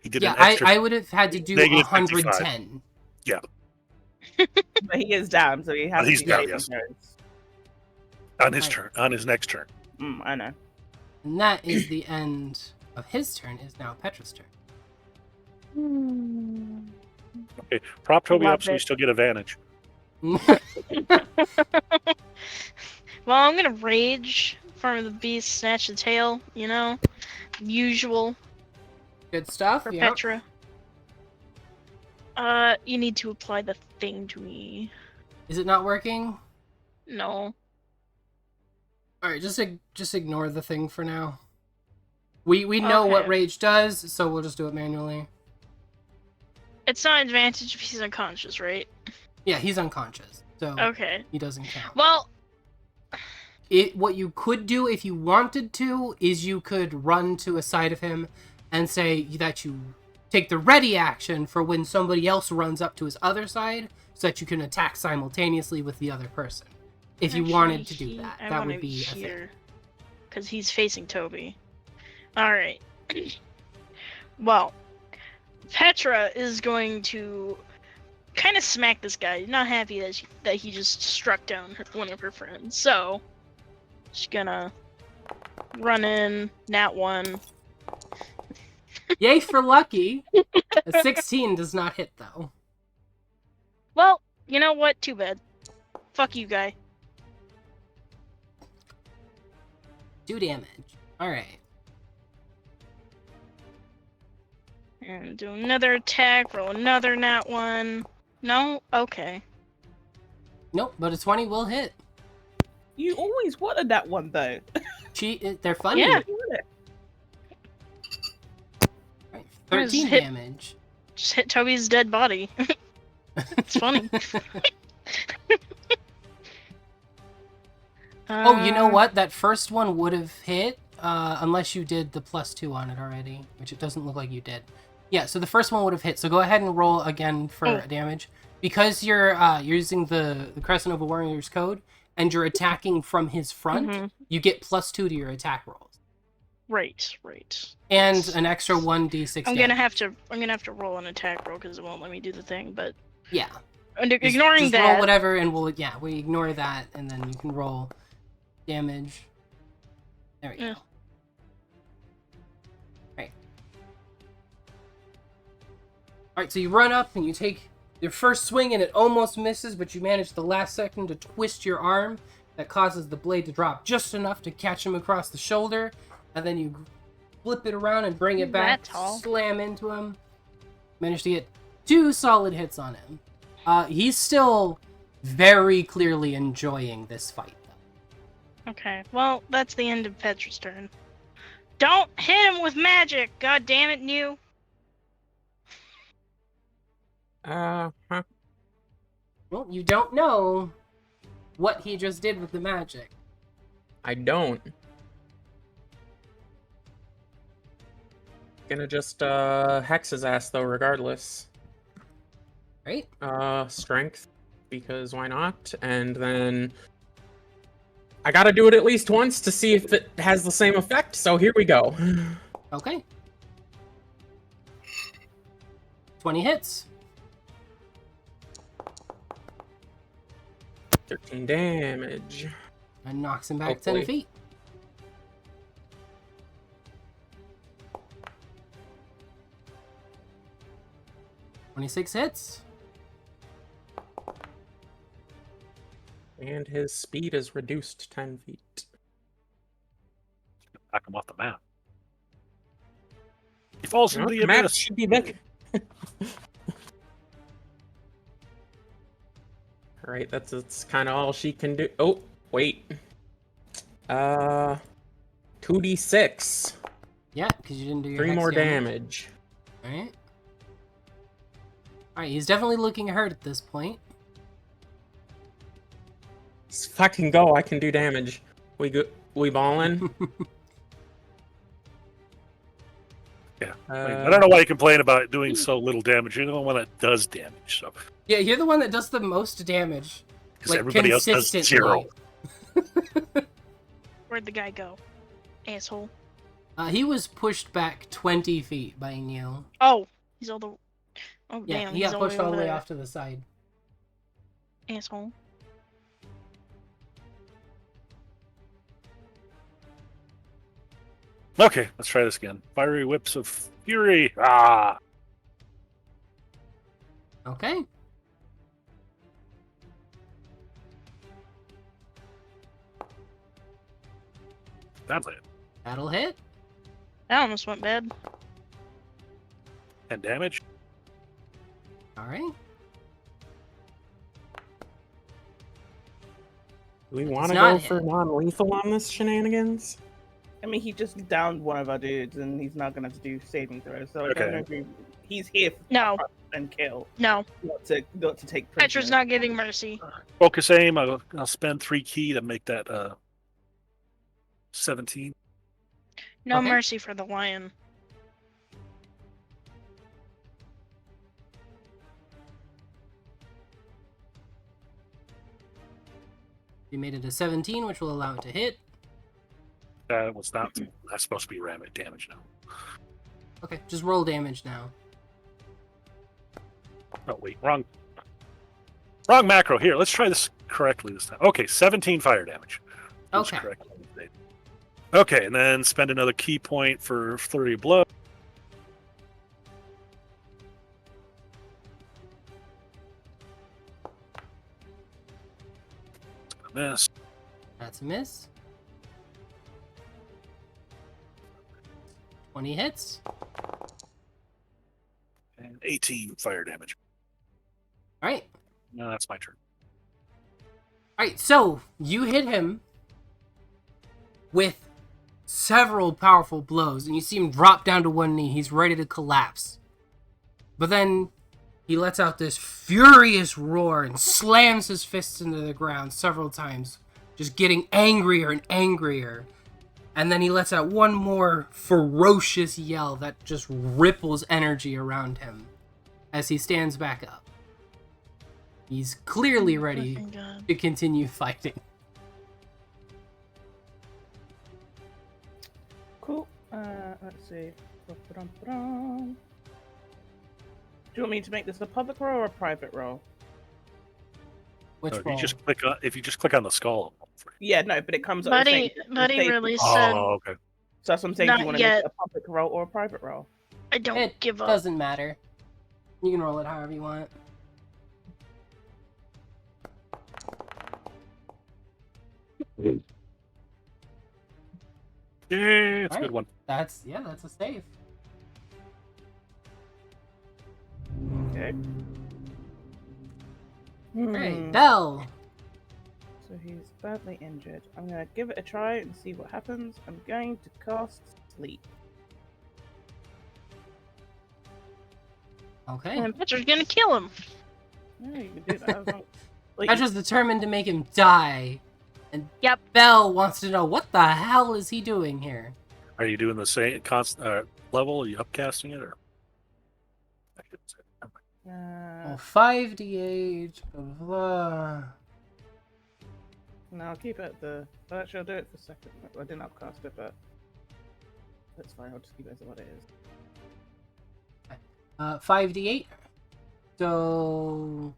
He did Yeah, an extra. I would have had to do negative 110. But he is down, so he has He's to down, saving yes. throws. On his turn, on his next turn. I know. And that is the end of his turn. Is now Petra's turn. Okay, prop Toby Love up so you it. still get advantage. Well, I'm gonna rage, form of the beast, snatch the tail, you know? Usual Good stuff. for Yeah. Petra. You need to apply the thing to me. Is it not working? No. All right, just ignore the thing for now. We know what Okay. rage does, so we'll just do it manually. It's not advantage if he's unconscious, right? Yeah, he's unconscious, so Okay. he doesn't count. Well, What you could do if you wanted to is you could run to a side of him and say that you take the ready action for when somebody else runs up to his other side, so that you can attack simultaneously with the other person. If you wanted to do that, that would be a thing. here. Because he's facing Toby. Alright. Well, Petra is going to kind of smack this guy. Not happy that he just struck down one of her friends. So, she's gonna run in, nat 1. Yay for lucky. A 16 does not hit though. Well, you know what? Too bad. Fuck you, guy. 2 damage. Alright. And do another attack, roll another nat 1. No? Okay. Nope, but a 20 will hit. You always wanted that one though. They're funny. Yeah. You want it. Right, Just 13 hit- damage. Just hit Toby's dead body. It's funny. Oh, you know what? That first one would have hit, unless you did the +2 on it already, which it doesn't look like you did. Yeah, so the first one would have hit. So go ahead and roll again for damage. Because you're using the Crescent of a Warrior's Code, and you're attacking from his front, you get +2 to your attack rolls. Right. And an extra 1d6 I'm damage. gonna have to roll an attack roll because it won't let me do the thing. But Yeah. ignoring just that, roll whatever, and we ignore that, and then you can roll damage. There we go. Yeah. Right. Alright, so you run up and you take your first swing and it almost misses, but you manage the last second to twist your arm that causes the blade to drop just enough to catch him across the shoulder, and then you flip it around and bring it back, That's all. slam into him. Manage to get 2 solid hits on him. He's still very clearly enjoying this fight, though. Okay, well, that's the end of Petra's turn. Don't hit him with magic! God damn it, New! Huh. Well, you don't know what he just did with the magic. I don't. Gonna just hex his ass though, regardless. Right? Strength, because why not? And then I gotta do it at least once to see if it has the same effect, so here we go. Okay. 20 hits. 13 damage. And knocks him back Hopefully. 10 feet. "26 hits. And his speed is reduced 10 feet. Knock him off the map. He falls into the The map abyss. should be big. Alright, that's kind of all she can do. Oh, wait. 2d6. Yeah, because you didn't do your 3 hex more damage. Alright. Alright, he's definitely looking hurt at this point. If I can go, I can do damage. We ballin'? Yeah. I don't know why you complain about doing so little damage. You're the one that does damage. So Yeah, you're the one that does the most damage. because everybody else does zero. Where'd the guy go? Asshole. He was pushed back 20 feet by Neil. Oh, he's all the... Oh, Yeah, damn, he he's got pushed all over the way there. off to the side. Asshole. Okay, let's try this again. Fiery whips of fury. Ah, Okay. that's it. That'll hit. That almost went bad. 10 damage. Alright. Do we want to not go hit. for non-lethal on this shenanigans? I mean, he just downed one of our dudes, and he's not gonna have to do saving throws. So I don't know if he's here for No. hunt and kill, No, not to take. Petra's prisoners. not getting mercy. Focus aim. I'll spend 3 key to make that 17. No Okay. mercy for the lion. You made it a 17, which will allow it to hit. That was not. That's supposed to be ramming damage now. Okay, just roll damage now. Oh wait, wrong macro. Here, let's try this correctly this time. Okay, 17 fire damage. That's Okay. correct. Okay, and then spend another key point for 30 blow. Miss. That's a miss. 20 hits. And 18 fire damage. All right. No, that's my turn. All right, so you hit him with several powerful blows, and you see him drop down to one knee. He's ready to collapse. But then he lets out this furious roar and slams his fists into the ground several times, just getting angrier and angrier. And then he lets out one more ferocious yell that just ripples energy around him as he stands back up. He's clearly ready Fucking God. to continue fighting. Cool. Let's see. Ba-ba-dum-ba-dum. Do you want me to make this a public roll or a private roll? Which So if roll? you just click on the skull. Yeah, no, but it comes up. Buddy really said, Oh, okay. So that's what I'm saying. Do you Not want to make yet. it a public roll or a private roll? I don't It give up. doesn't matter. You can roll it however you want. Yeah, it's a Alright. good one. That's a save. Okay. Alright, Bell. So he's badly injured. I'm going to give it a try and see what happens. I'm going to cast Sleep. Okay. And Petra's gonna kill him. No, you can do that. as long- like, Petra's determined to make him die. And Yep. Bell wants to know what the hell is he doing here? Are you doing the same level? Are you upcasting it or? I shouldn't say. Oh, 5d8. Blah. No, I'll keep it at the. Actually, I'll do it for a second. I didn't upcast it, but that's fine. I'll just keep it as what it is. 5d8. So.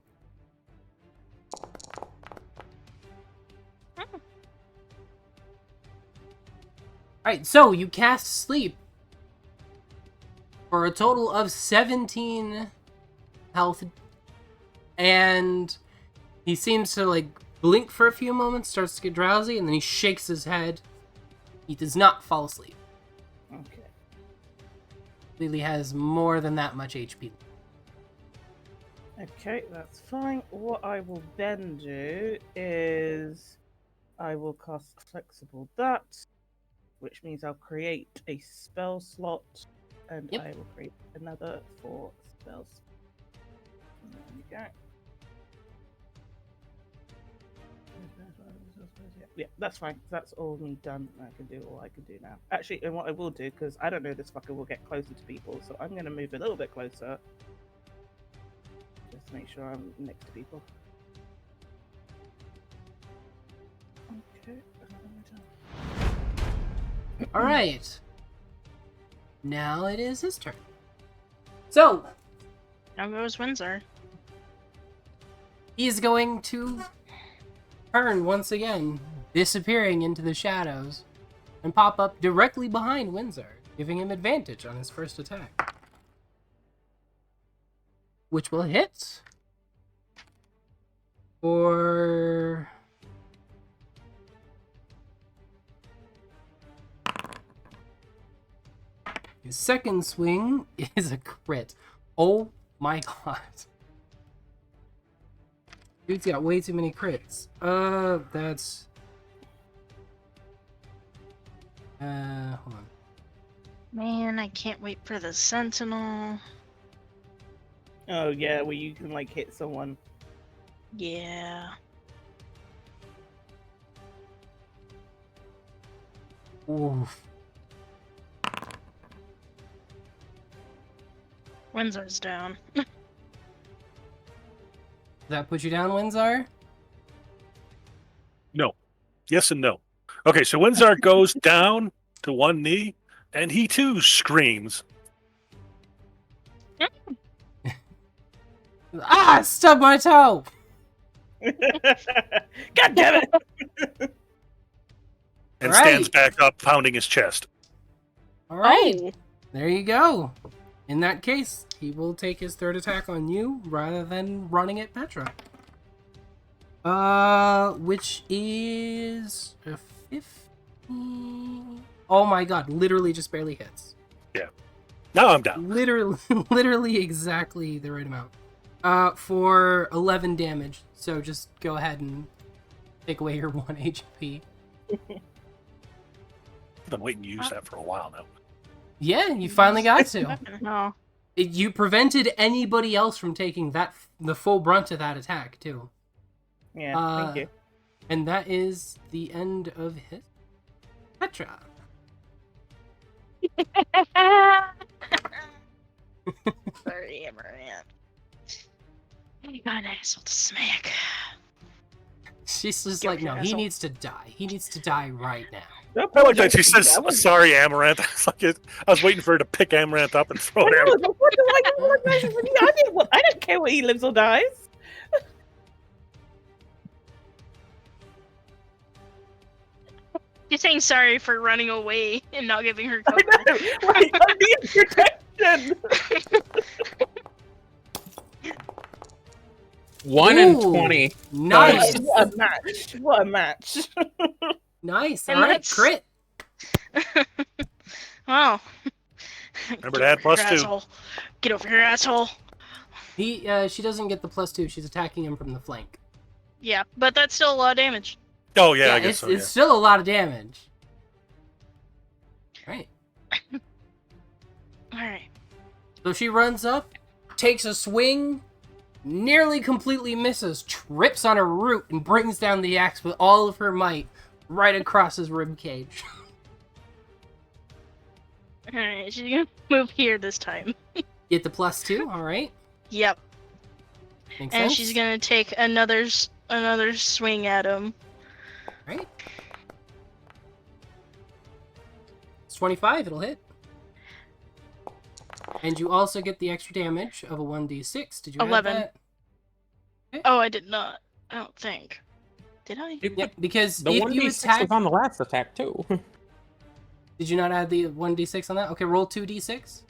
Alright, so you cast Sleep for a total of 17 health. And he seems to, like, blink for a few moments, starts to get drowsy, and then he shakes his head. He does not fall asleep. Okay. Lily has more than that much HP. Okay, that's fine. What I will then do is I will cast Flexible That, which means I'll create a spell slot, and Yep. I will create another for spells. There we go. Yeah, that's fine. That's all me done. I can do all I can do now. Actually, and what I will do, because I don't know this fucker will get closer to people, so I'm going to move a little bit closer. Just to make sure I'm next to people. Okay. Alright. Now it is his turn. So, Now goes Windsor. he's going to turn once again, disappearing into the shadows, and pop up directly behind Windsor, giving him advantage on his first attack. Which will hit for... His second swing is a crit. Oh my god. Dude's got way too many crits. That's... hold on. Man, I can't wait for the Sentinel. Oh yeah, where you can like hit someone. Yeah. Oof. Windsor's down. Does that put you down, Windsor? No. Yes and no. Okay, so Windsor goes down to one knee, and he too screams. Ah! Stubbed my toe! God damn it! And Right. stands back up, pounding his chest. Alright, Oh. there you go. In that case, he will take his third attack on you rather than running at Petra. Which is a 15. Oh my god, literally just barely hits. Now I'm down. Literally exactly the right amount. For 11 damage. So just go ahead and take away your 1 HP. I've been waiting to use that for a while now. Yeah, you finally got to. No. You prevented anybody else from taking the full brunt of that attack, too. Yeah, thank you. And that is the end of his Petra. Sorry, Amaranth. You got an asshole to smack. She's just Give like, me no, your he asshole." needs to die. He needs to die right now. I like that she says, "Sorry, Amaranth." It's like I was waiting for her to pick Amaranth up and throw it at him. What do I apologize for you? I don't care where he lives or dies. You're saying sorry for running away and not giving her I cover. know, right? I need protection. 1 and Ooh. 20. Nice. What a match! What a match! Nice. And All right, that's- crit. Wow. Remember to add Get over +2. here, asshole. Get over here, asshole. She doesn't get the +2. She's attacking him from the flank. Yeah, but that's still a lot of damage. Oh yeah, I guess it's so. still a lot of damage. All right. Alright. So she runs up, takes a swing, nearly completely misses, trips on a root, and brings down the axe with all of her might right across his rib cage. Alright, she's gonna move here this time. Get the +2. All right. Yep. Makes And sense. she's gonna take another swing at him. All right. It's 25. It'll hit. And you also get the extra damage of a 1d6. Did you 11. add that? Oh, I did not. I don't think. Did I? Yep, because The if 1d6 you attack... was on the last attack, too. Did you not add the 1d6 on that? Okay, roll 2d6.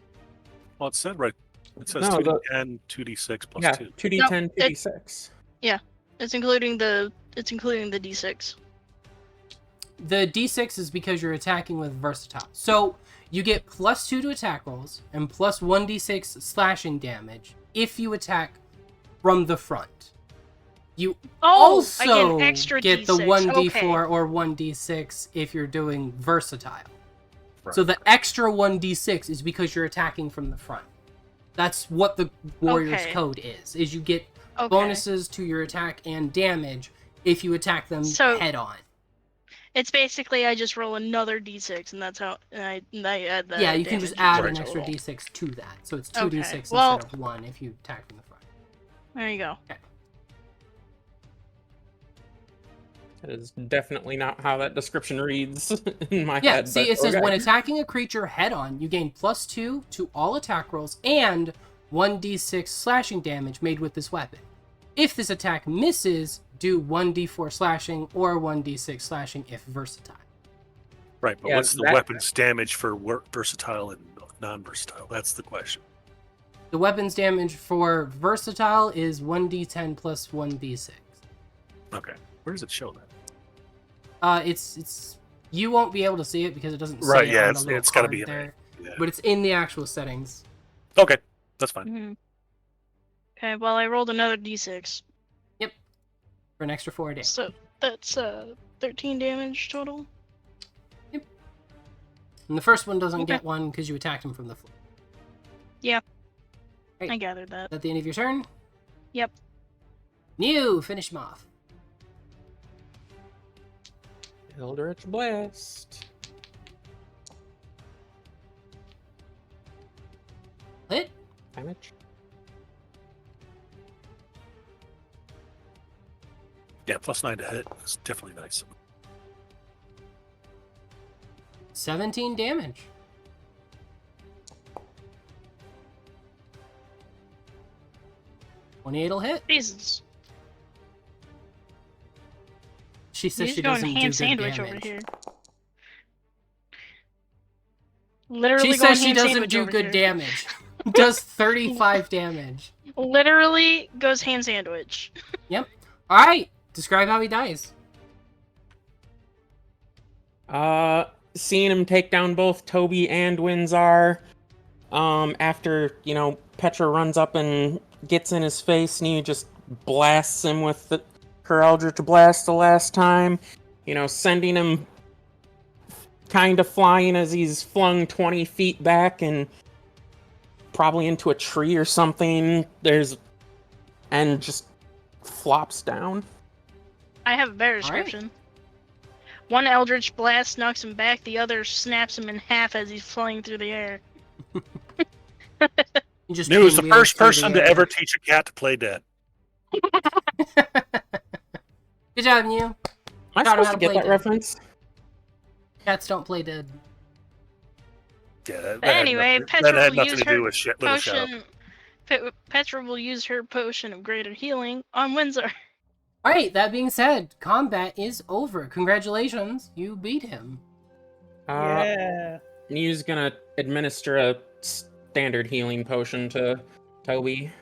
Well, it said right. It says No, 2d10, 2d6 plus Yeah, 2. 2d10, Nope, 2d6. It's including the d6. The d6 is because you're attacking with versatile. So you get +2 to attack rolls and plus 1d6 slashing damage if you attack from the front. You Oh, I get also an extra get the d6. 1d4 Okay. or 1d6 if you're doing versatile. Right. So the extra 1d6 is because you're attacking from the front. That's what the warrior's Okay. code is you get Okay. bonuses to your attack and damage if you attack them So- head on. It's basically I just roll another d6, and that's how I add that. Yeah, you can just damage add into an the extra total. d6 to that. So it's Okay, 2d6 well- instead of 1 if you attack from the front. There you go. That is definitely not how that description reads in my Yeah, head. see, but it says okay. when attacking a creature head on, you gain +2 to all attack rolls and 1d6 slashing damage made with this weapon. If this attack misses, do 1d4 slashing or 1d6 slashing if versatile. Right, but Yeah, what's the that- weapon's damage for versatile and non-versatile? That's the question. The weapon's damage for versatile is 1d10 plus 1d6. Okay, where does it show that? It's you won't be able to see it because it doesn't say Right, it yeah, on the little it's gotta card be in there, Yeah. but it's in the actual settings. Okay, that's fine. Mhm. Okay, well I rolled another d6, For an extra 4 damage. so that's 13 damage total. And the first one doesn't Okay. get one because you attacked him from the floor. I gathered that. Is that the end of your turn? Yep. New, finish him off. Eldritch Blast. Hit. Damage. Yeah, +9 to hit. That's definitely nice. 17 damage. $28'll hit. Jesus. She says He's she going doesn't do ham good sandwich damage. over here. Literally She going says she ham doesn't sandwich do over good here. damage. Does 35 damage. Literally goes ham sandwich. Alright, describe how he dies. Seeing him take down both Toby and Windsar, after, Petra runs up and gets in his face, and he just blasts him with her Eldritch Blast the last time, sending him kind of flying as he's flung 20 feet back and probably into a tree or something. And just flops down. I have a better description. One Eldritch Blast knocks him back, the other snaps him in half as he's flying through the air. Knew was the first person to ever teach a cat to play dead. Good job, Mew. Am I supposed to get that reference? Cats don't play dead. Yeah, that anyway, Petra Petra had will nothing use to do her with Little Shadow. potion. Petra will use her potion of greater healing on Windsor. Alright, that being said, combat is over. Congratulations, you beat him. Yeah. Mew's gonna administer a standard healing potion to Toby.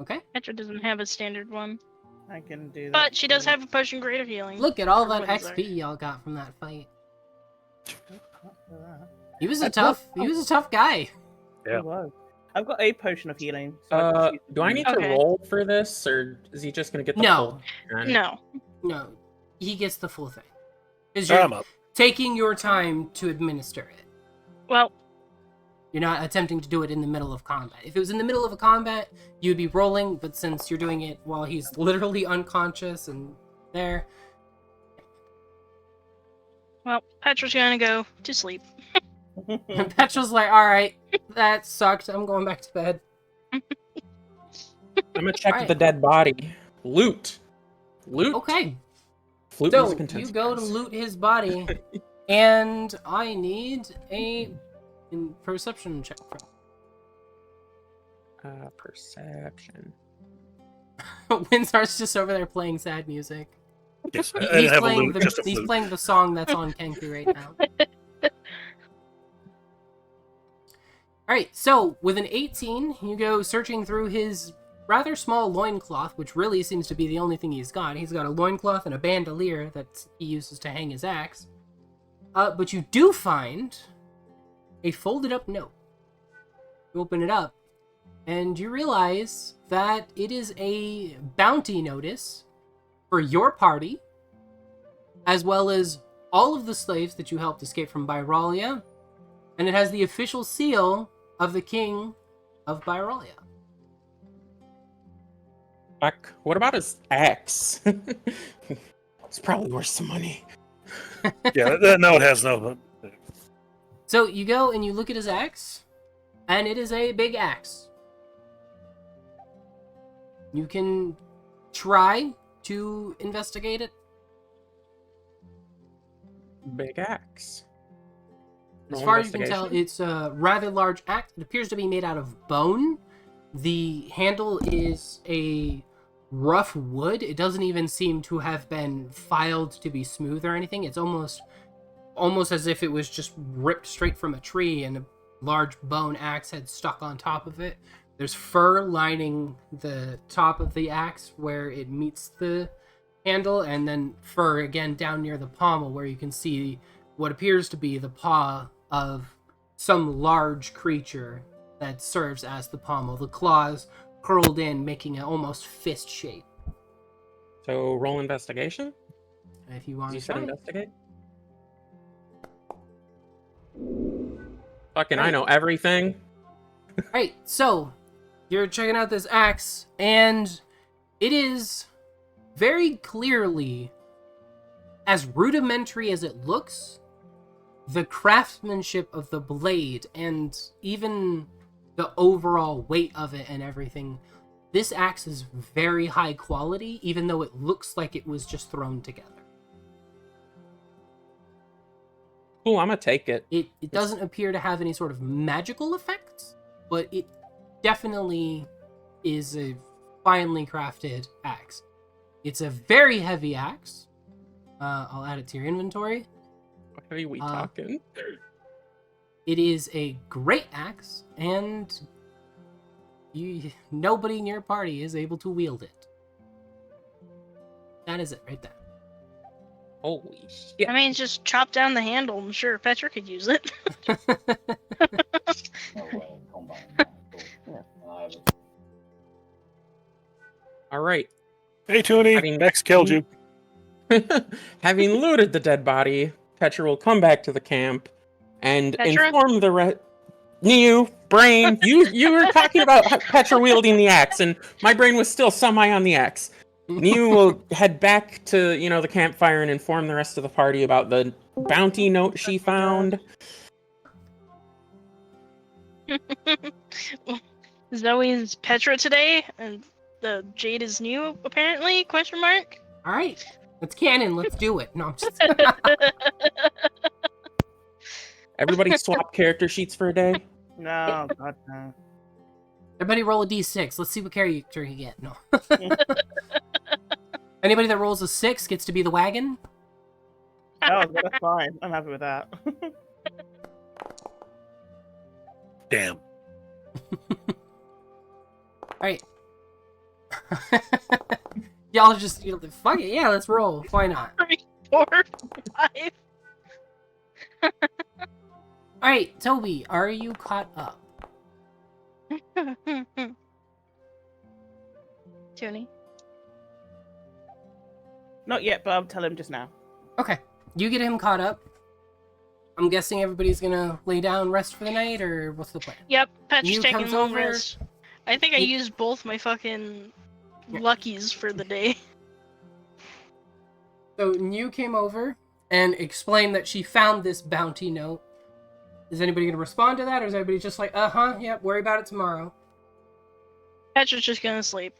Okay. Petra doesn't have a standard one. I can do that. But she does have a potion of greater healing. Look at all for that Windsor. XP y'all got from that fight. He was a That's tough guy. Yeah. Whoa. I've got a potion of healing. So I can choose Do I need to Okay. roll for this, or is he just gonna get the No. full 10? No. He gets the full thing. Because I'm you're up. taking your time to administer it. Well, You're not attempting to do it in the middle of combat. If it was in the middle of a combat, you'd be rolling, but since you're doing it while he's literally unconscious and there, Petra's gonna go to sleep. and Petra's like, alright, that sucked, I'm going back to bed. I'm gonna check Alright. the dead body. Loot. Okay, Flute so music you intensifiers. go to loot his body, and I need a perception check. Perception. Windsor's just over there playing sad music. Yes, I He's didn't have a playing loot, just a he's flute. playing the song that's on Kenku right now. Alright, so with an 18, you go searching through his rather small loincloth, which really seems to be the only thing he's got. He's got a loincloth and a bandolier that he uses to hang his axe. But you do find a folded up note. You open it up, and you realize that it is a bounty notice for your party, as well as all of the slaves that you helped escape from Byralia, and it has the official seal of the King of Byralia. Fuck. What about his axe? It's probably worth some money. Yeah, that note has no. So you go and you look at his axe, and it is a big axe. You can try to investigate it. Big axe. As Roll far as you can tell, investigation. it's a rather large axe. It appears to be made out of bone. The handle is a rough wood. It doesn't even seem to have been filed to be smooth or anything. It's almost as if it was just ripped straight from a tree and a large bone axe head stuck on top of it. There's fur lining the top of the axe where it meets the handle, and then fur again down near the pommel where you can see what appears to be the paw of some large creature that serves as the pommel. The claws curled in, making an almost fist shape. So roll investigation? If you want You to said try it. investigate? Fucking, I know everything. Alright, so you're checking out this axe, and it is very clearly, as rudimentary as it looks, the craftsmanship of the blade and even the overall weight of it and everything. This axe is very high quality, even though it looks like it was just thrown together. Cool, I'm gonna take it. It doesn't appear to have any sort of magical effects, but it definitely is a finely crafted axe. It's a very heavy axe. I'll add it to your inventory. What are we talking? It is a great axe, and nobody in your party is able to wield it. That is it right there. Holy shit. I mean, just chop down the handle. I'm sure Petra could use it. All right. Hey, Toonie, Having- Max killed you. Having looted the dead body, Petra will come back to the camp and Petra? inform the rest. You, brain, you were talking about Petra wielding the axe, and my brain was still semi on the axe. Niu will head back to, the campfire and inform the rest of the party about the bounty note she found. Zoe's Petra today, and the Jade is new, apparently? Question mark? All right, it's canon. Let's do it. No, I'm just. Everybody swap character sheets for a day. No, God, no. Everybody roll a d6. Let's see what character you get. No. Anybody that rolls a 6 gets to be the wagon. Oh, that's fine. I'm happy with that. Damn. All right. Y'all just fuck it. Yeah, let's roll. Why not? 3, 4, 5. All right, Toby, are you caught up? Toonie. Not yet, but I'll tell him just now. Okay, you get him caught up. I'm guessing everybody's gonna lay down, rest for the night, or what's the plan? Yep, Petra's You taking comes long over. rest. I think I He- used both my fucking Yeah. luckies for the day. So New came over and explained that she found this bounty note. Is anybody gonna respond to that, or is everybody just like, yep, worry about it tomorrow? Petra's just gonna sleep.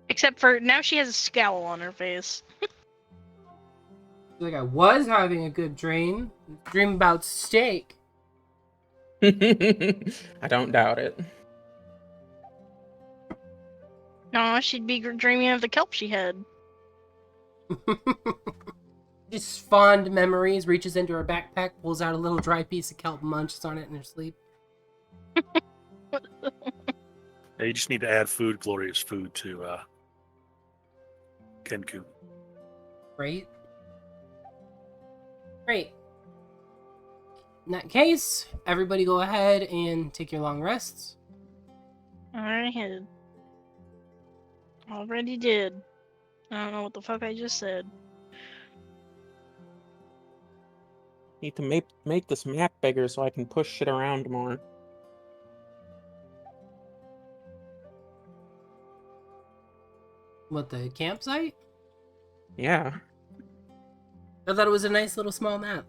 Except for now she has a scowl on her face. She's like, I was having a good dream about steak. I don't doubt it. No, she'd be dreaming of the kelp she had. Just fond memories, reaches into her backpack, pulls out a little dry piece of kelp, munches on it in her sleep. Yeah, you just need to add food, glorious food, to Kenku. Right? Great. In that case, everybody go ahead and take your long rests. Alright. Already did. I don't know what the fuck I just said. Need to make this map bigger so I can push shit around more. What, the campsite? Yeah. I thought it was a nice little small map.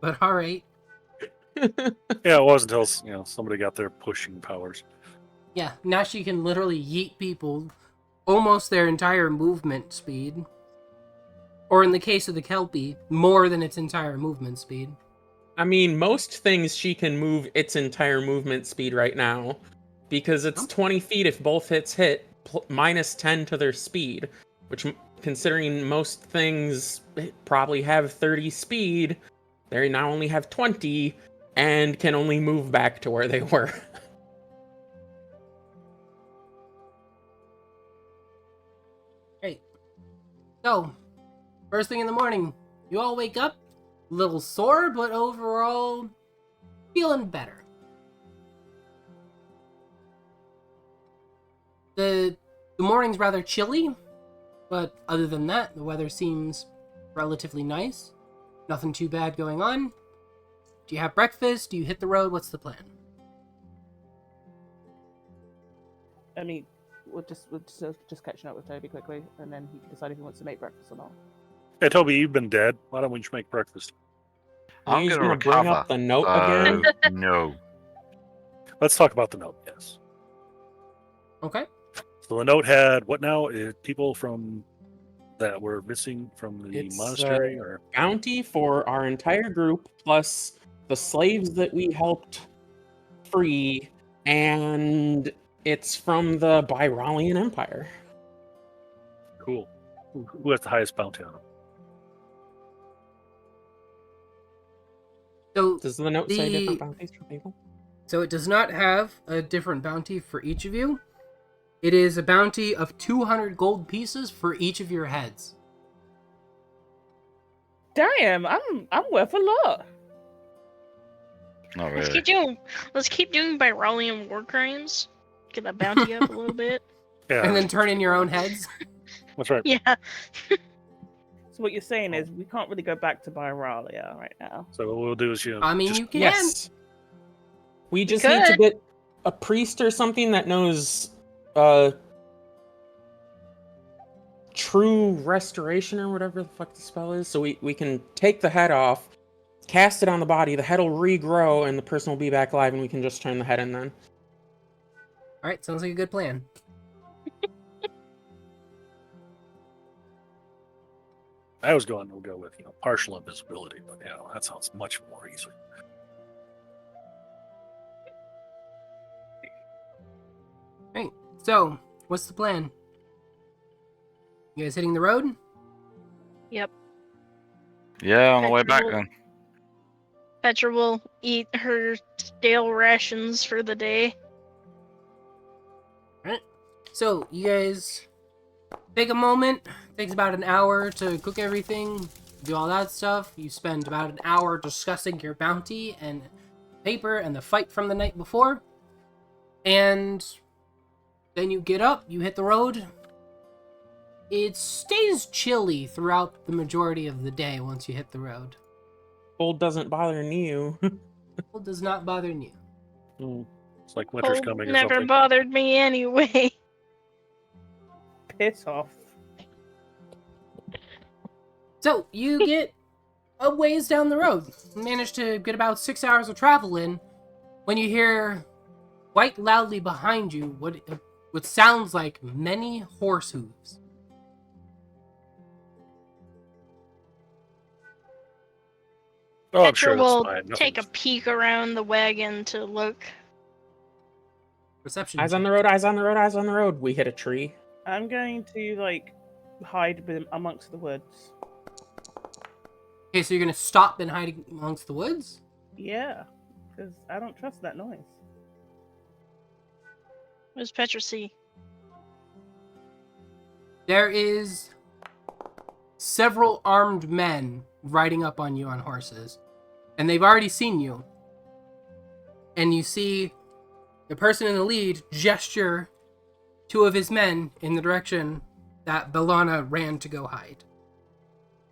But alright. Yeah, it was until somebody got their pushing powers. Yeah, now she can literally yeet people almost their entire movement speed. Or in the case of the Kelpie, more than its entire movement speed. I mean, most things she can move its entire movement speed right now. Because it's 20 feet if both hits hit, minus 10 to their speed. Which, considering most things probably have 30 speed, they now only have 20, and can only move back to where they were. Great. So, first thing in the morning, you all wake up, a little sore, but overall, feeling better. The morning's rather chilly, but other than that, the weather seems relatively nice. Nothing too bad going on. Do you have breakfast? Do you hit the road? What's the plan? I mean, we're just catching up with Toby quickly, and then he can decide if he wants to make breakfast or not. Hey, Toby, you've been dead. Why don't we just make breakfast? Are I'm you going to just gonna bring recover. up the note so, again? no. Let's talk about the note, yes. Okay. So the note had what now? People from that were missing from the It's, monastery, or Bounty for our entire group, plus the slaves that we helped free, and it's from the Byralian Empire. cool. Who has the highest bounty on them? So, Does the note say The- different bounties for people? So it does not have a different bounty for each of you. It is a bounty of 200 gold pieces for each of your heads. Damn, I'm worth a lot. Not Let's really. keep doing Byralian war crimes. get that bounty up a little bit. Yeah. And then turn in your own heads. That's right. Yeah. So what you're saying is we can't really go back to Byralia right now. So what we'll do is I mean, just, you can. Yes. We just need to could. get a priest or something that knows true restoration or whatever the fuck the spell is. So we can take the head off, cast it on the body, the head will regrow, and the person will be back alive, and we can just turn the head in then. Alright, sounds like a good plan. I was going to go with partial invisibility, but that sounds much more easy. Right, so, what's the plan? You guys hitting the road? Yep. Yeah, on the way back Petrol. then. Petra will eat her stale rations for the day. So, you guys take a moment. Takes about an hour to cook everything, do all that stuff. You spend about an hour discussing your bounty and paper and the fight from the night before. And then you get up, you hit the road. It stays chilly throughout the majority of the day once you hit the road. Cold doesn't bother you. Cold does not bother you. It's like winter's Cold coming or never something. bothered me anyway. Piss off. So, you get a ways down the road. Manage to get about 6 hours of travel in when you hear quite loudly behind you what sounds like many horse hooves. Oh, I'm Petra sure that's will fine. take a peek around the wagon to look. Perception. Eyes on the road, eyes on the road, eyes on the road. We hit a tree. I'm going to hide amongst the woods. Okay, so you're gonna stop and hide amongst the woods? Yeah, because I don't trust that noise. What does Petra see? There is several armed men riding up on you on horses. And they've already seen you. And you see the person in the lead gesture two of his men in the direction that Bellana ran to go hide.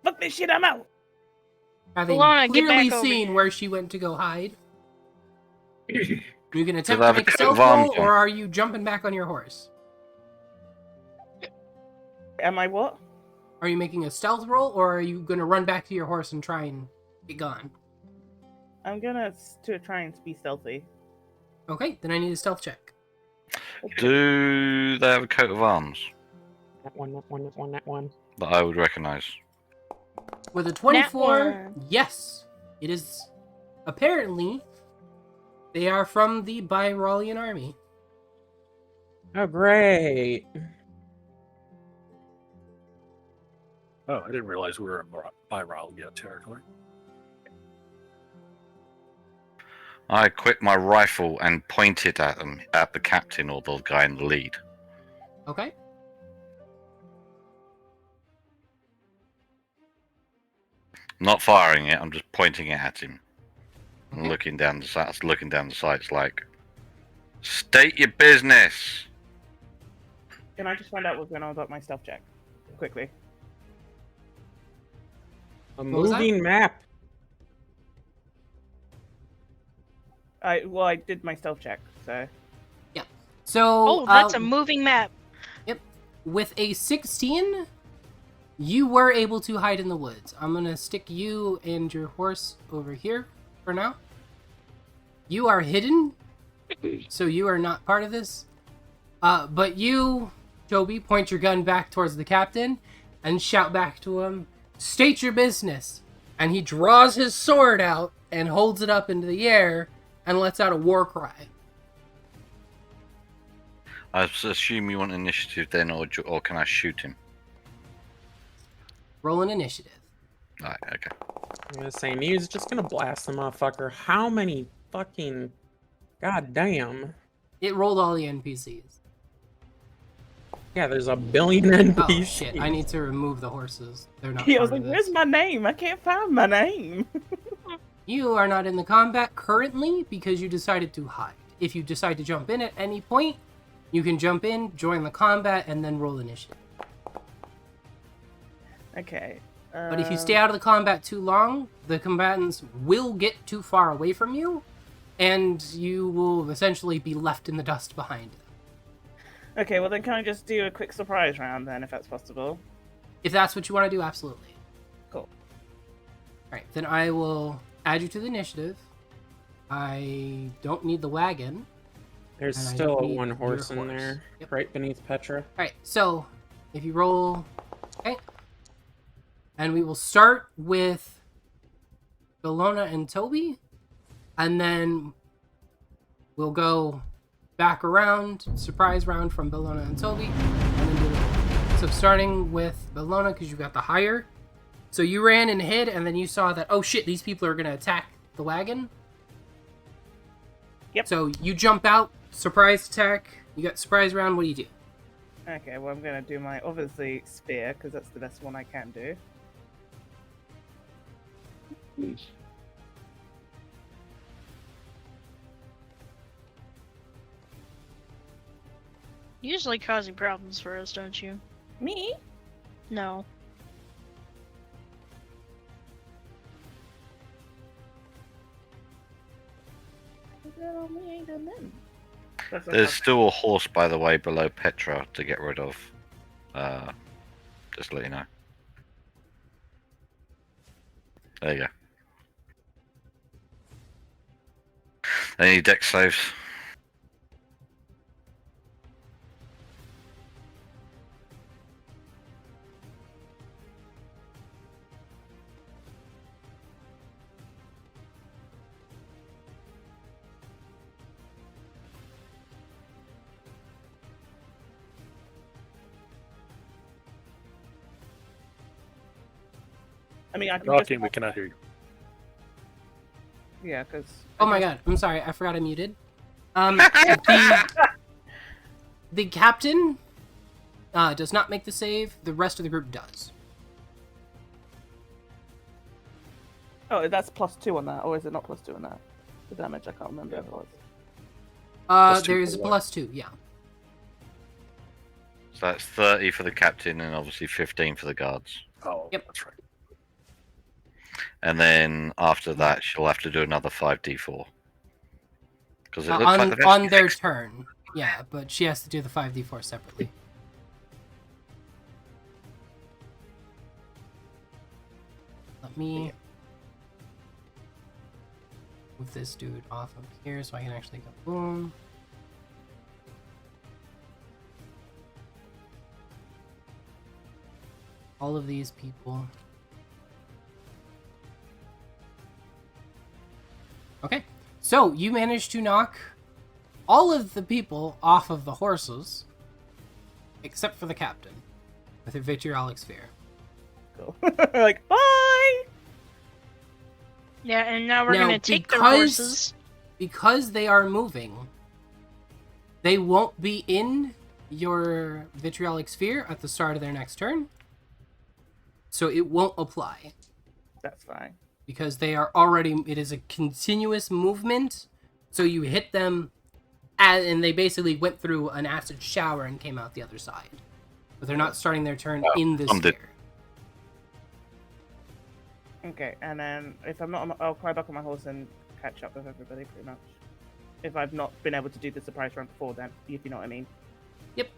Fuck this shit, I'm out! Having Bellana, get clearly back over seen here. where she went to go hide. Are you going to attempt I to have a make a coat stealth of arms roll, on? or are you jumping back on your horse? Am I what? Are you making a stealth roll, or are you going to run back to your horse and try and get gone? I'm gonna try and be stealthy. Okay, then I need a stealth check. Do they have a coat of arms That one, that one, that one, that one. that I would recognise? With a 24, one. yes. It is apparently they are from the Byralian army. Oh, great. Oh, I didn't realize we were in Byralia territory. I equipped my rifle and pointed at them, at the captain or the guy in the lead. Okay. Not firing it, I'm just pointing it at him. And Okay. looking down the sights like, state your business! Can I just find out what's going on about my stealth check? Quickly. A was that? moving map. I did my stealth check, so... So, Oh, that's a moving map. with a 16, you were able to hide in the woods. I'm going to stick you and your horse over here for now. You are hidden, so you are not part of this. But you, Toby, point your gun back towards the captain and shout back to him, state your business. And he draws his sword out and holds it up into the air and lets out a war cry. I assume you want initiative then, or can I shoot him? Roll an initiative. Right, okay. I'm gonna say, Mew's just gonna blast the motherfucker. How many fucking... God damn. It rolled all the NPCs. Yeah, there's a billion NPCs. Oh shit, I need to remove the horses. They're not I was part like, of where's this. my name? I can't find my name. You are not in the combat currently because you decided to hide. If you decide to jump in at any point, You can jump in, join the combat, and then roll initiative. Okay. But if you stay out of the combat too long, the combatants will get too far away from you, and you will essentially be left in the dust behind them. Okay, well then can I just do a quick surprise round then, if that's possible? If that's what you want to do, absolutely. Cool. Alright, then I will add you to the initiative. I don't need the wagon. There's And I still don't need one your horse in horse. there, Yep. right beneath Petra. Alright, so if you roll... Okay. And we will start with Bellona and Toby. And then we'll go back around, surprise round from Bellona and Toby. And then do it. So starting with Bellona, because you got the higher. So you ran and hid, and then you saw that, oh shit, these people are going to attack the wagon. Yep. So you jump out, surprise attack. You got surprise round, what do you do? Okay, well I'm gonna do my, obviously, spear, because that's the best one I can do. You usually causing problems for us, don't you? Me? No. Well, we ain't done them. That's There's okay. still a horse, by the way, below Petra to get rid of. Just to let you know. There you go. Any deck saves? I mean, I can Talking, we just... cannot hear you. Yeah, because... Oh my god, I'm sorry, I forgot I muted. The captain does not make the save, the rest of the group does. Oh, that's +2 on that, or is it not +2 on that? The damage, I can't remember if it was. +2 There's for a what? +2, yeah. So that's 30 for the captain and obviously 15 for the guards. Oh, Yep. that's right. And then after that, she'll have to do another 5d4. Because it looks like the On their turn, yeah, but she has to do the 5d4 separately. Let me move this dude off of here so I can actually go boom. All of these people. Okay, so you managed to knock all of the people off of the horses, except for the captain, with a vitriolic sphere. Cool. Like, bye! Yeah, and now we're Now, gonna take their because- horses. Because they are moving, they won't be in your vitriolic sphere at the start of their next turn, so it won't apply. That's fine. Because they are already, it is a continuous movement, so you hit them, and they basically went through an acid shower and came out the other side. But they're not starting their turn in the some did. sphere. Okay, and then if I'm not on my, I'll climb back on my horse and catch up with everybody pretty much. If I've not been able to do the surprise round before then, if you know what I mean. Yep.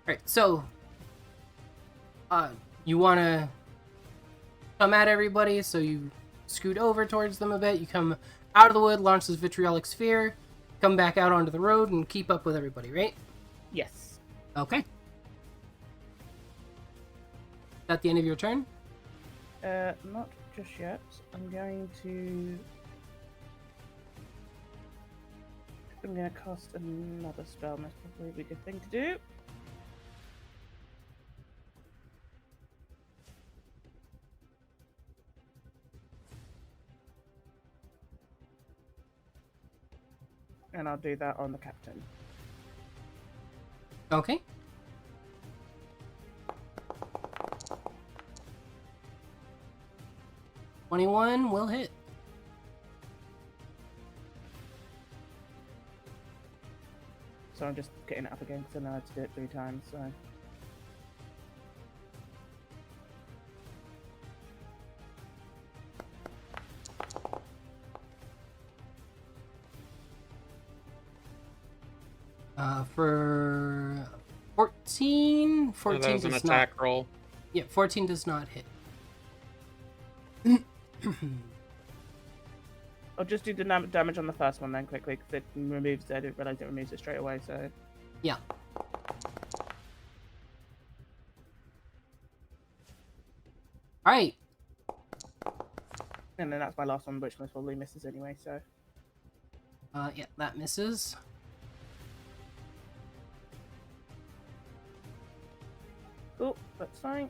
Alright, so, you want to come at everybody, so you scoot over towards them a bit, you come out of the wood, launch this vitriolic sphere, come back out onto the road, and keep up with everybody, right? Yes. Okay. Is that the end of your turn? Not just yet. I'm going to cast another spell. That's probably a good thing to do. And I'll do that on the captain. Okay. $21 will hit. so I'm just getting it up again because I know I had to do it 3 times. So. For 14, 14 that was an does attack not. roll. Yeah, 14 does not hit. I'll just do the damage on the first one then quickly because it removes it. I didn't realize it removes it straight away. So Yeah. All right. and then that's my last one, which most probably misses anyway. So Yeah, that misses. cool, that's fine.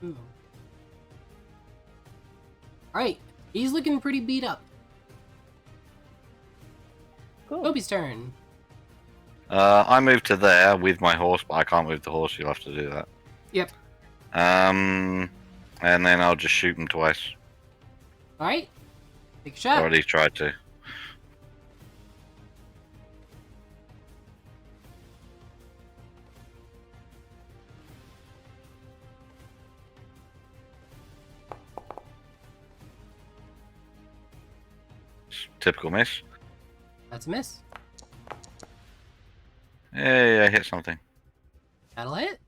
Ooh. Alright, he's looking pretty beat up. Cool. Toby's turn. I moved to there with my horse, but I can't move the horse. You'll have to do that. Yep. And then I'll just shoot him twice. Alright. Take a shot. Already tried to. Typical miss. That's a miss. Hey, I hit something. That'll hit.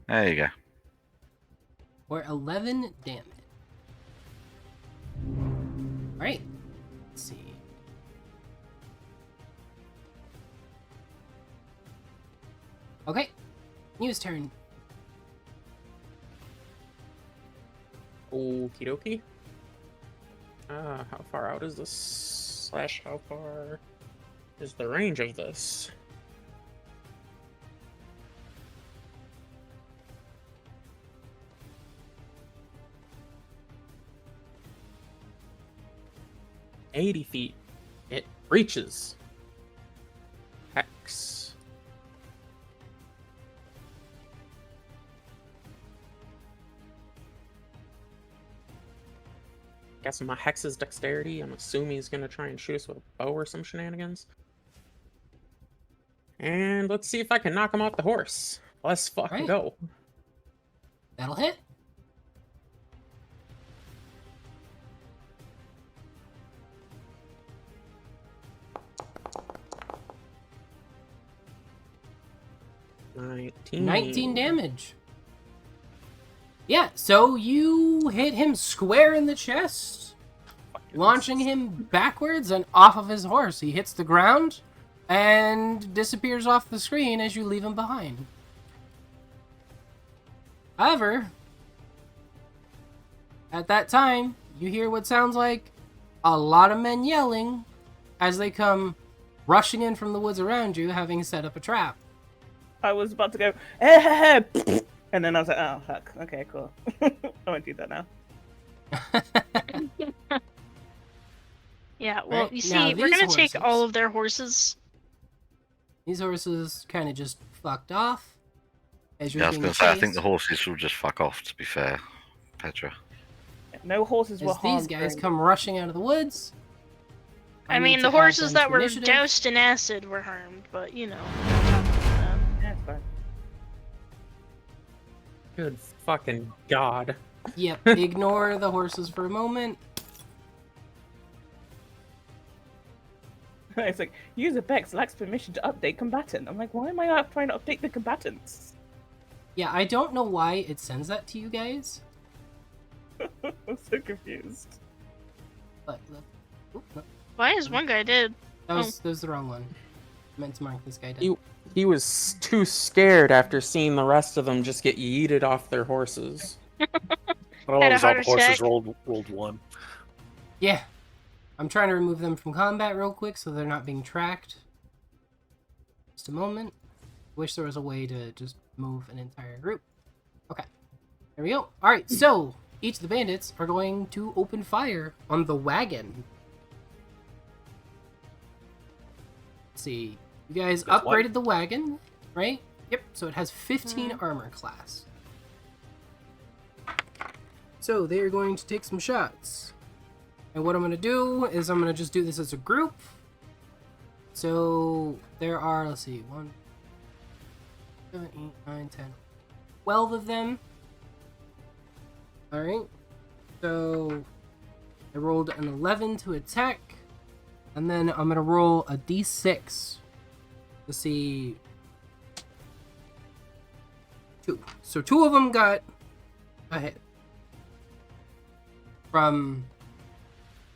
There you go. For 11 damage. Alright. Let's see. Okay. News turn. Okie dokie. How far out is this? Slash, how far is the range of this? $80 It reaches. Hex. Guessing my Hex's dexterity. I'm assuming he's gonna try and shoot us with a bow or some shenanigans. And let's see if I can knock him off the horse. Let's fucking Right. go. That'll hit. $19. 19 damage. Yeah, so you hit him square in the chest, launching him backwards and off of his horse. He hits the ground and disappears off the screen as you leave him behind. However, at that time, you hear what sounds like a lot of men yelling as they come rushing in from the woods around you, having set up a trap. I was about to go, eh, and then I was like, oh fuck, okay, cool. I won't do that now. Yeah, well, Right, you now see, we're these gonna take horses- all of their horses. These horses kind of just fucked off. As you're Yeah, I was being going to say, I think chased. the horses will just fuck off, to be fair, Petra. No horses were As these harmed. guys during- come rushing out of the woods. I need mean, to the add horses them that to were initiative. doused in acid were harmed, but you know. Yeah, it's fine. Good fucking god. Yep, ignore the horses for a moment. It's like, user Bex lacks permission to update combatant. I'm like, why am I trying to update the combatants? Yeah, I don't know why it sends that to you guys. I'm so confused. But oop, no, Why is one guy dead? that was the wrong one. I meant to mark this guy down. He was too scared after seeing the rest of them just get yeeted off their horses. Well, Had a all the heart horses attack. rolled one. Yeah. I'm trying to remove them from combat real quick so they're not being tracked. Just a moment. Wish there was a way to just move an entire group. Okay. There we go. Alright, so each of the bandits are going to open fire on the wagon. Let's see. You guys That's upgraded one. the wagon, right? Yep, so it has 15 armor class. So they are going to take some shots. And what I'm going to do is I'm going to just do this as a group. So there are, let's see, 1, 7, 8, 9, 10, 12 of them. Alright. So I rolled an 11 to attack. And then I'm going to roll a d6 to see 2. So 2 of them got a hit from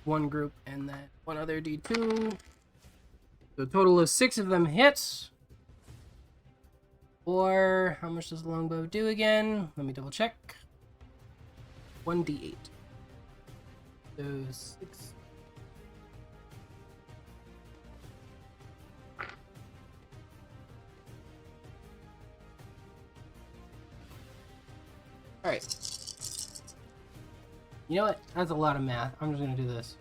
one group, and then one other d2. So a total of 6 of them hits. Or how much does the longbow do again? Let me double check. 1d8. So 6. Alright. You know what? That's a lot of math. I'm just gonna do this.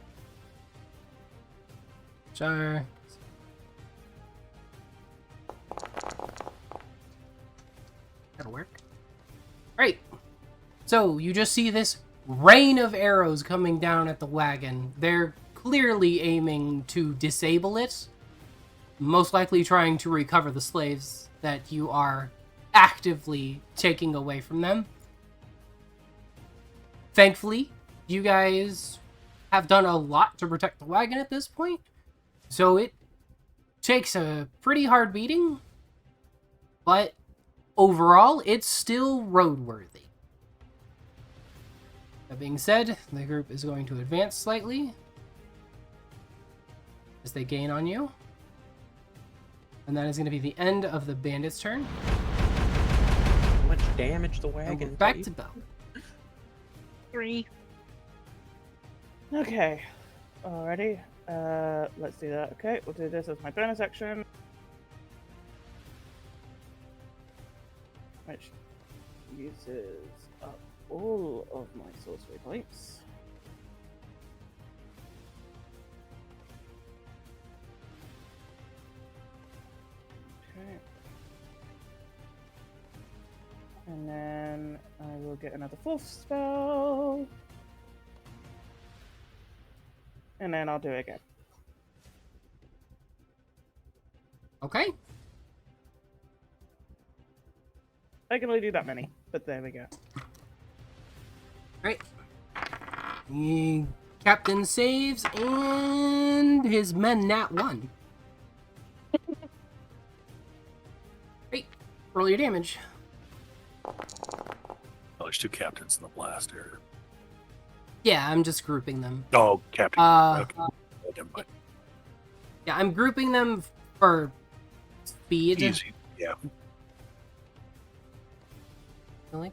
Jar. That'll work. Alright. So, you just see this rain of arrows coming down at the wagon. They're clearly aiming to disable it. Most likely trying to recover the slaves that you are actively taking away from them. Thankfully, you guys have done a lot to protect the wagon at this point. So it takes a pretty hard beating. But overall, it's still roadworthy. That being said, the group is going to advance slightly as they gain on you. And that is going to be the end of the bandit's turn. How much damage the wagon? Back to Bell. 3. Okay. Alrighty. Let's do that. Okay, we'll do this as my bonus action. Which uses up all of my sorcery points. Okay. And then I will get another 4th spell. And then I'll do it again. Okay. I can only do that many, but there we go. Right. The captain saves, and his men nat 1. Right. Roll your damage. Oh, there's 2 captains in the blast area. Yeah, I'm just grouping them. Oh, captain. Okay. Oh, never mind. Yeah, I'm grouping them for speed. Easy. Yeah. Really?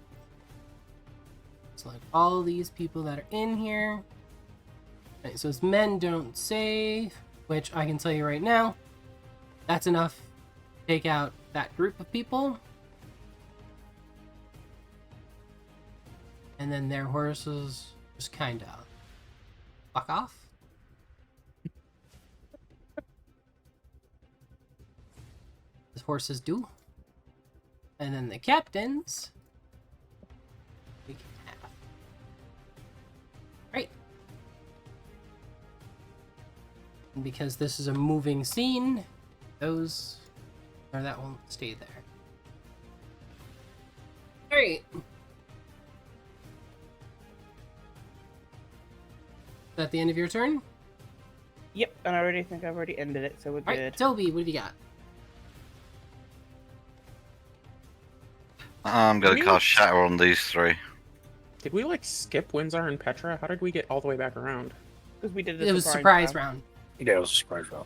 So like all these people that are in here. Okay, so his men don't save, which I can tell you right now, that's enough to take out that group of people. And then their horses just kind of fuck off. His horses do. And then the captains, we can have. Right. And because this is a moving scene, those, or that won't stay there. Alright. Is that the end of your turn? Yep, and I already think I've already ended it, so we're good. Alright, Toby, what have you got? I'm gonna cast Shatter on these 3. Did we like skip Windsor and Petra? How did we get all the way back around? Because we did It was surprise round. Yeah, it was a surprise round.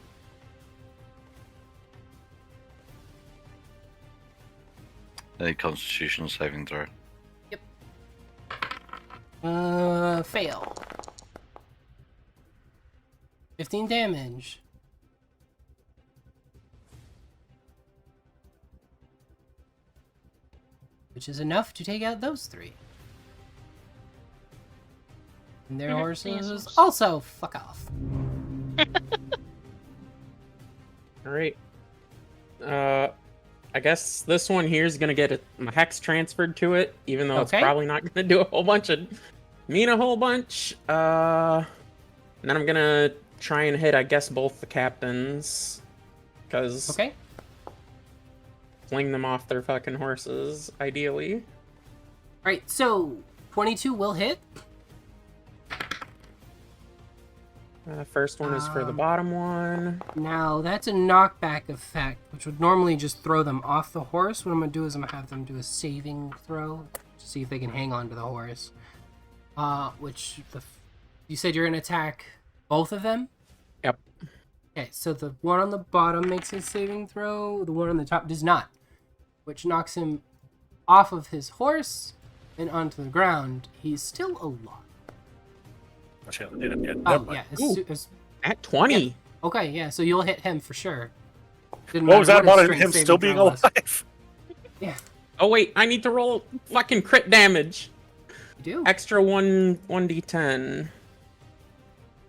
A Constitution saving throw. Fail. 15 damage. Which is enough to take out those 3. And their horses also fuck off. Alright. I guess this one here is gonna get a hex transferred to it, even though it's Okay. probably not gonna do a whole bunch of... mean a whole bunch. And then I'm gonna try and hit, I guess, both the captains. Because Okay. fling them off their fucking horses, ideally. Alright, so 22 will hit. First one is for the bottom one. Now, that's a knockback effect, which would normally just throw them off the horse. What I'm going to do is I'm going to have them do a saving throw to see if they can hang on to the horse. You said you're going to attack both of them? Yep. Okay, so the one on the bottom makes a saving throw, the one on the top does not, which knocks him off of his horse and onto the ground. He's still alive. Actually, I haven't hit him yet. Oh, Never mind. yeah. At 20. Yeah. Okay, yeah, so you'll hit him for sure. What was that about him still being alive? Yeah. Oh, wait, I need to roll fucking crit damage. You do? Extra 1d10.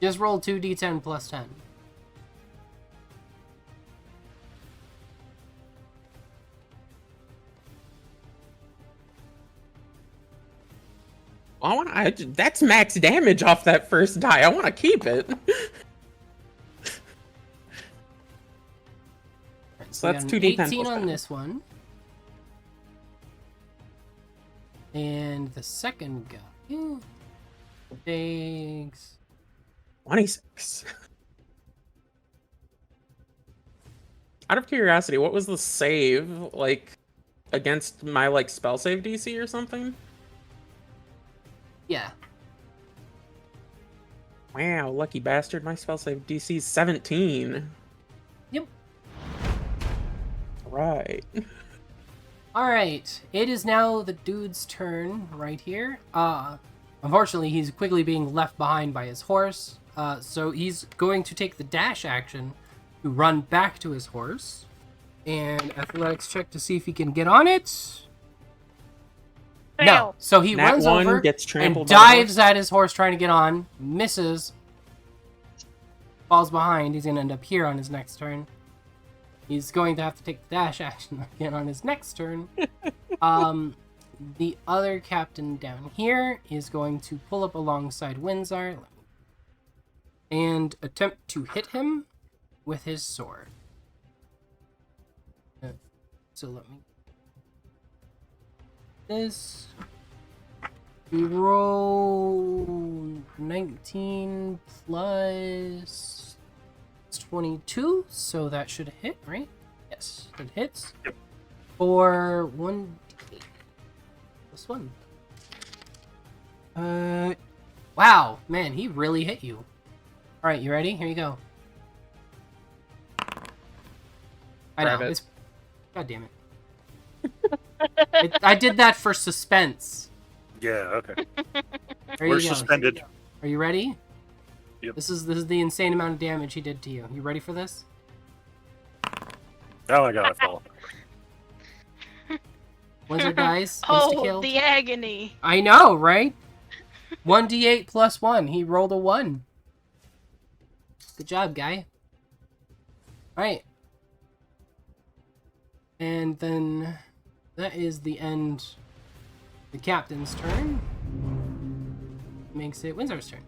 Just roll 2d10 plus 10. That's max damage off that first die. I want to keep it. So that's 2d10 18 plus on 10. this one. And the second guy takes 26. Out of curiosity, what was the save, like, against my, like, spell save DC or something? Yeah. Wow, lucky bastard, my spell save DC is 17. Yep. Right. Alright, it is now the dude's turn right here. Unfortunately, he's quickly being left behind by his horse. So he's going to take the dash action to run back to his horse. And athletics check to see if he can get on it. No. Fail. So he Nat runs one over gets and trampled by the horse. dives at his horse trying to get on. Misses. Falls behind. He's going to end up here on his next turn. He's going to have to take the dash action again on his next turn. The other captain down here is going to pull up alongside Windsor and attempt to hit him with his sword. So let me... This... We roll 19 plus 22, so that should hit, right? Yes, it hits. Yep. For 1d8 plus 1. Wow, man, he really hit you. Alright, you ready? Here you go. I know, Grab it. it's... God damn it. I did that for suspense. Yeah, okay. There We're you go. suspended. Are you ready? Yep. This is the insane amount of damage he did to you. You ready for this? Oh my god, I fell. Windsor dies. Oh, Insta-killed. the agony. I know, right? 1d8 plus 1. He rolled a 1. Good job, guy. Alright. And then that is the end. The captain's turn. Makes it Windsor's turn.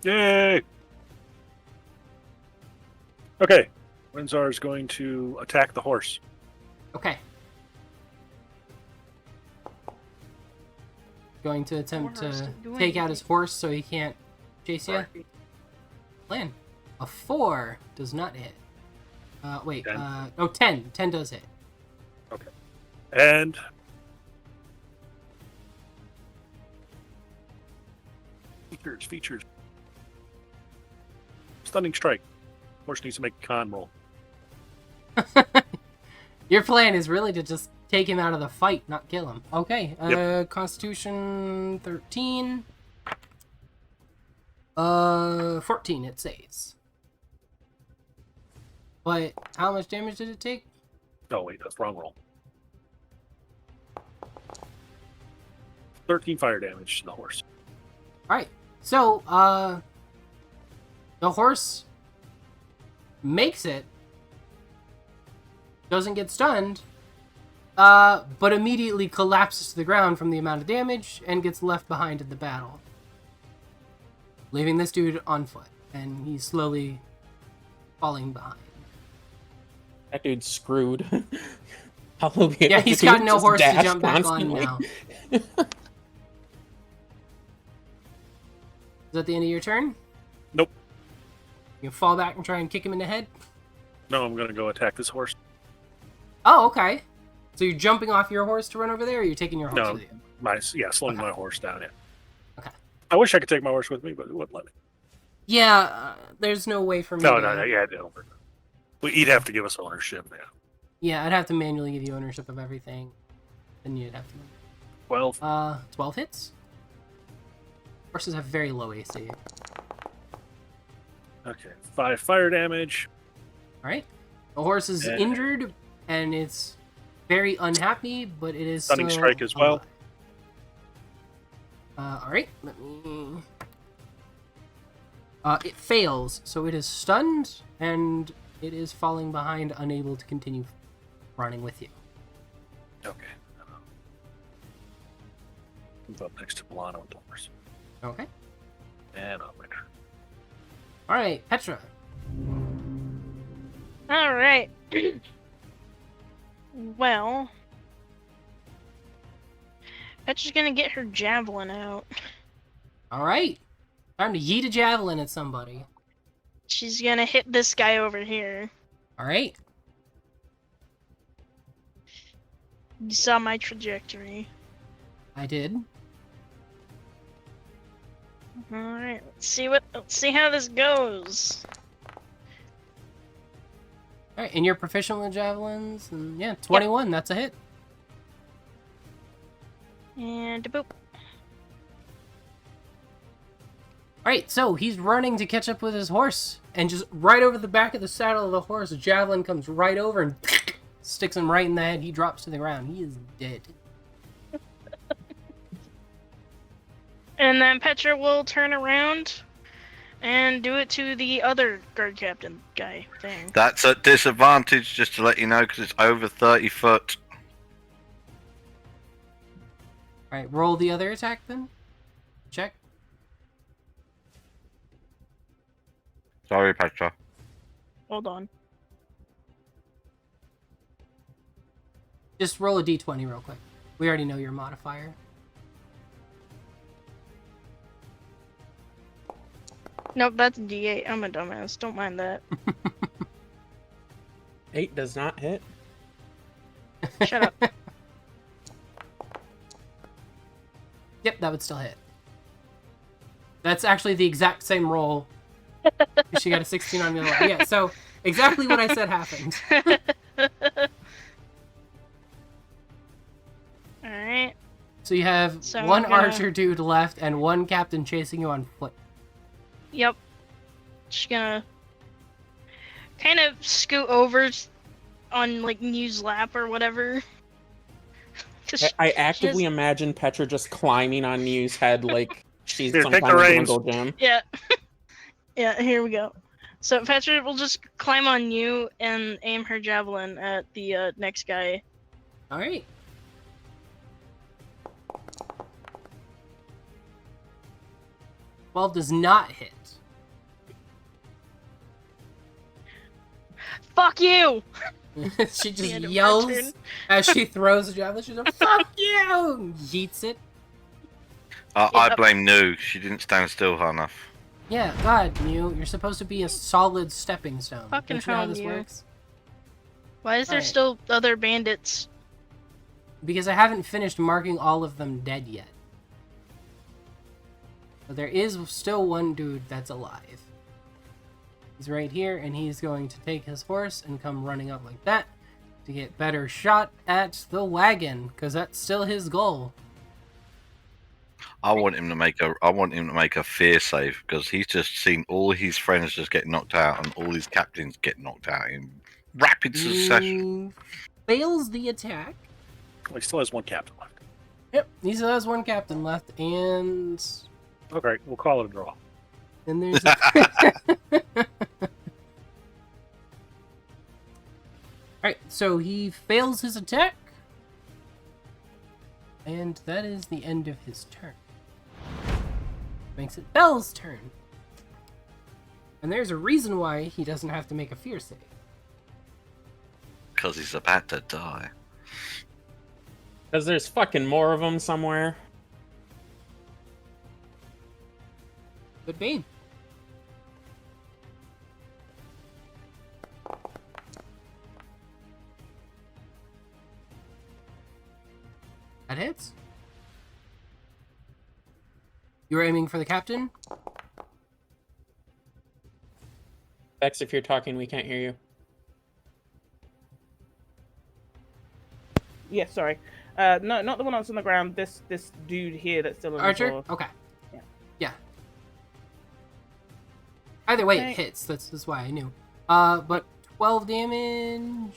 Yay! Okay. Windsor is going to attack the horse. Okay. Going to attempt Horse to didn't do take out anything. his horse so he can't chase you. Plan. A 4 does not hit. Wait. 10. 10. 10 does hit. And features. Stunning strike. Horse needs to make a con roll. Your plan is really to just take him out of the fight, not kill him. Okay. Yep. Constitution 13. 14 it saves. But how much damage did it take? Oh wait, that's wrong roll. 13 fire damage to the horse. Alright. So, the horse makes it. Doesn't get stunned. But immediately collapses to the ground from the amount of damage and gets left behind in the battle. Leaving this dude on foot. and he's slowly falling behind. That dude's screwed. How will be able Yeah, to he's do got it? no Just horse to dash jump back on constantly? now. Is that the end of your turn? Nope. You can fall back and try and kick him in the head? No, I'm gonna go attack this horse. Oh, okay. So you're jumping off your horse to run over there, or you're taking your horse No, with you? slowing Okay. my horse down. Yeah. Okay. I wish I could take my horse with me, but it wouldn't let me. Yeah, there's no way for me No, to... no, yeah, it don't work. Well, you'd have to give us ownership. Yeah. Yeah, I'd have to manually give you ownership of everything. Then you'd have to... 12. 12 hits? Horses have very low AC. Okay. 5 fire damage. Alright. The horse is And- injured, and it's very unhappy, but it is Stunning still strike as well. alive. Alright, let me... it fails, so it is stunned, and it is falling behind, unable to continue running with you. Okay. Move up next to Milano and the horse. Okay. And on my turn. Alright, Petra. All right. Well, Petra's gonna get her javelin out. Alright. Time to yeet a javelin at somebody. She's gonna hit this guy over here. Alright. You saw my trajectory. I did. All right. Let's see how this goes. Alright, and you're proficient with javelins, and yeah, 21, that's a hit. And boop. Alright, so he's running to catch up with his horse, and just right over the back of the saddle of the horse, a javelin comes right over and sticks him right in the head. He drops to the ground. He is dead. And then Petra will turn around and do it to the other guard captain guy thing. That's a disadvantage, just to let you know, because it's over 30 foot. Alright, roll the other attack then. Check. Sorry, Petra. Hold on. Just roll a d20 real quick. We already know your modifier. Nope, that's D8. I'm a dumbass. Don't mind that. 8 does not hit. Shut up. Yep, that would still hit. That's actually the exact same roll. She got a 16 on the other one. Yeah, so exactly what I said happened. Alright. So you have So one I'm gonna- archer dude left and one captain chasing you on foot. Yep. Just gonna kind of scoot over on like New's lap or whatever. 'Cause I she actively has- imagine Petra just climbing on New's head like she's Here, some take kind the of reins. jungle gym. Yeah. Yeah, here we go. So Petra will just climb on you and aim her javelin at the next guy. Alright. Well, does not hit. Fuck you! She The just end of my yells turn. as she throws the javelin. She's like, "Fuck you!" and yeets it. I Yep. blame Nu. She didn't stand still hard enough. Yeah, God, Mew, you're supposed to be a solid stepping stone. Fucking Don't you know how hell, this Mew. works? Why is there Alright. still other bandits? Because I haven't finished marking all of them dead yet. But there is still one dude that's alive. He's right here, and he's going to take his horse and come running up like that to get better shot at the wagon, because that's still his goal. I want him to make a fear save, because he's just seen all his friends just get knocked out and all his captains get knocked out in rapid succession. He fails the attack. Well, he still has one captain left. Yep, he still has one captain left, and Okay, we'll call it a draw. then there's a... Alright, so he fails his attack. And that is the end of his turn. Makes it Belle's turn. And there's a reason why he doesn't have to make a fear save. Because he's about to die. Because there's fucking more of them somewhere. Could be. That hits. You're aiming for the captain? Bex, if you're talking, we can't hear you. Yeah, sorry. No, not the one that's on the ground. This dude here that's still on the Archer? floor. Okay. Yeah. Yeah. Either way, Okay. it hits. That's why I knew. But 12 damage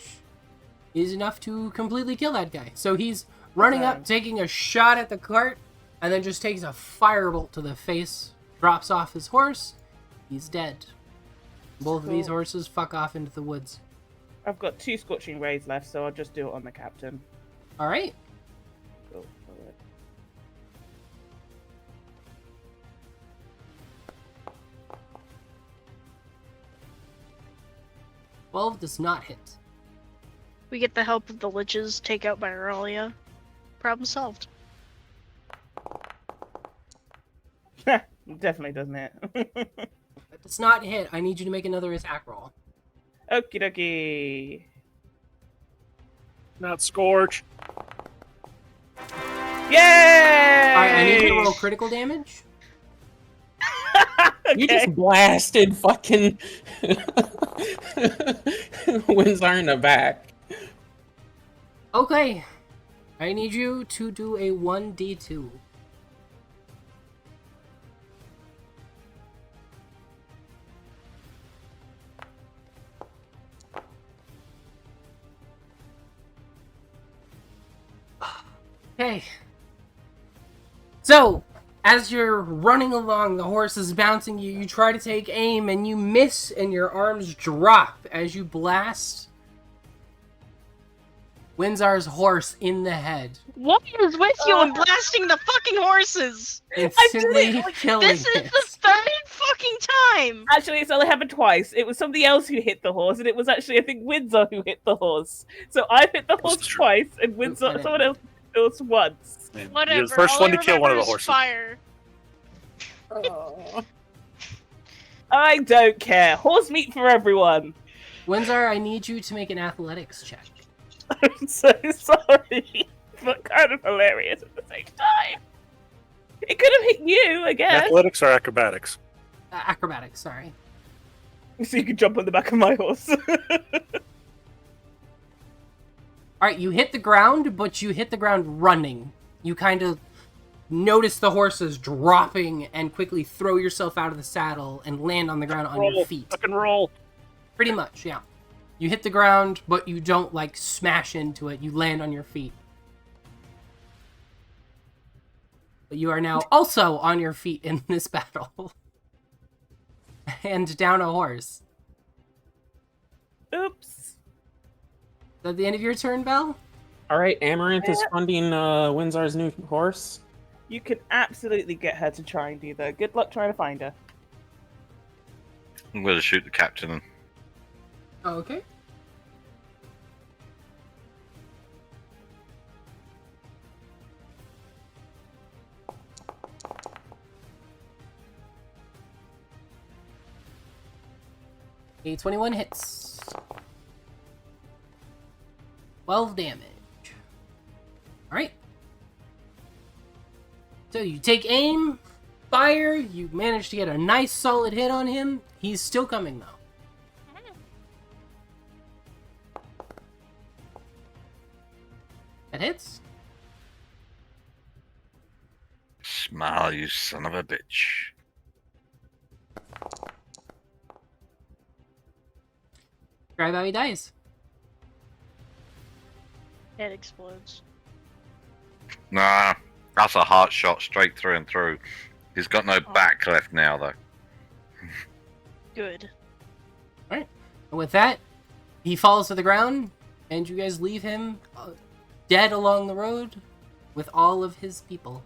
is enough to completely kill that guy. So he's running up, taking a shot at the cart, and then just takes a firebolt to the face, drops off his horse. He's dead. Both of these Cool. horses fuck off into the woods. I've got 2 scorching rays left, so I'll just do it on the captain. All right. Go for it. Twelve does not hit. We get the help of the liches, take out by Aurelia. Problem solved. Definitely doesn't it? That does not hit. I need you to make another attack roll. Okie dokie. Not Scorch. Yay! All right, I need you to roll critical damage. You Okay. just blasted fucking Windsor in the back. Okay. I need you to do a 1d2. Okay. So, as you're running along, the horse is bouncing you. You try to take aim and you miss, and your arms drop as you blast Windsor's horse in the head, What is with you and blasting the fucking horses? instantly killing This is it. the third fucking time! Actually, it's only happened twice. It was somebody else who hit the horse, and it was actually, I think, Windsor who hit the horse. So I've hit the horse true. twice, and Windsor, I didn't. someone else hit the horse once. Man, Whatever. You're the first all one I to kill one of the remember is horses. Fire. I don't care. Horse meat for everyone. Windsor, I need you to make an athletics check. I'm so sorry, but kind of hilarious at the same time. It could have hit you, I guess. Athletics or acrobatics? Acrobatics, sorry. So you could jump on the back of my horse. Alright, you hit the ground, but you hit the ground running. You kind of notice the horses dropping and quickly throw yourself out of the saddle and land on the ground on your Roll. feet. Fucking roll. Pretty much, yeah. You hit the ground, but you don't, like, smash into it. You land on your feet. But you are now also on your feet in this battle. And down a horse. Oops. Is that the end of your turn, Belle? All right, Amaranth is funding Windsor's new horse. You can absolutely get her to try and do that. Good luck trying to find her. I'm going to shoot the captain. Okay. A 21 hits. 12 damage. Alright. So you take aim, fire, you manage to get a nice solid hit on him. He's still coming though. That hits. Smile, you son of a bitch. Drive how he dies. Head explodes. Nah, that's a heart shot straight through and through. He's got no back left now, though. Good. And with that, he falls to the ground, and you guys leave him dead along the road with all of his people.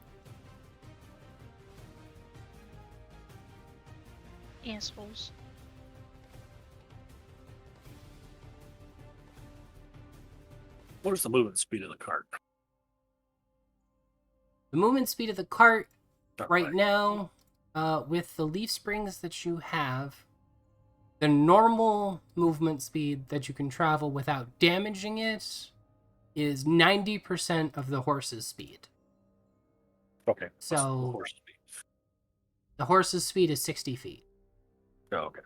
Assholes. Where's the movement speed of the cart? The movement speed of the cart Not right now, with the leaf springs that you have, the normal movement speed that you can travel without damaging it is 90% of the horse's speed. Okay. What's the So horse speed? the horse's speed is 60 feet. Oh, okay.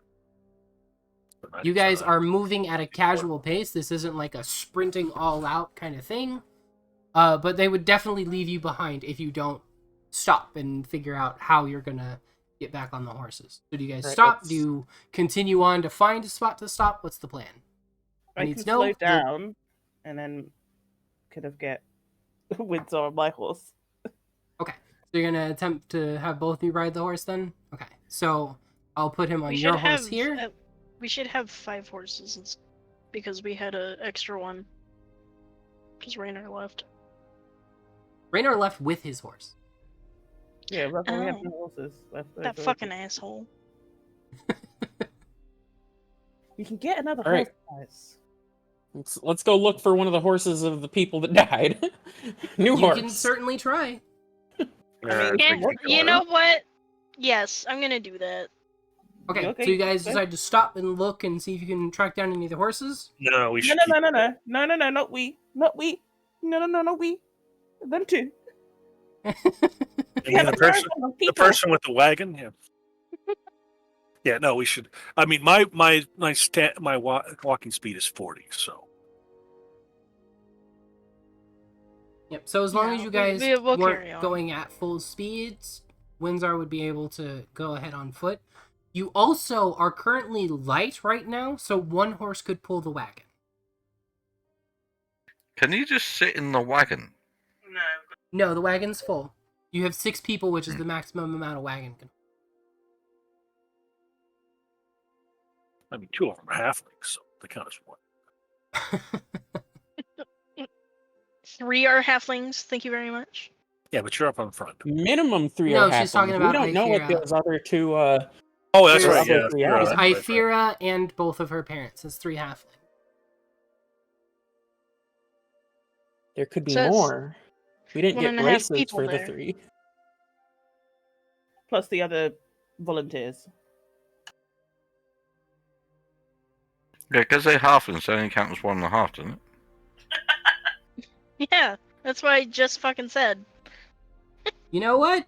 So You guys that's, are moving at a casual pace. This isn't like a sprinting all out kind of thing. But they would definitely leave you behind if you don't stop and figure out how you're gonna get back on the horses. So do you guys Right, stop? let's- Do you continue on to find a spot to stop? What's the plan? I need can to know slow the- down and then kind of get Windsor on my horse. So you're gonna attempt to have both of you ride the horse then? Okay. So I'll put him on We your should horse have here. we should have 5 horses because we had an extra one. Because Rainer left. Raynor left with his horse. Yeah, that's why we had Oh. two horses left. That over. fucking asshole. You can get another All right. horse, guys. Let's go look for one of the horses of the people that died. New You horse. can certainly try. Yeah, mean, Yeah, What you color? know what? Yes, I'm gonna do that. Okay, Okay, so you guys okay. decide to stop and look and see if you can track down any of the horses. No, we No, should. no, no, no, no, no, no, no, not we, not we. No, no, no, not we. Them two. You We mean have the a person, marathon of the people. person with the wagon. Yeah. Yeah. No, we should. I mean, my walking speed is 40. So Yep. So as long Yeah, as you we- guys we'll carry weren't on. going at full speeds, Windsor would be able to go ahead on foot. You also are currently light right now, so one horse could pull the wagon. Can you just sit in the wagon? No. No, the wagon's full. You have 6 people, which is the maximum amount of wagon can. I mean, 2 of them are halflings, so they count as one. 3 are halflings. Thank you very much. Yeah, but you're up on front. Minimum 3 No, are she's talking halflings. about We don't know what Ithira. those other 2. Oh, that's There's right. other Yeah, 3 you're are. There's right, right. Ithira and both of her parents. That's 3 halflings. There could be So it's more. We didn't get 1.5 braces people for the there. 3. Plus the other volunteers. Yeah, because they're halflings, they only count as 1.5, doesn't it? Yeah, that's what I just fucking said. You know what?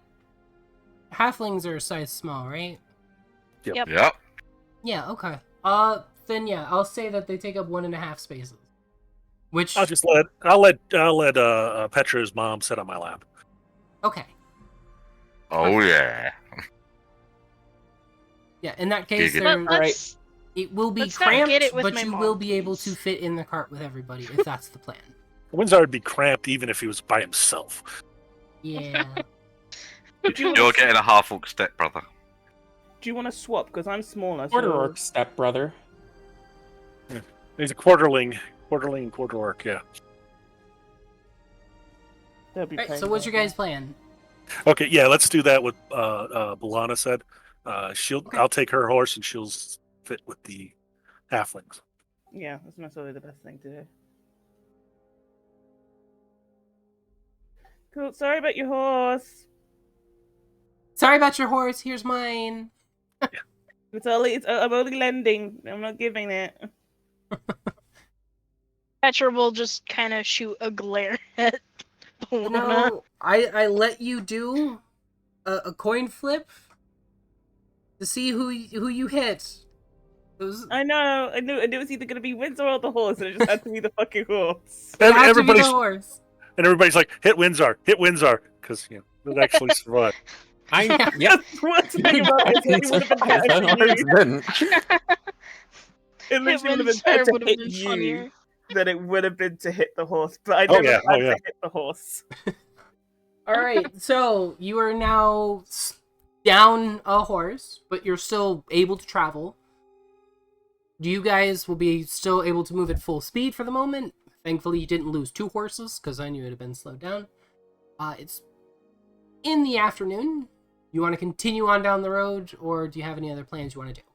Halflings are size small, right? Yep. Yep. Yeah, okay. Then yeah, I'll say that they take up 1.5 spaces. Which, I'll let Petra's mom sit on my lap. okay. Oh, yeah. Yeah, in that case, Giggity. there, Let's it will be let's not cramped, get it with but my you mom, will be able please. to fit in the cart with everybody if that's the plan. Windsor would be cramped even if he was by himself. Yeah. You're getting a half-orc stepbrother. Do you want to swap? Because I'm smaller. Quarter so... orc stepbrother. He's a quarter orc. Yeah. That'd be Alright, so painful. what's your guys' plan? Okay. Yeah. Let's do that. What Balana said. Okay. I'll take her horse and she'll fit with the halflings. Yeah, that's not necessarily the best thing to do. Cool. Sorry about your horse. Sorry about your horse, here's mine. I'm only lending. I'm not giving it. Petra will just kind of shoot a glare at Balona. No, I let you do a coin flip to see who you hit. It was, I know. I knew it was either going to be Windsor or the horse, and it just had to be the fucking horse. it had to be the Everybody's horse. like, hit Windsor, because it actually survived. Yep. What's the thing about it? It would have been better Ours for you. didn't. It literally would have been Windsor better to would have hit been you funnier. than it would have been to hit the horse. But I Oh, never yeah. planned Oh, yeah. to hit the horse. All right, so you are now down a horse, but you're still able to travel. You guys will be still able to move at full speed for the moment. Thankfully, you didn't lose 2 horses, because I knew it had been slowed down. It's in the afternoon. You want to continue on down the road, or do you have any other plans you want to do?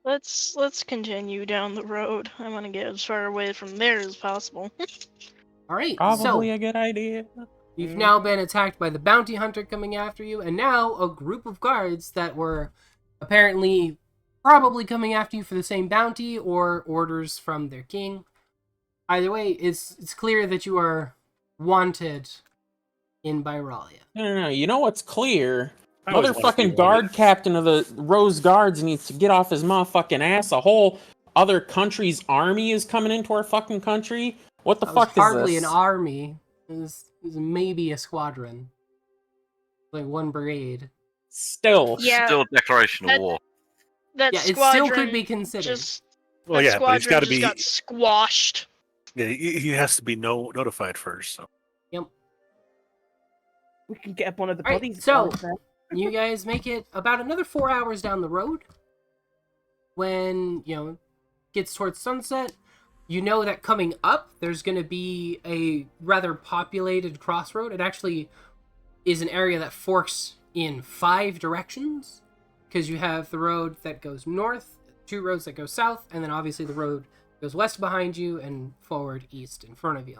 Let's continue down the road. I want to get as far away from there as possible. All right, Probably so a good idea. you've now been attacked by the bounty hunter coming after you, and now a group of guards that were apparently probably coming after you for the same bounty or orders from their king. Either way, it's clear that you are wanted in Byralia. No. You know what's clear? I always wanna be Motherfucking wanted. guard captain of the Rose Guards needs to get off his motherfucking ass. A whole other country's army is coming into our fucking country. What the That was fuck hardly is an this? army. It was maybe a squadron. Like one brigade. Still. Yeah. Still a declaration of That- war. That Yeah, it squadron still could be considered. Just Well, that yeah, but he's squadron got to just be. got squashed. Yeah, he has to be notified first. So Yep. We can get up one of the Alright, bodies. so- guys, then. You guys make it about another 4 hours down the road. When, gets towards sunset, you know that coming up, there's going to be a rather populated crossroad. It actually is an area that forks in 5 directions, because you have the road that goes north, 2 roads that go south, and then obviously the road goes west behind you and forward east in front of you.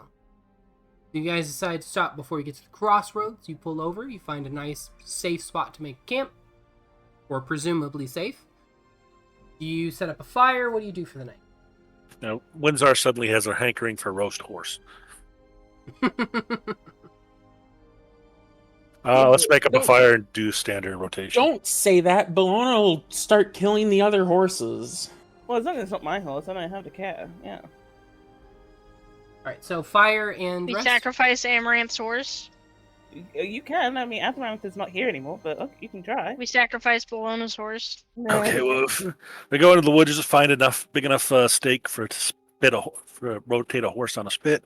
You guys decide to stop before you get to the crossroads. You pull over, you find a nice, safe spot to make camp, or presumably safe. You set up a fire. What do you do for the night? now Windsor suddenly has a hankering for roast horse. Let's make up a Don't- fire and do standard rotation. Don't say that. Bologna will start killing the other horses. Well, as long as it's not my horse, I don't have to care. Yeah. Alright, so fire and We rest. sacrifice Amaranth's horse. You can. I mean, Amaranth is not here anymore, but okay, you can try. We sacrifice Bologna's horse. No. Okay, well, if we go into the woods, just find big enough stake for it to rotate a horse on a spit.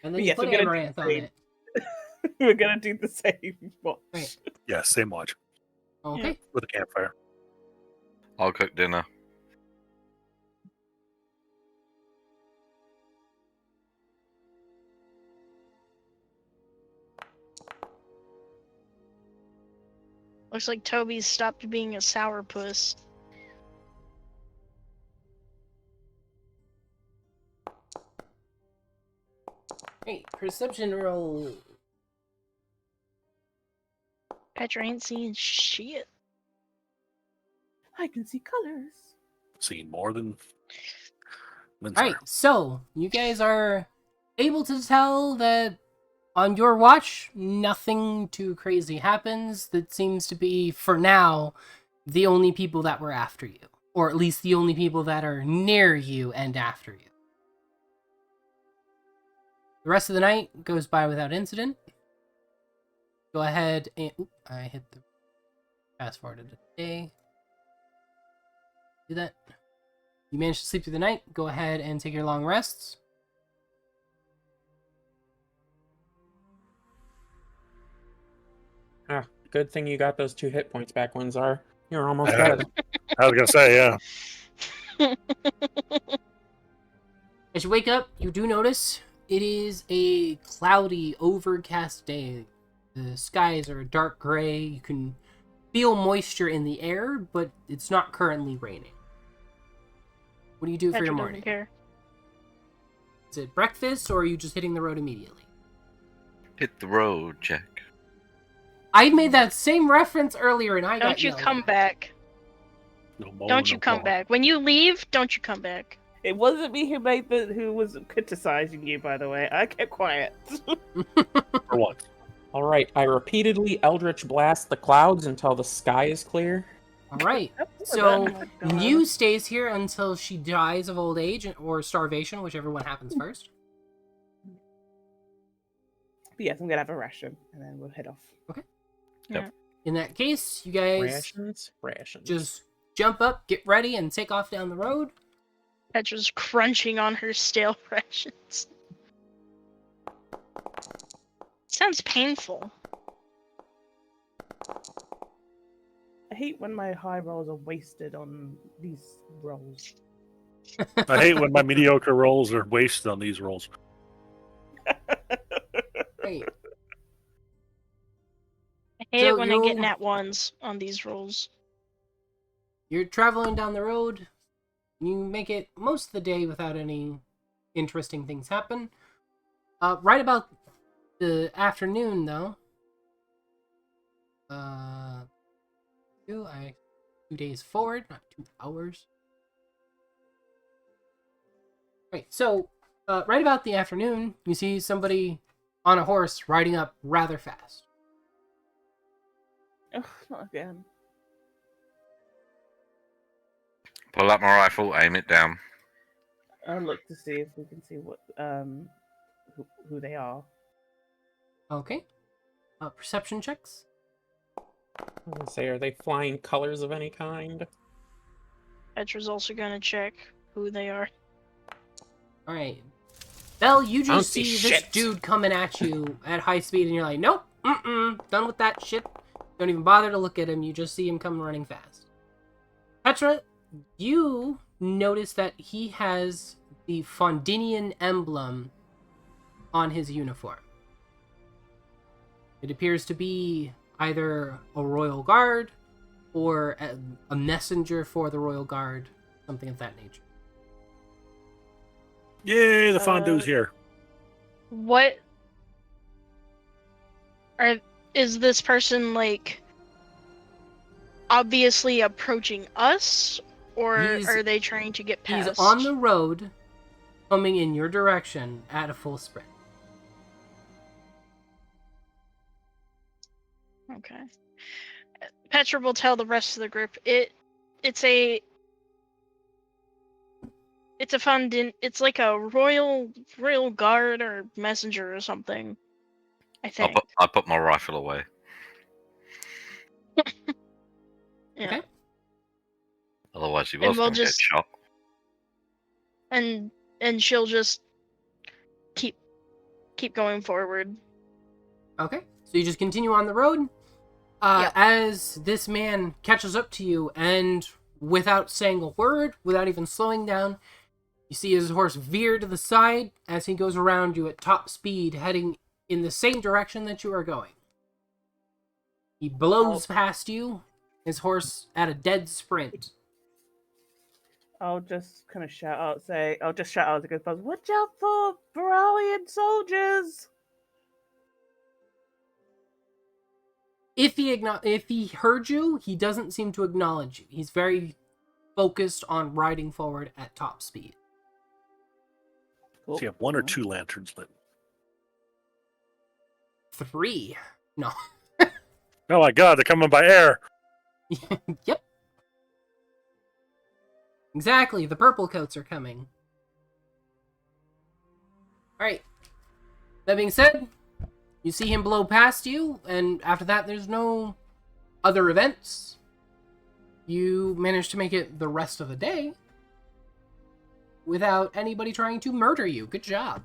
And then you Yes, put we're gonna Amaranth do on the it. We're gonna do the same. Watch. Right. Yeah, same watch Okay. with a campfire. I'll cook dinner. Looks like Toby's stopped being a sourpuss. Hey, perception roll. Petra ain't seeing shit. I can see colors. Seen more than Windsor. Alright, so you guys are able to tell that on your watch, nothing too crazy happens. That seems to be, for now, the only people that were after you. Or at least the only people that are near you and after you. The rest of the night goes by without incident. Go ahead and... Oop, I hit the... Fast forwarded a day. Do that. You managed to sleep through the night. Go ahead and take your long rests. Ah, good thing you got those 2 hit points back, Windsor. You're almost Yeah. dead. I was gonna say, yeah. As you wake up, you do notice it is a cloudy, overcast day. The skies are a dark gray. You can feel moisture in the air, but it's not currently raining. What do you do for Petra your doesn't morning? care. Is it breakfast, or are you just hitting the road immediately? Hit the road, Jack. I made that same reference earlier, and I got Don't you yelled come at. back. No more, Don't you no come more. back. When you leave, don't you come back. It wasn't me who was criticizing you, by the way. I kept quiet. For once. Alright, I repeatedly Eldritch Blast the clouds until the sky is clear. All right. Oh So, my God. Mew stays here until she dies of old age or starvation, whichever one happens first. But yes, I'm gonna have a ration, and then we'll head off. In that case, you guys Rations. just jump up, get ready, and take off down the road. Petra's crunching on her stale rations. Sounds painful. I hate when my high rolls are wasted on these rolls. I hate when my mediocre rolls are wasted on these rolls. Right. I hate So it when I get you'll- nat ones on these rolls. You're traveling down the road. You make it most of the day without any interesting things happen. Right about the afternoon, though. 2 days forward, not 2 hours. Right, so right about the afternoon, you see somebody on a horse riding up rather fast. Ugh, not again. Pull up my rifle, aim it down. I'll look to see if we can see what who they are. Okay. Perception checks. I was gonna say, are they flying colors of any kind? Petra's also gonna check who they are. All right. Belle, you I don't just see see this shit. dude coming at you at high speed, and you're like, nope, done with that shit. Don't even bother to look at him. You just see him come running fast. Petra, you notice that he has the Fondinian emblem on his uniform. It appears to be either a royal guard or a messenger for the royal guard, something of that nature. Yay, the fondue's here. What is this person like obviously approaching us, or are they trying to get past? He's on the road, coming in your direction at a full sprint. Okay. Petra will tell the rest of the group it's a it's like a royal guard or messenger or something. I think. I put my rifle away. Yeah. Okay. Otherwise, he And was we'll going to get just- shot. And she'll just keep going forward. Okay, so you just continue on the road. Yep. As this man catches up to you, and without saying a word, without even slowing down, you see his horse veer to the side as he goes around you at top speed, heading in the same direction that you are going. He blows past you, his horse at a dead sprint. I'll just kind of shout out, I'll just shout out as it goes past, watch out for Barawian soldiers! If he heard you, he doesn't seem to acknowledge you. He's very focused on riding forward at top speed. Cool. So you have 1 or 2 lanterns lit. 3. No. Oh my god, they're coming by air. Yep. Exactly, the purple coats are coming. Alright. That being said, you see him blow past you, and after that there's no other events. You manage to make it the rest of the day without anybody trying to murder you. Good job.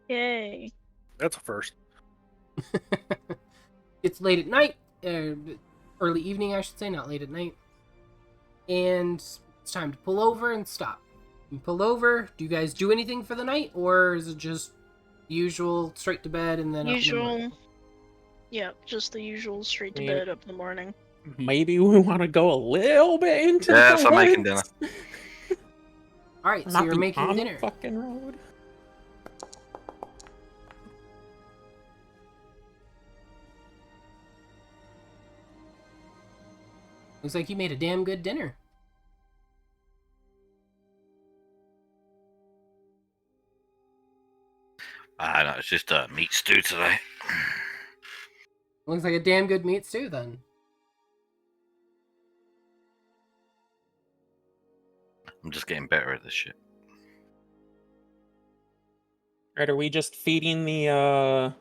Yay. That's a first. It's late at night, early evening I should say, not late at night. And it's time to pull over and stop. You pull over, do you guys do anything for the night, or is it just usual, straight to bed, and then up in the Usual. morning? Yeah, just the usual straight to Yeah. bed up in the morning. Maybe we want to go a little bit into Yeah, the so I'm making woods. Alright, so Not you're be making on dinner. the fucking road. Looks like you made a damn good dinner. Ah, no, it's just meat stew today. Looks like a damn good meat stew then. I'm just getting better at this shit. Right, are we just feeding the,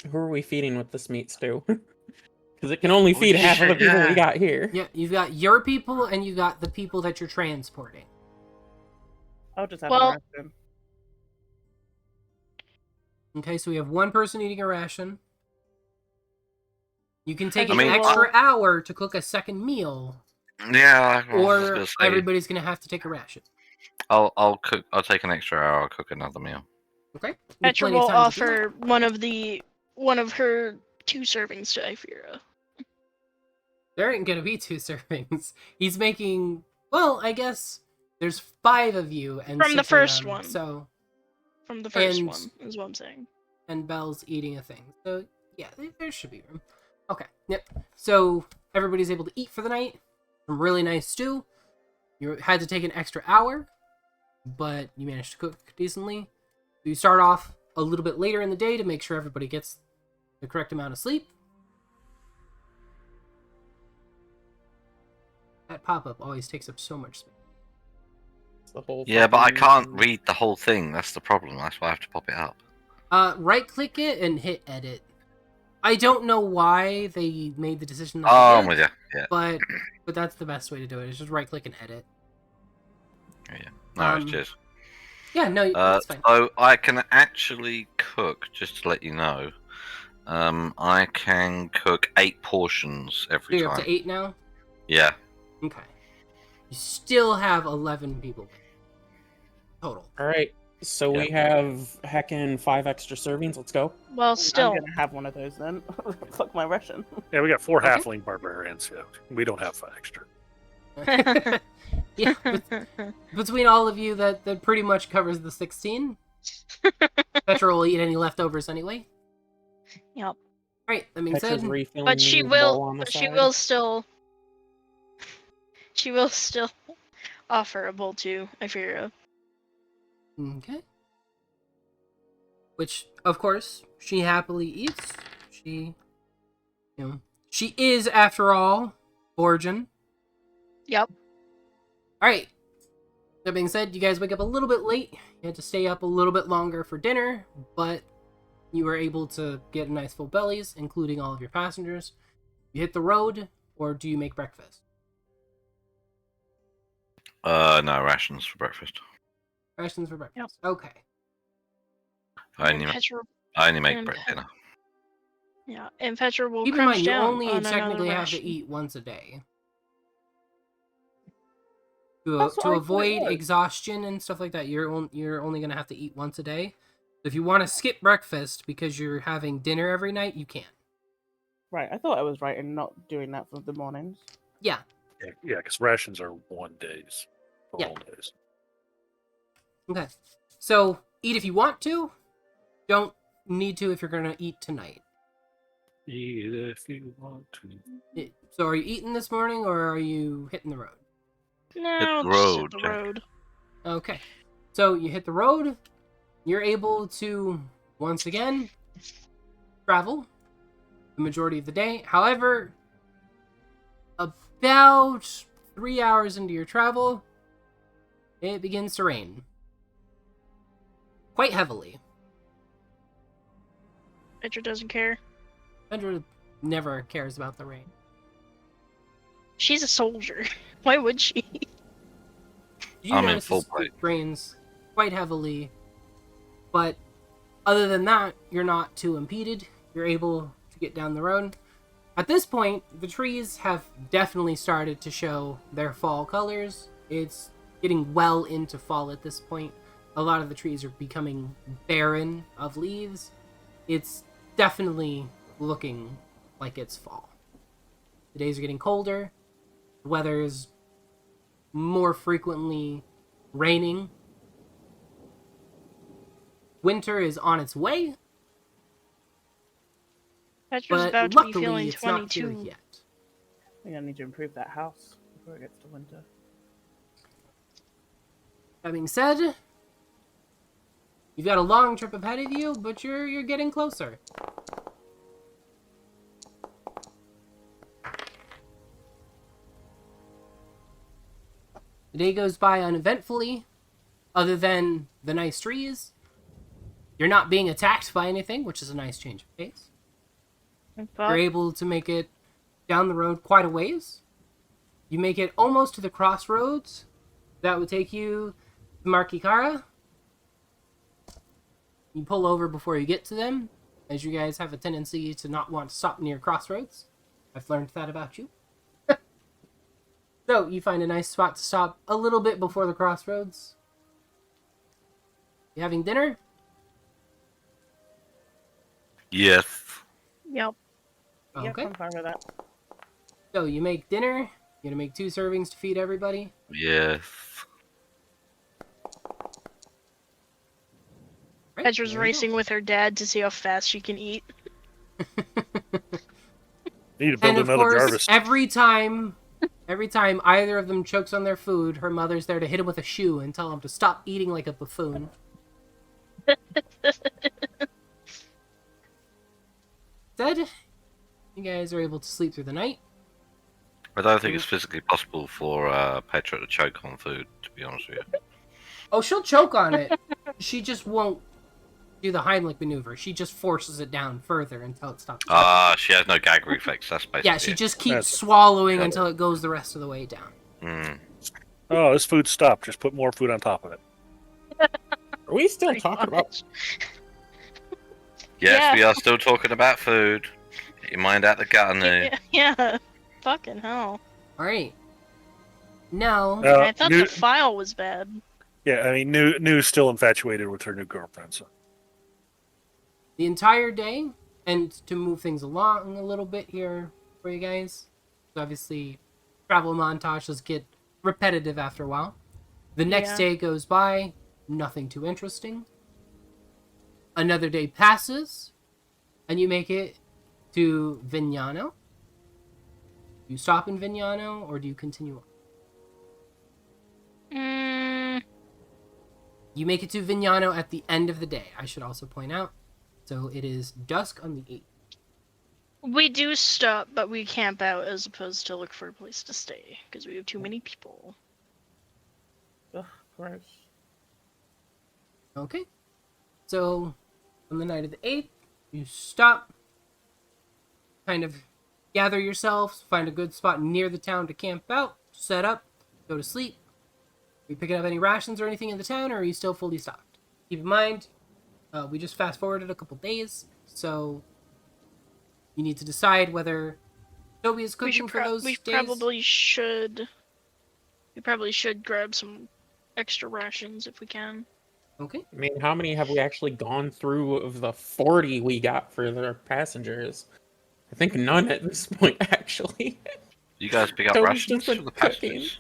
who are we feeding with this meat stew? Because it can only feed half of the people we got here. Yeah, you've got your people and you got the people that you're transporting. I'll just have Well- a ration. Okay, so we have one person eating a ration. You can take I an mean- extra hour to cook a second meal, Yeah, I was or gonna say, everybody's gonna have to take a ration. I'll cook. I'll take an extra hour. I'll cook another meal. Okay? With Petra plenty of will time to do offer one of her 2 servings to Ifira. that. There ain't gonna be 2 servings. He's making, well, I guess there's 5 of you and From the 6 of first them, one. So From the first And- one, is what I'm saying. and Belle's eating a thing. So yeah, there should be room. Okay. Yep. So everybody's able to eat for the night. Some really nice stew. You had to take an extra hour, but you managed to cook decently. So you start off a little bit later in the day to make sure everybody gets the correct amount of sleep. That pop-up always takes up so much space. The whole Yeah, but I fucking- can't read the whole thing. That's the problem. That's why I have to pop it up. Right-click it and hit edit. I don't know why they made the decision that Oh, they I'm did, with you. Yeah. but that's the best way to do it. Is just right-click and edit. No, it's just. Yeah, no, that's fine. So I can actually cook. Just to let you know, I can cook 8 portions So every you're time. up to 8 now? Yeah. Okay. You still have 11 people total. All right. So we have heckin' 5 extra servings. Let's go. Well, still. I'm gonna have one of those then. Fuck my ration. Yeah, we got 4 Okay. halfling barbarians. Yeah, we don't have 5 extra. Yeah, between all of you, that pretty much covers the 16. Petra will eat any leftovers anyway. Yep. Right, that being Petra's said, refilling But she the bowl will. on the But she side. will still. She will still offer a bowl to Ifira. okay. Which, of course, she happily eats. She is, after all, Borgian. Yep. Alright. That being said, you guys wake up a little bit late. You had to stay up a little bit longer for dinner, but you were able to get a nice full bellies, including all of your passengers. You hit the road, or do you make breakfast? No rations for breakfast. Rations for breakfast. Okay. I And only, Petra, I only make and bread dinner. yeah, and Petra will Keep in crunch mind, you down only on another technically have to ration. eat once a day. That's what To I thought it avoid was. exhaustion and stuff like that, you're only going to have to eat once a day. If you want to skip breakfast because you're having dinner every night, you can. Right, I thought I was right in not doing that for the mornings. Yeah. Yeah, because rations are 1 days. For Yeah. all days. Okay. So, eat if you want to. Don't need to if you're going to eat tonight. Eat if you want to. So, are you eating this morning or are you hitting the road? No, the just road, hit the Jack. road. Okay. So, you hit the road. You're able to, once again, travel the majority of the day. However, about 3 hours into your travel, it begins to rain. Quite heavily. Petra doesn't care. Kendra never cares about the rain. She's a soldier. Why would she? You I'm in notice full it plate. rains quite heavily, but other than that, you're not too impeded. You're able to get down the road. At this point, the trees have definitely started to show their fall colors. It's getting well into fall at this point. A lot of the trees are becoming barren of leaves. It's definitely looking like it's fall. The days are getting colder. The weather is more frequently raining. Winter is on its way, Petra's but about to be luckily feeling it's not here 22. yet. I think I need to improve that house before it gets to winter. That being said, you've got a long trip ahead of you, but you're getting closer. The day goes by uneventfully, other than the nice trees. You're not being attacked by anything, which is a nice change of pace. You're able to make it down the road quite a ways. You make it almost to the crossroads. That would take you to Markikara. You pull over before you get to them, as you guys have a tendency to not want to stop near crossroads. I've learned that about you. So, you find a nice spot to stop a little bit before the crossroads. You having dinner? Yes. Yep. Yeah, Okay. I'm fine with that. So, you make dinner. You're going to make 2 servings to feed everybody. Yes. Petra's there you go. racing with her dad to see how fast she can eat. Need to build And of another course, Jarvis. every time either of them chokes on their food, her mother's there to hit him with a shoe and tell him to stop eating like a buffoon. Instead, you guys are able to sleep through the night. I don't think it's physically possible for Petra to choke on food, to be honest with you. Oh, she'll choke on it. She just won't do the Heimlich maneuver. She just forces it down further until it stops. She has no gag reflex, that's basically Yeah, she it. just keeps That's- swallowing got it. until it goes the rest of the way down. Mm. Oh, this food stopped. Just put more food on top of it. Are we still Pretty talking about? much. Yes, Yeah. we are still talking about food. Get your mind out the gutter, Yeah. Fucking hell. Alright. Now, I thought New- the file was bad. Yeah, I mean, New's still infatuated with her new girlfriend. So the entire day, and to move things along a little bit here for you guys, obviously travel montages get repetitive after a while. The next Yeah. day goes by, nothing too interesting. Another day passes, and you make it to Vignano. Do you stop in Vignano, or do you continue on? You make it to Vignano at the end of the day, I should also point out. So it is dusk on the 8th. We do stop, but we camp out as opposed to look for a place to stay because we have too many people. Ugh, gross. Okay. So, on the night of the 8th, you stop, kind of gather yourselves, find a good spot near the town to camp out, set up, go to sleep. Are you picking up any rations or anything in the town, or are you still fully stocked? Keep in mind, we just fast forwarded a couple days, so you need to decide whether Toby is cooking for those We days. probably should. We probably should grab some extra rations if we can. Okay. I mean, how many have we actually gone through of the 40 we got for the passengers? I think none at this point, actually. You guys pick up Toby's rations just been for the cooking. passengers?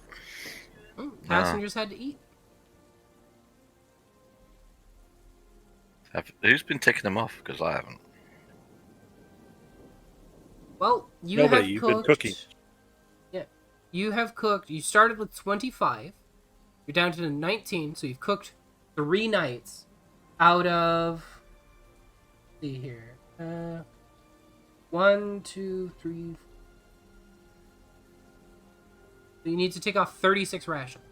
Passengers had to eat. Who's been ticking them off? Because I haven't. Well, you Nobody, have you've cooked. been cooking. Yeah, you have cooked. You started with 25. You're down to 19, so you've cooked 3 nights out of. Let's see here. 1, 2, 3. So you need to take off 36 rations.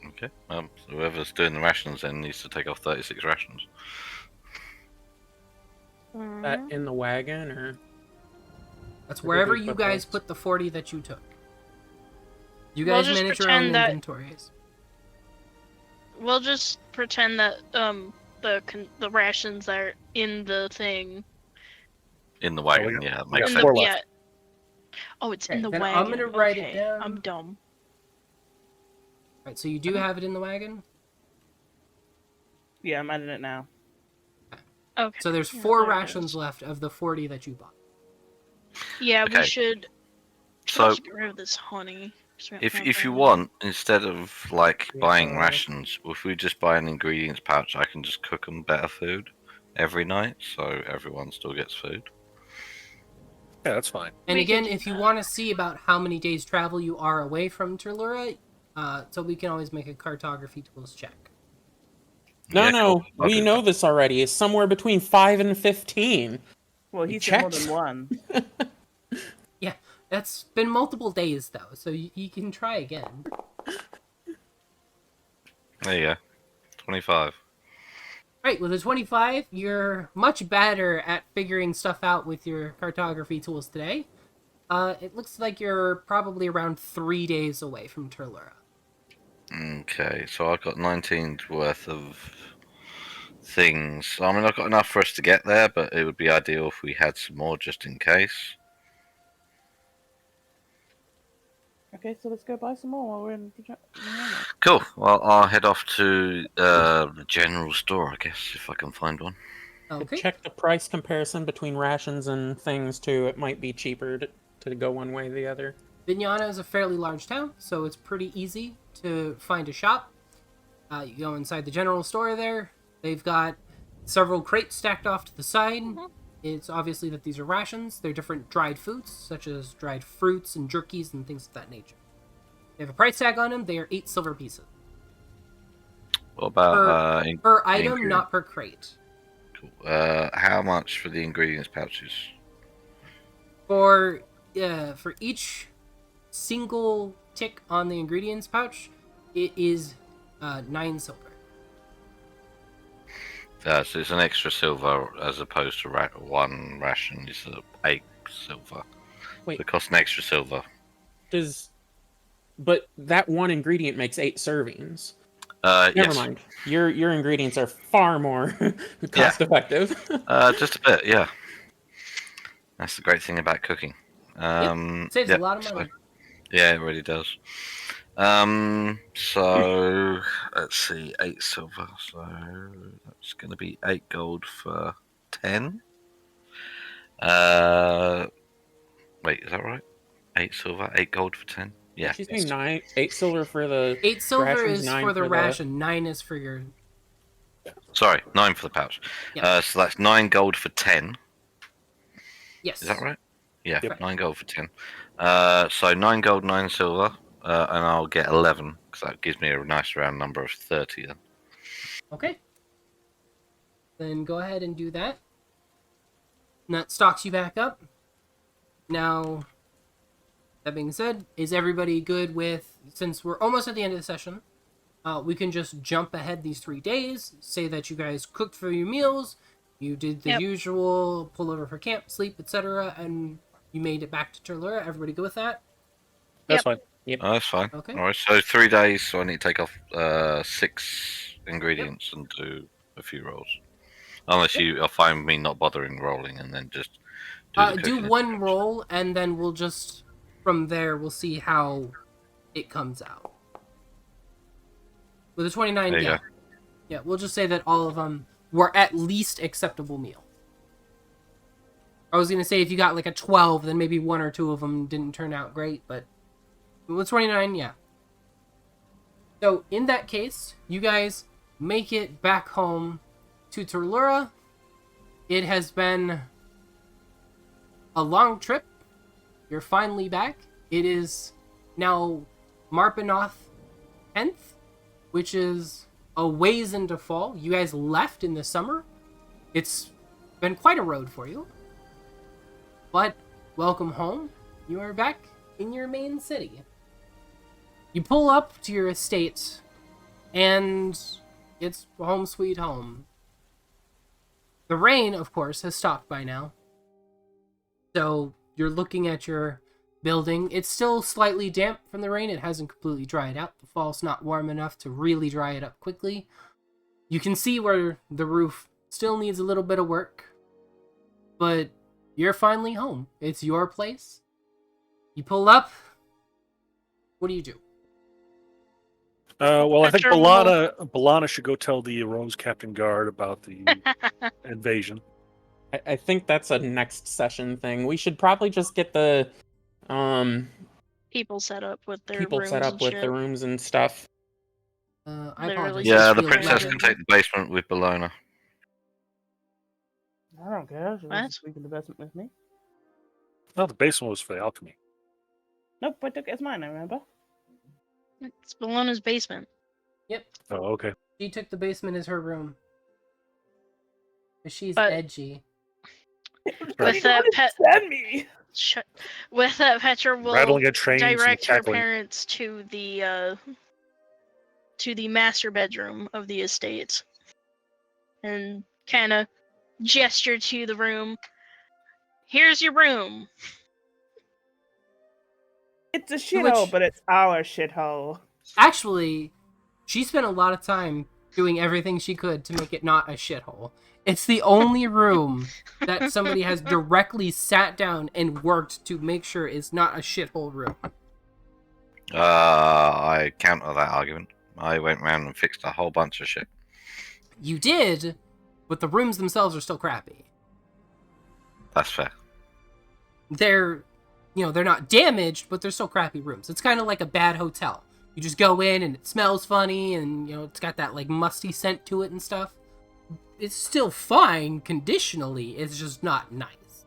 Okay. So whoever's doing the rations then needs to take off 36 rations. That in the wagon, or That's Or did wherever we you put guys those? put the 40 that you took. You We'll guys just manage your own pretend that- inventories. We'll just pretend that the rations are in the thing. In the wagon, we yeah, that we makes got sense. 4 left. Yeah. Oh, it's Okay, in the then wagon. I'm gonna write it Okay, down. I'm dumb. Right, so you do have it in the wagon. Yeah, I'm adding it now. Okay. So there's Yeah, 4 there it rations is. left of the 40 that you bought. Yeah, Okay. we should. So Let's get rid of this honey. 'cause we don't have if you any. want, instead of like Yeah. buying rations, if we just buy an ingredients pouch, I can just cook them better food every night, so everyone still gets food. Yeah, that's fine. And We again, could do if you that. want to see about how many days travel you are away from Terlura, so we can always make a cartography tools check. no, Yeah, no, cool. I'll we do know that. this already. It's somewhere between 5 and 15. Well, You he said more checked? than one. That's been multiple days though, so you can try again. There you go. 25. Right, with a 25, you're much better at figuring stuff out with your cartography tools today. It looks like you're probably around 3 days away from Terlura. Okay, so I've got 19 worth of things. I mean, I've got enough for us to get there, but it would be ideal if we had some more just in case. Okay, so let's go buy some more while we're in. Cool. Well, I'll head off to the general store, I guess, if I can find one. Okay. Check the price comparison between rations and things, too. It might be cheaper to go one way or the other. Vignana is a fairly large town, so it's pretty easy to find a shop. You go inside the general store there, They've got several crates stacked off to the side. Mhm. It's obviously that these are rations. They're different dried foods, such as dried fruits and jerkies and things of that nature. They have a price tag on them. They are 8 silver pieces. What about Per item, ingredient? not per crate. How much for the ingredients pouches? For each single tick on the ingredients pouch, it is 9 silver. So it's an extra silver as opposed to one ration is 8 silver. Wait. So it costs an extra silver. But that one ingredient makes 8 servings. Never Yes. mind. Your ingredients are far more cost effective. Just a bit, yeah. That's the great thing about cooking. Saves a lot of money. Yeah, it really does. So let's see, 8 silver. So that's going to be 8 gold for 10. Wait, is that right? 8 silver, 8 gold for 10. Yeah. She's saying 8 silver for the 8 silver rations, is 9 for the ration. 9 is for your. Sorry, 9 for the pouch. Yeah. So that's 9 gold for 10. Yes. Is that right? Yeah, Yep. 9 gold for 10. So 9 gold, 9 silver, and I'll get 11 because that gives me a nice round number of 30 then. Okay. Then go ahead and do that. And that stocks you back up. Now, that being said, is everybody good with, since we're almost at the end of the session, we can just jump ahead these 3 days, say that you guys cooked for your meals, you did the usual pull over for camp, sleep, etc., and you made it back to Turlura. Everybody good with that? That's fine. Oh, that's fine. Okay. All right, so 3 days, so I need to take off 6 ingredients and do a few rolls. Unless you'll find me not bothering rolling and then just do one roll, and then we'll just, from there, we'll see how it comes out. With a 29, There you yeah. go. Yeah, we'll just say that all of them were at least acceptable meal. I was going to say if you got like a 12, then maybe 1 or 2 of them didn't turn out great, but with 29, yeah. So, in that case, you guys make it back home to Turlura. It has been a long trip. You're finally back. It is now Marpenoth 10th, which is a ways into fall. You guys left in the summer. It's been quite a road for you. But welcome home. You are back in your main city. You pull up to your estate, and it's home sweet home. The rain, of course, has stopped by now. So you're looking at your building. It's still slightly damp from the rain. It hasn't completely dried out. The fall's not warm enough to really dry it up quickly. You can see where the roof still needs a little bit of work. But you're finally home. It's your place. You pull up. What do you do? Well, I think Petra Balana should go tell the Rose Captain Guard about the invasion. I think that's a next session thing. We should probably just get the People set up with their people rooms set up and with shit. the rooms and stuff. I Literally apologize. Yeah, It's the real princess loud. can take the basement with Bologna. I don't care. She What? wants to sleep in the basement with me. No, the basement was for the alchemy. Nope, I took it as mine, I remember. It's Bologna's basement. Oh, okay. She took the basement as her room. But she's But- edgy. With that Send me! With that, Petra will Rattling at trains and direct her tackling. parents to the master bedroom of the estate, and kind of gesture to the room. Here's your room. It's a shithole, but it's our shithole. Actually, she spent a lot of time doing everything she could to make it not a shithole. It's the only room that somebody has directly sat down and worked to make sure it's not a shithole room. I counter that argument. I went round and fixed a whole bunch of shit. You did, but the rooms themselves are still crappy. That's fair. They're not damaged, but they're still crappy rooms. It's kind of like a bad hotel. You just go in and it smells funny, and it's got that like musty scent to it and stuff. it's still fine conditionally. It's just not nice.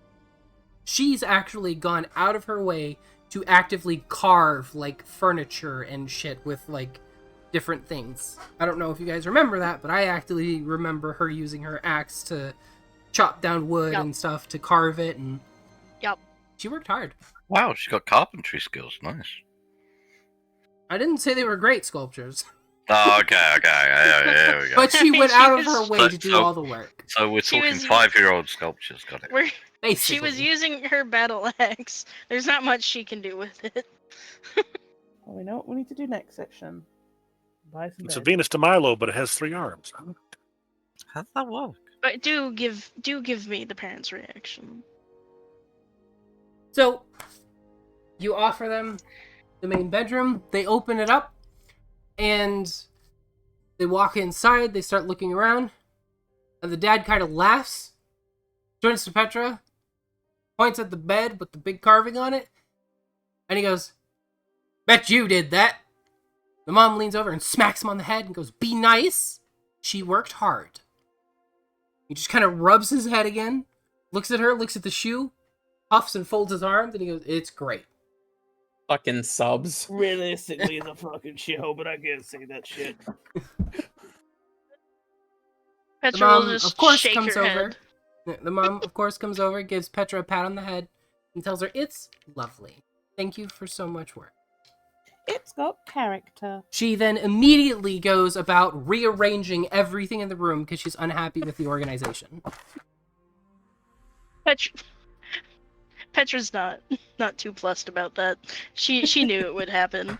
She's actually gone out of her way to actively carve like furniture and shit with like different things. I don't know if you guys remember that, but I actually remember her using her axe to chop down wood and stuff to carve it, and she worked hard. Wow, she's got carpentry skills. Nice. I didn't say they were great sculptures, Oh, okay. There we go. but she went She out of was- her way to do all the work. So we're She talking was- 5-year-old sculptures. Got it. We're, Basically. she was using her battle axe. There's not much she can do with it. Well, we know what we need to do next section. Buy some It's a beds. Venus de Milo, but it has 3 arms. How does that work? But do give me the parents' reaction. So, you offer them the main bedroom, they open it up, and they walk inside, they start looking around, and the dad kind of laughs, turns to Petra, points at the bed with the big carving on it, and he goes, "Bet you did that." The mom leans over and smacks him on the head and goes, "Be nice. She worked hard." He just kind of rubs his head again, looks at her, looks at the shoe, puffs and folds his arms, and he goes, "It's great." Fucking subs. Realistically, it's a fucking shithole, but I can't say that shit. The Petra mom, will just of course, shake comes her over. head. The mom, of course, comes over, gives Petra a pat on the head, and tells her, "It's lovely. Thank you for so much work." It's got character. She then immediately goes about rearranging everything in the room because she's unhappy with the organization. Petra's not too plussed about that. She knew it would happen.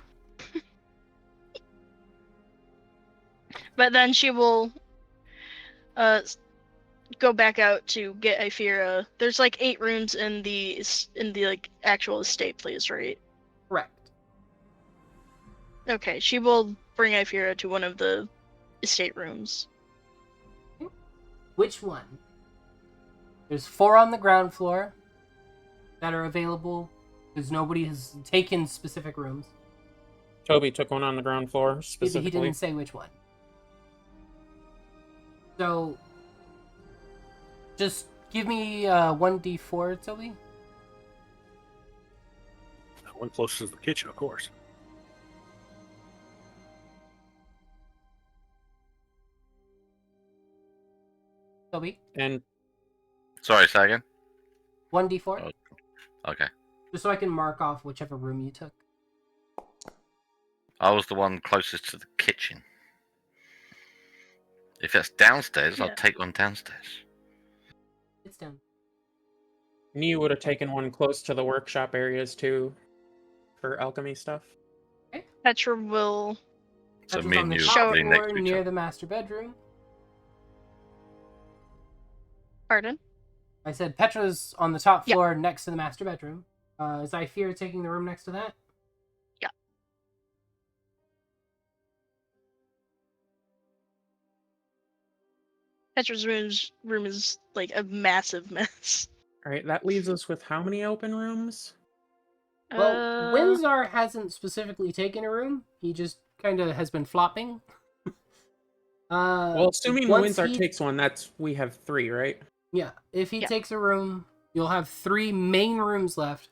But then she will go back out to get Ifira. There's like 8 rooms in the like actual estate place, right? Correct. Okay, she will bring Ifira to one of the estate rooms. Which one? There's 4 on the ground floor that are available because nobody has taken specific rooms. Toby took one on the ground floor He specifically. didn't say which one. So, just give me 1d4, Toby. One closest to the kitchen, of course. Toby, And Sorry, say again. 1d4. Oh. Okay. Just so I can mark off whichever room you took. I was the one closest to the kitchen. If that's downstairs, I'll Yeah. take one downstairs. It's down. you would have taken one close to the workshop areas too, for alchemy stuff. Petra will. So Petra's me on and the you Show- top are being next floor to each near other. the master bedroom. Pardon? I said Petra's on the top Yeah. floor next to the master bedroom. Is Ifira taking the room next to that? Yeah. Petra's room is like a massive mess. All right, that leaves us with how many open rooms? Well, Windsor hasn't specifically taken a room. He just kind of has been flopping. Well, assuming once Windsor he- takes one, we have 3, right? Yeah, if he Yeah. takes a room, you'll have 3 main rooms left,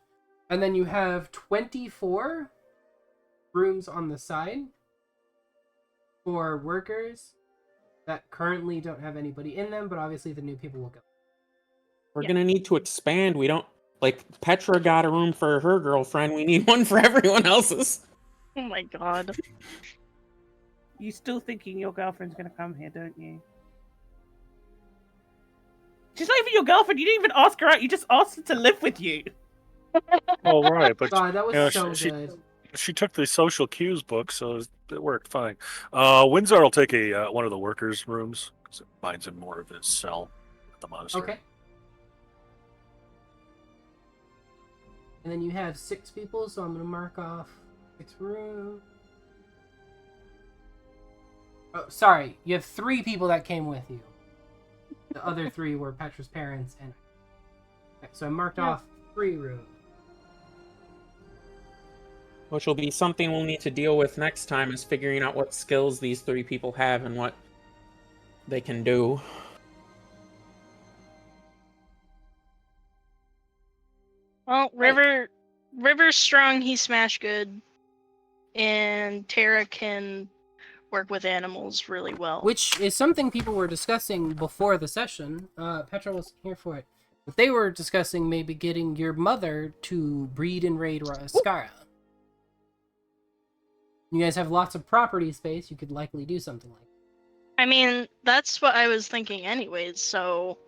and then you have 24 rooms on the side for workers that currently don't have anybody in them, but obviously the new people will go. We're Yeah. gonna need to expand. We don't like Petra got a room for her girlfriend. We need one for everyone else's. Oh my god. You still thinking your girlfriend's gonna come here, don't you? She's not even your girlfriend. You didn't even ask her out. You just asked her to live with you. Oh, right, but God, that was Yeah, so she- good. she took the social cues book, so it worked fine. Windsor will take a one of the workers' rooms because it finds him more of his cell at the monastery. Okay. And then you have 6 people, so I'm going to mark off 6 rooms. Oh, sorry. You have 3 people that came with you. The other 3 were Petra's parents and... Okay, so I marked Yeah. off 3 rooms. Which will be something we'll need to deal with next time, is figuring out what skills these 3 people have and what they can do. Well, River's strong, he's smash good, and Tara can work with animals really well. Which is something people were discussing before the session. Petra wasn't here for it. But they were discussing maybe getting your mother to breed and raid Skara. You guys have lots of property space. You could likely do something like that. I mean, that's what I was thinking anyways, so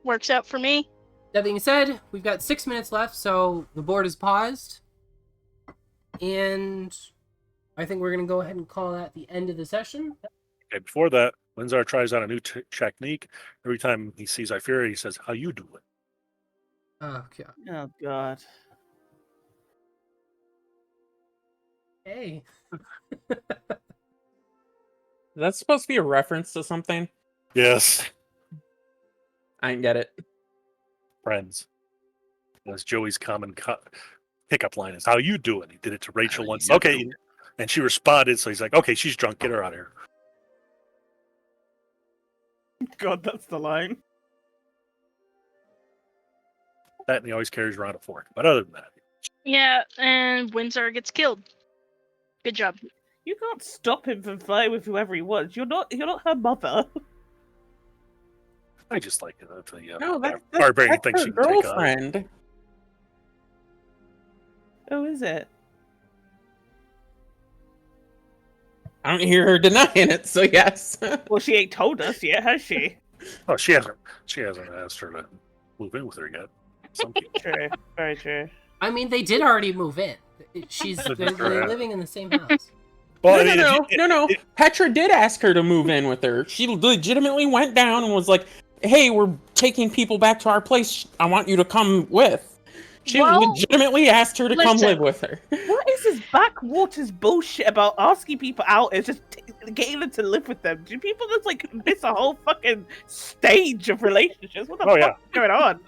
works out for me. That being said, we've got 6 minutes left, so the board is paused. And I think we're going to go ahead and call that the end of the session. Okay, before that, Windsor tries out a new technique. Every time he sees Ifira, he says, "How you doing?" Oh, God. Oh god. Hey. That's supposed to be a reference to something. Yes, I didn't get it. friends. That's Joey's common pickup line is, "How you doing?" He did it to Rachel How once. you Okay, doing? and she responded, so he's like, "Okay, she's drunk. Get her out of here." God, that's the line. That, and he always carries around a fork. But other than that, Yeah, and Windsor gets killed. Good job. You can't stop him from flying with whoever he wants. You're not her mother. I just like the No, that that's barbarian thing her she can take on. girlfriend. Oh, is it? I don't hear her denying it, so yes. Well, she ain't told us yet, has she? Oh, she hasn't asked her to move in with her yet. Some people. True. Very true. I mean, they did already move in. They're living in the same house. Well, No. Petra did ask her to move in with her. She legitimately went down and was like, "Hey, we're taking people back to our place. I want you to come with." She Well, legitimately asked her to come listen. live with her. What is this backwaters bullshit about asking people out and just getting them to live with them? Do people just like miss a whole fucking stage of relationships? What the fuck is going on?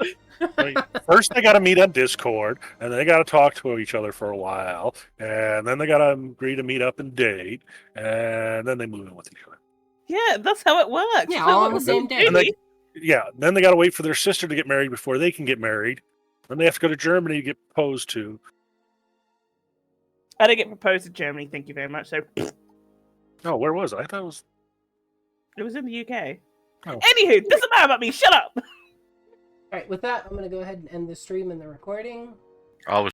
Right. First, they got to meet on Discord, and they got to talk to each other for a while, and then they got to agree to meet up and date, and then they move in with each other. Yeah, that's how it works. Yeah, That's all what on the we're same doing. day. Then they got to wait for their sister to get married before they can get married. Then they have to go to Germany to get proposed to. I didn't get proposed in Germany, thank you very much. So Oh, where was it? I thought it was. it was in the UK. Oh. Anywho, doesn't matter about me. Shut up. All right, with that, I'm going to go ahead and end the stream and the recording. I was